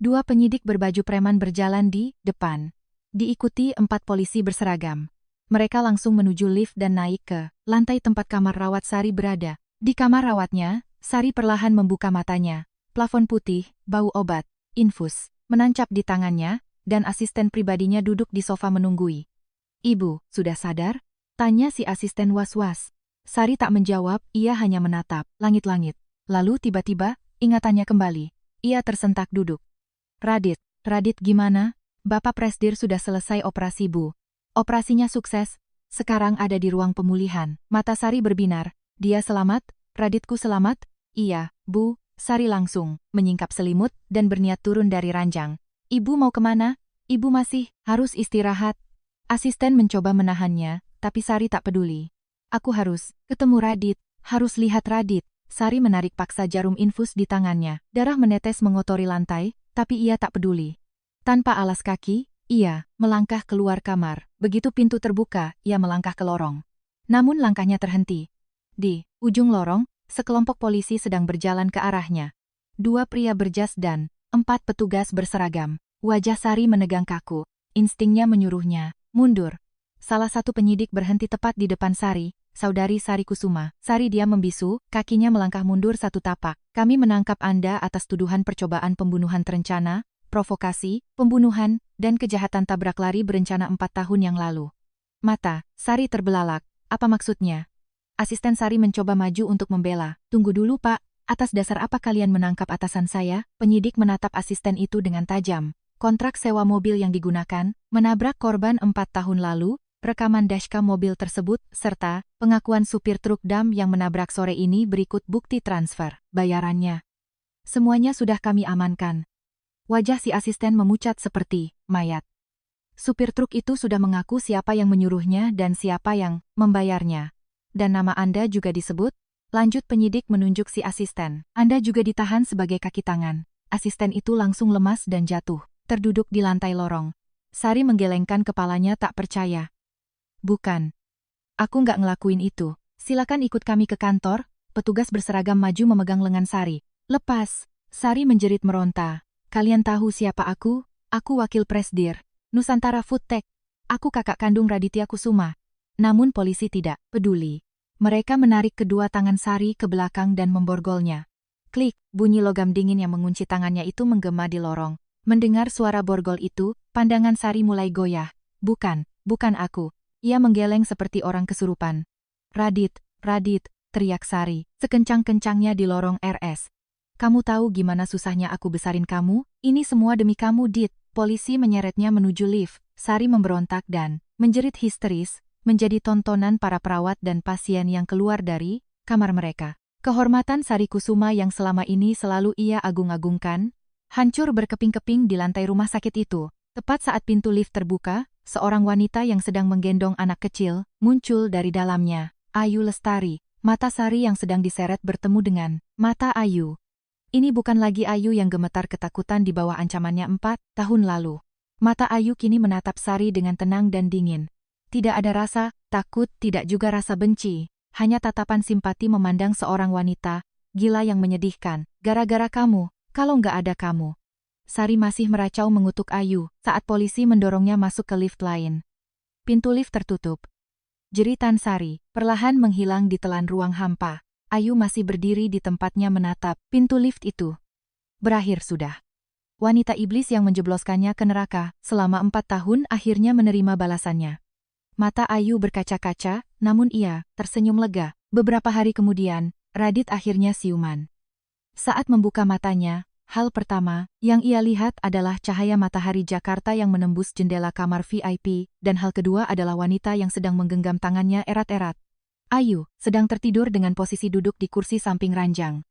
2 penyidik berbaju preman berjalan di depan. Diikuti 4 polisi berseragam. Mereka langsung menuju lift dan naik ke lantai tempat kamar rawat Sari berada. Di kamar rawatnya, Sari perlahan membuka matanya. Plafon putih, bau obat, infus, menancap di tangannya, dan asisten pribadinya duduk di sofa menunggui. Ibu, sudah sadar? Tanya si asisten was-was. Sari tak menjawab, ia hanya menatap langit-langit. Lalu tiba-tiba, ingatannya kembali. Ia tersentak duduk. Radit gimana? Bapak Presdir sudah selesai operasi, Bu. Operasinya sukses, sekarang ada di ruang pemulihan. Mata Sari berbinar. Dia selamat? Raditku selamat? Iya, Bu. Sari langsung menyingkap selimut dan berniat turun dari ranjang. Ibu mau kemana? Ibu masih harus istirahat. Asisten mencoba menahannya, tapi Sari tak peduli. Aku harus ketemu Radit, harus lihat Radit. Sari menarik paksa jarum infus di tangannya. Darah menetes mengotori lantai, tapi ia tak peduli. Tanpa alas kaki, ia melangkah keluar kamar. Begitu pintu terbuka, ia melangkah ke lorong. Namun langkahnya terhenti. Di ujung lorong, sekelompok polisi sedang berjalan ke arahnya. 2 pria berjas dan 4 petugas berseragam. Wajah Sari menegang kaku. Instingnya menyuruhnya mundur. Salah satu penyidik berhenti tepat di depan Sari, Saudari Sari Kusuma. Sari diam membisu, kakinya melangkah mundur 1 tapak. Kami menangkap Anda atas tuduhan percobaan pembunuhan terencana, provokasi, pembunuhan, dan kejahatan tabrak lari berencana 4 tahun yang lalu. Mata Sari terbelalak. Apa maksudnya? Asisten Sari mencoba maju untuk membela. Tunggu dulu, Pak. Atas dasar apa kalian menangkap atasan saya? Penyidik menatap asisten itu dengan tajam. Kontrak sewa mobil yang digunakan, menabrak korban 4 tahun lalu, rekaman dashcam mobil tersebut, serta pengakuan supir truk dam yang menabrak sore ini berikut bukti transfer bayarannya. Semuanya sudah kami amankan. Wajah si asisten memucat seperti mayat. Supir truk itu sudah mengaku siapa yang menyuruhnya dan siapa yang membayarnya. Dan nama Anda juga disebut? Lanjut penyidik menunjuk si asisten. Anda juga ditahan sebagai kaki tangan. Asisten itu langsung lemas dan jatuh, terduduk di lantai lorong. Sari menggelengkan kepalanya tak percaya. Bukan. Aku nggak ngelakuin itu. Silakan ikut kami ke kantor. Petugas berseragam maju memegang lengan Sari. Lepas. Sari menjerit meronta. Kalian tahu siapa aku? Aku wakil Presdir Nusantara Foodtech. Aku kakak kandung Raditya Kusuma. Namun polisi tidak peduli. Mereka menarik kedua tangan Sari ke belakang dan memborgolnya. Klik, bunyi logam dingin yang mengunci tangannya itu menggema di lorong. Mendengar suara borgol itu, pandangan Sari mulai goyah. Bukan aku. Ia menggeleng seperti orang kesurupan. Radit, teriak Sari, sekencang-kencangnya di lorong RS. Kamu tahu gimana susahnya aku besarin kamu? Ini semua demi kamu, Dit. Polisi menyeretnya menuju lift. Sari memberontak dan menjerit histeris, menjadi tontonan para perawat dan pasien yang keluar dari kamar mereka. Kehormatan Sari Kusuma yang selama ini selalu ia agung-agungkan, hancur berkeping-keping di lantai rumah sakit itu. Tepat saat pintu lift terbuka, seorang wanita yang sedang menggendong anak kecil muncul dari dalamnya. Ayu Lestari. Mata Sari yang sedang diseret bertemu dengan mata Ayu. Ini bukan lagi Ayu yang gemetar ketakutan di bawah ancamannya 4 tahun lalu. Mata Ayu kini menatap Sari dengan tenang dan dingin. Tidak ada rasa takut, tidak juga rasa benci. Hanya tatapan simpati memandang seorang wanita gila yang menyedihkan. Gara-gara kamu, kalau nggak ada kamu. Sari masih meracau mengutuk Ayu saat polisi mendorongnya masuk ke lift lain. Pintu lift tertutup. Jeritan Sari perlahan menghilang di telan ruang hampa. Ayu masih berdiri di tempatnya menatap pintu lift itu. Berakhir sudah. Wanita iblis yang menjebloskannya ke neraka selama 4 tahun akhirnya menerima balasannya. Mata Ayu berkaca-kaca, namun ia tersenyum lega. Beberapa hari kemudian, Radit akhirnya siuman. Saat membuka matanya, hal pertama yang ia lihat adalah cahaya matahari Jakarta yang menembus jendela kamar VIP, dan hal kedua adalah wanita yang sedang menggenggam tangannya erat-erat. Ayu sedang tertidur dengan posisi duduk di kursi samping ranjang.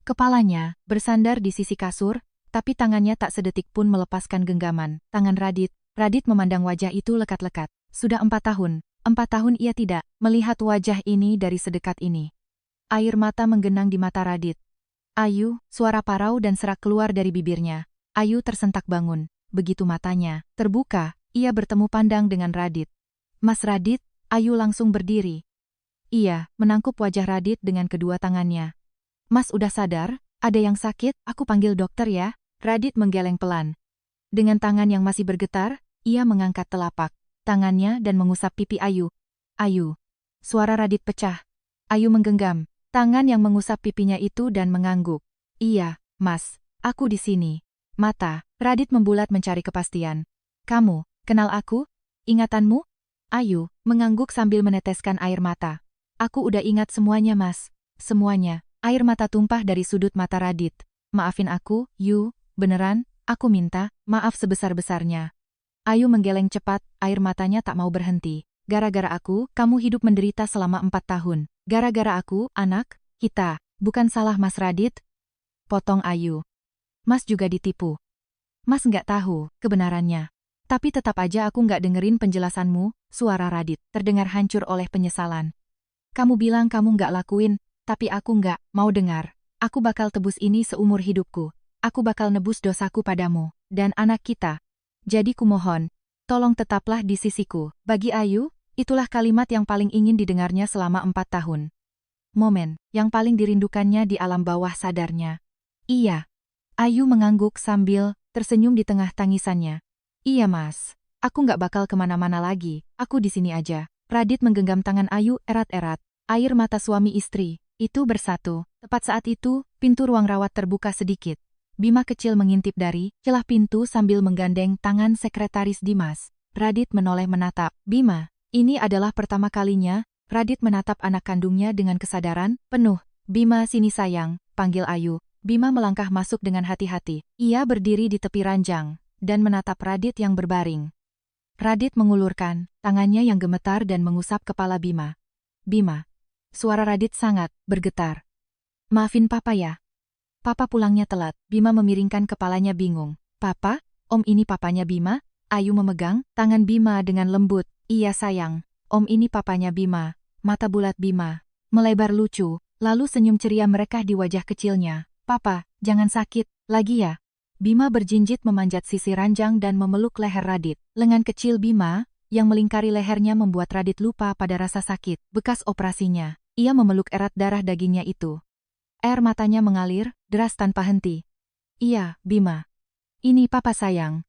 Kepalanya bersandar di sisi kasur, tapi tangannya tak sedetik pun melepaskan genggaman tangan Radit. Radit memandang wajah itu lekat-lekat. Sudah 4 tahun. 4 tahun ia tidak melihat wajah ini dari sedekat ini. Air mata menggenang di mata Radit. Ayu, suara parau dan serak keluar dari bibirnya. Ayu tersentak bangun. Begitu matanya terbuka, ia bertemu pandang dengan Radit. Mas Radit, Ayu langsung berdiri. Ia menangkup wajah Radit dengan kedua tangannya. Mas udah sadar? Ada yang sakit? Aku panggil dokter ya. Radit menggeleng pelan. Dengan tangan yang masih bergetar, ia mengangkat telapak tangannya dan mengusap pipi Ayu. Ayu. Suara Radit pecah. Ayu menggenggam tangan yang mengusap pipinya itu dan mengangguk. Iya, Mas. Aku di sini. Mata Radit membulat mencari kepastian. Kamu kenal aku? Ingatanmu? Ayu mengangguk sambil meneteskan air mata. Aku udah ingat semuanya, Mas. Semuanya. Air mata tumpah dari sudut mata Radit. Maafin aku, Yu. Beneran, aku minta maaf sebesar-besarnya. Ayu menggeleng cepat, air matanya tak mau berhenti. Gara-gara aku, kamu hidup menderita selama 4 tahun. Gara-gara aku, anak, kita. Bukan salah Mas Radit. Potong Ayu. Mas juga ditipu. Mas nggak tahu kebenarannya. Tapi tetap aja aku nggak dengerin penjelasanmu, suara Radit terdengar hancur oleh penyesalan. Kamu bilang kamu nggak lakuin, tapi aku nggak mau dengar. Aku bakal tebus ini seumur hidupku. Aku bakal nebus dosaku padamu, dan anak kita. Jadi kumohon, tolong tetaplah di sisiku. Bagi Ayu, itulah kalimat yang paling ingin didengarnya selama 4 tahun. Momen yang paling dirindukannya di alam bawah sadarnya. Iya. Ayu mengangguk sambil tersenyum di tengah tangisannya. Iya mas, aku nggak bakal kemana-mana lagi, aku di sini aja. Radit menggenggam tangan Ayu erat-erat. Air mata suami istri itu bersatu. Tepat saat itu, pintu ruang rawat terbuka sedikit. Bima kecil mengintip dari celah pintu sambil menggandeng tangan sekretaris Dimas. Radit menoleh menatap Bima. Ini adalah pertama kalinya Radit menatap anak kandungnya dengan kesadaran penuh. Bima, sini sayang, panggil Ayu. Bima melangkah masuk dengan hati-hati. Ia berdiri di tepi ranjang dan menatap Radit yang berbaring. Radit mengulurkan tangannya yang gemetar dan mengusap kepala Bima. Bima. Suara Radit sangat bergetar. Maafin papa ya. Papa pulangnya telat. Bima memiringkan kepalanya bingung. Papa? Om ini papanya Bima? Ayu memegang tangan Bima dengan lembut. Iya sayang, om ini papanya Bima. Mata bulat Bima melebar lucu, lalu senyum ceria merekah di wajah kecilnya. Papa, jangan sakit lagi ya. Bima berjinjit memanjat sisi ranjang dan memeluk leher Radit. Lengan kecil Bima yang melingkari lehernya membuat Radit lupa pada rasa sakit bekas operasinya. Ia memeluk erat darah dagingnya itu. Air matanya mengalir deras tanpa henti. Iya, Bima. Ini papa sayang.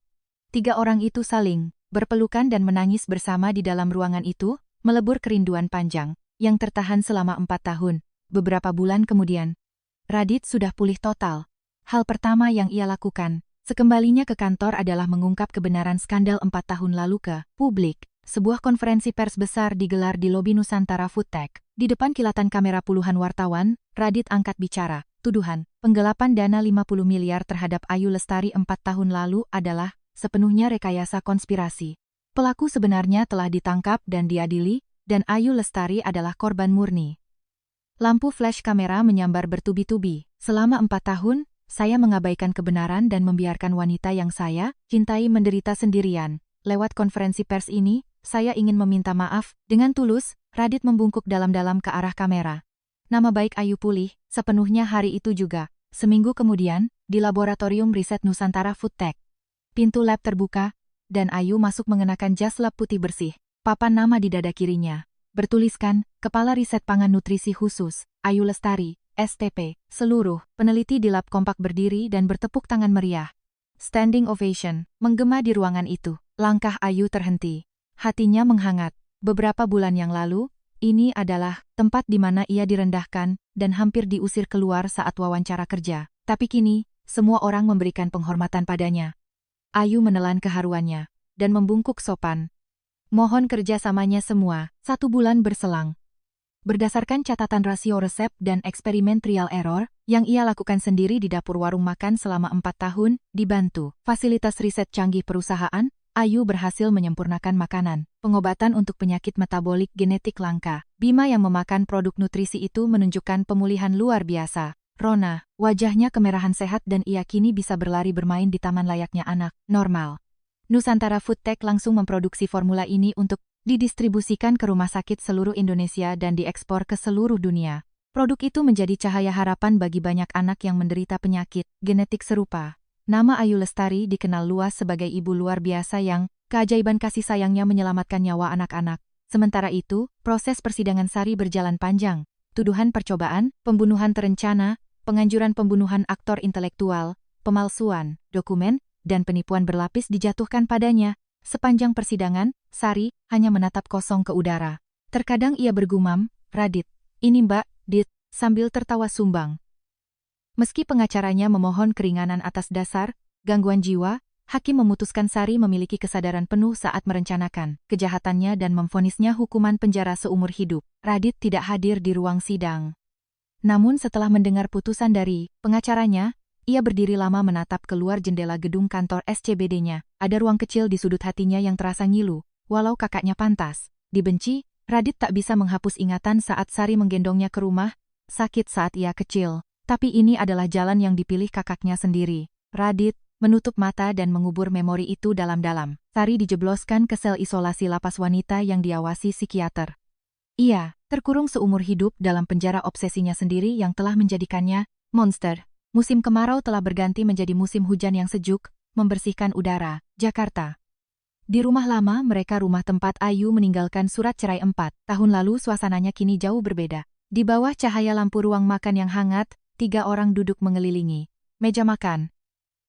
3 orang itu saling berpelukan dan menangis bersama di dalam ruangan itu, melebur kerinduan panjang yang tertahan selama 4 tahun. Beberapa bulan kemudian, Radit sudah pulih total. Hal pertama yang ia lakukan, sekembalinya ke kantor adalah mengungkap kebenaran skandal 4 tahun lalu ke publik. Sebuah konferensi pers besar digelar di lobi Nusantara Foodtech. Di depan kilatan kamera puluhan wartawan, Radit angkat bicara. Tuduhan penggelapan dana 50 miliar terhadap Ayu Lestari 4 tahun lalu adalah sepenuhnya rekayasa konspirasi. Pelaku sebenarnya telah ditangkap dan diadili, dan Ayu Lestari adalah korban murni. Lampu flash kamera menyambar bertubi-tubi. Selama 4 tahun, saya mengabaikan kebenaran dan membiarkan wanita yang saya cintai menderita sendirian. Lewat konferensi pers ini, saya ingin meminta maaf. Dengan tulus, Radit membungkuk dalam-dalam ke arah kamera. Nama baik Ayu pulih, sepenuhnya hari itu juga. Seminggu kemudian, di laboratorium riset Nusantara Foodtech. Pintu lab terbuka, dan Ayu masuk mengenakan jas lab putih bersih. Papan nama di dada kirinya bertuliskan, Kepala Riset Pangan Nutrisi Khusus, Ayu Lestari, STP. Seluruh peneliti di lab kompak berdiri dan bertepuk tangan meriah. Standing ovation menggema di ruangan itu. Langkah Ayu terhenti. Hatinya menghangat. Beberapa bulan yang lalu, ini adalah tempat di mana ia direndahkan dan hampir diusir keluar saat wawancara kerja. Tapi kini, semua orang memberikan penghormatan padanya. Ayu menelan keharuannya dan membungkuk sopan. Mohon kerjasamanya semua. 1 bulan berselang. Berdasarkan catatan rasio resep dan eksperimen trial error yang ia lakukan sendiri di dapur warung makan selama 4 tahun, dibantu fasilitas riset canggih perusahaan, Ayu berhasil menyempurnakan makanan, pengobatan untuk penyakit metabolik genetik langka. Bima yang memakan produk nutrisi itu menunjukkan pemulihan luar biasa. Rona, wajahnya kemerahan sehat dan ia kini bisa berlari bermain di taman layaknya anak normal. Nusantara Foodtech langsung memproduksi formula ini untuk didistribusikan ke rumah sakit seluruh Indonesia dan diekspor ke seluruh dunia. Produk itu menjadi cahaya harapan bagi banyak anak yang menderita penyakit genetik serupa. Nama Ayu Lestari dikenal luas sebagai ibu luar biasa yang keajaiban kasih sayangnya menyelamatkan nyawa anak-anak. Sementara itu, proses persidangan Sari berjalan panjang. Tuduhan percobaan, pembunuhan terencana, penganjuran pembunuhan aktor intelektual, pemalsuan dokumen, dan penipuan berlapis dijatuhkan padanya. Sepanjang persidangan, Sari hanya menatap kosong ke udara. Terkadang ia bergumam, Radit, ini Mbak, Dit, sambil tertawa sumbang. Meski pengacaranya memohon keringanan atas dasar gangguan jiwa, hakim memutuskan Sari memiliki kesadaran penuh saat merencanakan kejahatannya dan memvonisnya hukuman penjara seumur hidup. Radit tidak hadir di ruang sidang. Namun setelah mendengar putusan dari pengacaranya, ia berdiri lama menatap keluar jendela gedung kantor SCBD-nya. Ada ruang kecil di sudut hatinya yang terasa ngilu, walau kakaknya pantas dibenci, Radit tak bisa menghapus ingatan saat Sari menggendongnya ke rumah sakit saat ia kecil. Tapi ini adalah jalan yang dipilih kakaknya sendiri. Radit menutup mata dan mengubur memori itu dalam-dalam. Sari dijebloskan ke sel isolasi lapas wanita yang diawasi psikiater. Ia terkurung seumur hidup dalam penjara obsesinya sendiri yang telah menjadikannya monster. Musim kemarau telah berganti menjadi musim hujan yang sejuk, membersihkan udara. Jakarta. Di rumah lama mereka, rumah tempat Ayu meninggalkan surat cerai 4 tahun lalu, suasananya kini jauh berbeda. Di bawah cahaya lampu ruang makan yang hangat, 3 orang duduk mengelilingi meja makan.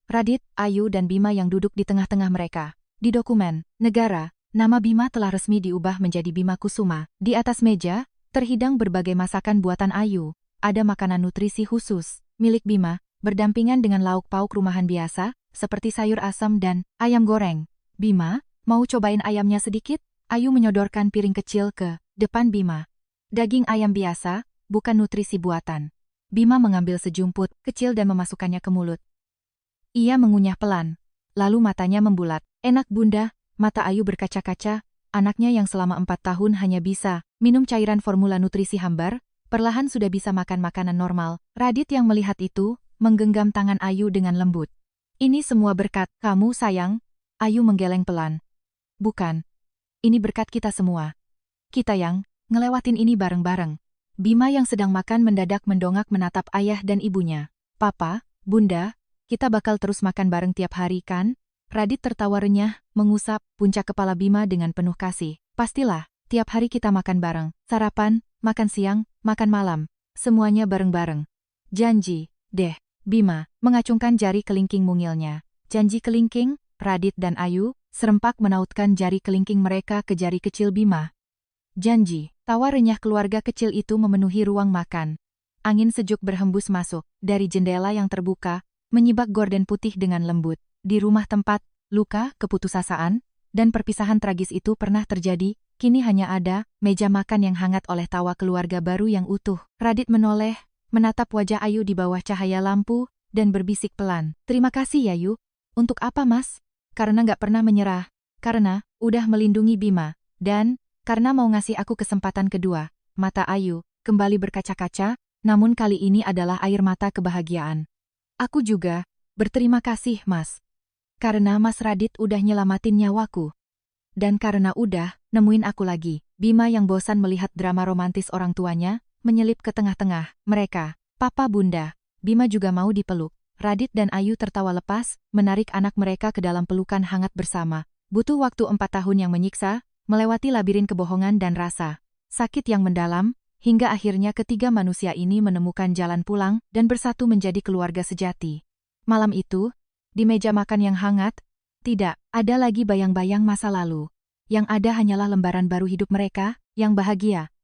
Radit, Ayu dan Bima yang duduk di tengah-tengah mereka. Di dokumen negara, nama Bima telah resmi diubah menjadi Bima Kusuma. Di atas meja, terhidang berbagai masakan buatan Ayu. Ada makanan nutrisi khusus milik Bima, berdampingan dengan lauk pauk rumahan biasa, seperti sayur asam dan ayam goreng. Bima, mau cobain ayamnya sedikit? Ayu menyodorkan piring kecil ke depan Bima. Daging ayam biasa, bukan nutrisi buatan. Bima mengambil sejumput kecil dan memasukkannya ke mulut. Ia mengunyah pelan, lalu matanya membulat. Enak bunda, mata Ayu berkaca-kaca. Anaknya yang selama 4 tahun hanya bisa minum cairan formula nutrisi hambar, perlahan sudah bisa makan makanan normal. Radit yang melihat itu, menggenggam tangan Ayu dengan lembut. Ini semua berkat kamu sayang. Ayu menggeleng pelan. Bukan. Ini berkat kita semua. Kita yang ngelewatin ini bareng-bareng. Bima yang sedang makan mendadak mendongak menatap ayah dan ibunya. Papa, bunda, kita bakal terus makan bareng tiap hari kan? Radit tertawa renyah, mengusap puncak kepala Bima dengan penuh kasih. Pastilah, tiap hari kita makan bareng. Sarapan, makan siang, makan malam. Semuanya bareng-bareng. Janji, deh. Bima mengacungkan jari kelingking mungilnya. Janji kelingking? Radit dan Ayu serempak menautkan jari kelingking mereka ke jari kecil Bima. Janji. Tawa renyah keluarga kecil itu memenuhi ruang makan. Angin sejuk berhembus masuk dari jendela yang terbuka, menyibak gorden putih dengan lembut. Di rumah tempat, luka, keputusasaan, dan perpisahan tragis itu pernah terjadi, kini hanya ada meja makan yang hangat oleh tawa keluarga baru yang utuh. Radit menoleh, menatap wajah Ayu di bawah cahaya lampu, dan berbisik pelan. Terima kasih ya Yu. Untuk apa mas? Karena nggak pernah menyerah. Karena udah melindungi Bima. Dan karena mau ngasih aku kesempatan kedua. Mata Ayu kembali berkaca-kaca, namun kali ini adalah air mata kebahagiaan. Aku juga berterima kasih mas. Karena mas Radit udah nyelamatin nyawaku. Dan karena udah nemuin aku lagi. Bima yang bosan melihat drama romantis orang tuanya, menyelip ke tengah-tengah mereka. Papa bunda, Bima juga mau dipeluk. Radit dan Ayu tertawa lepas, menarik anak mereka ke dalam pelukan hangat bersama. Butuh waktu 4 tahun yang menyiksa, melewati labirin kebohongan dan rasa sakit yang mendalam, hingga akhirnya ketiga manusia ini menemukan jalan pulang dan bersatu menjadi keluarga sejati. Malam itu, di meja makan yang hangat, tidak ada lagi bayang-bayang masa lalu. Yang ada hanyalah lembaran baru hidup mereka, yang bahagia.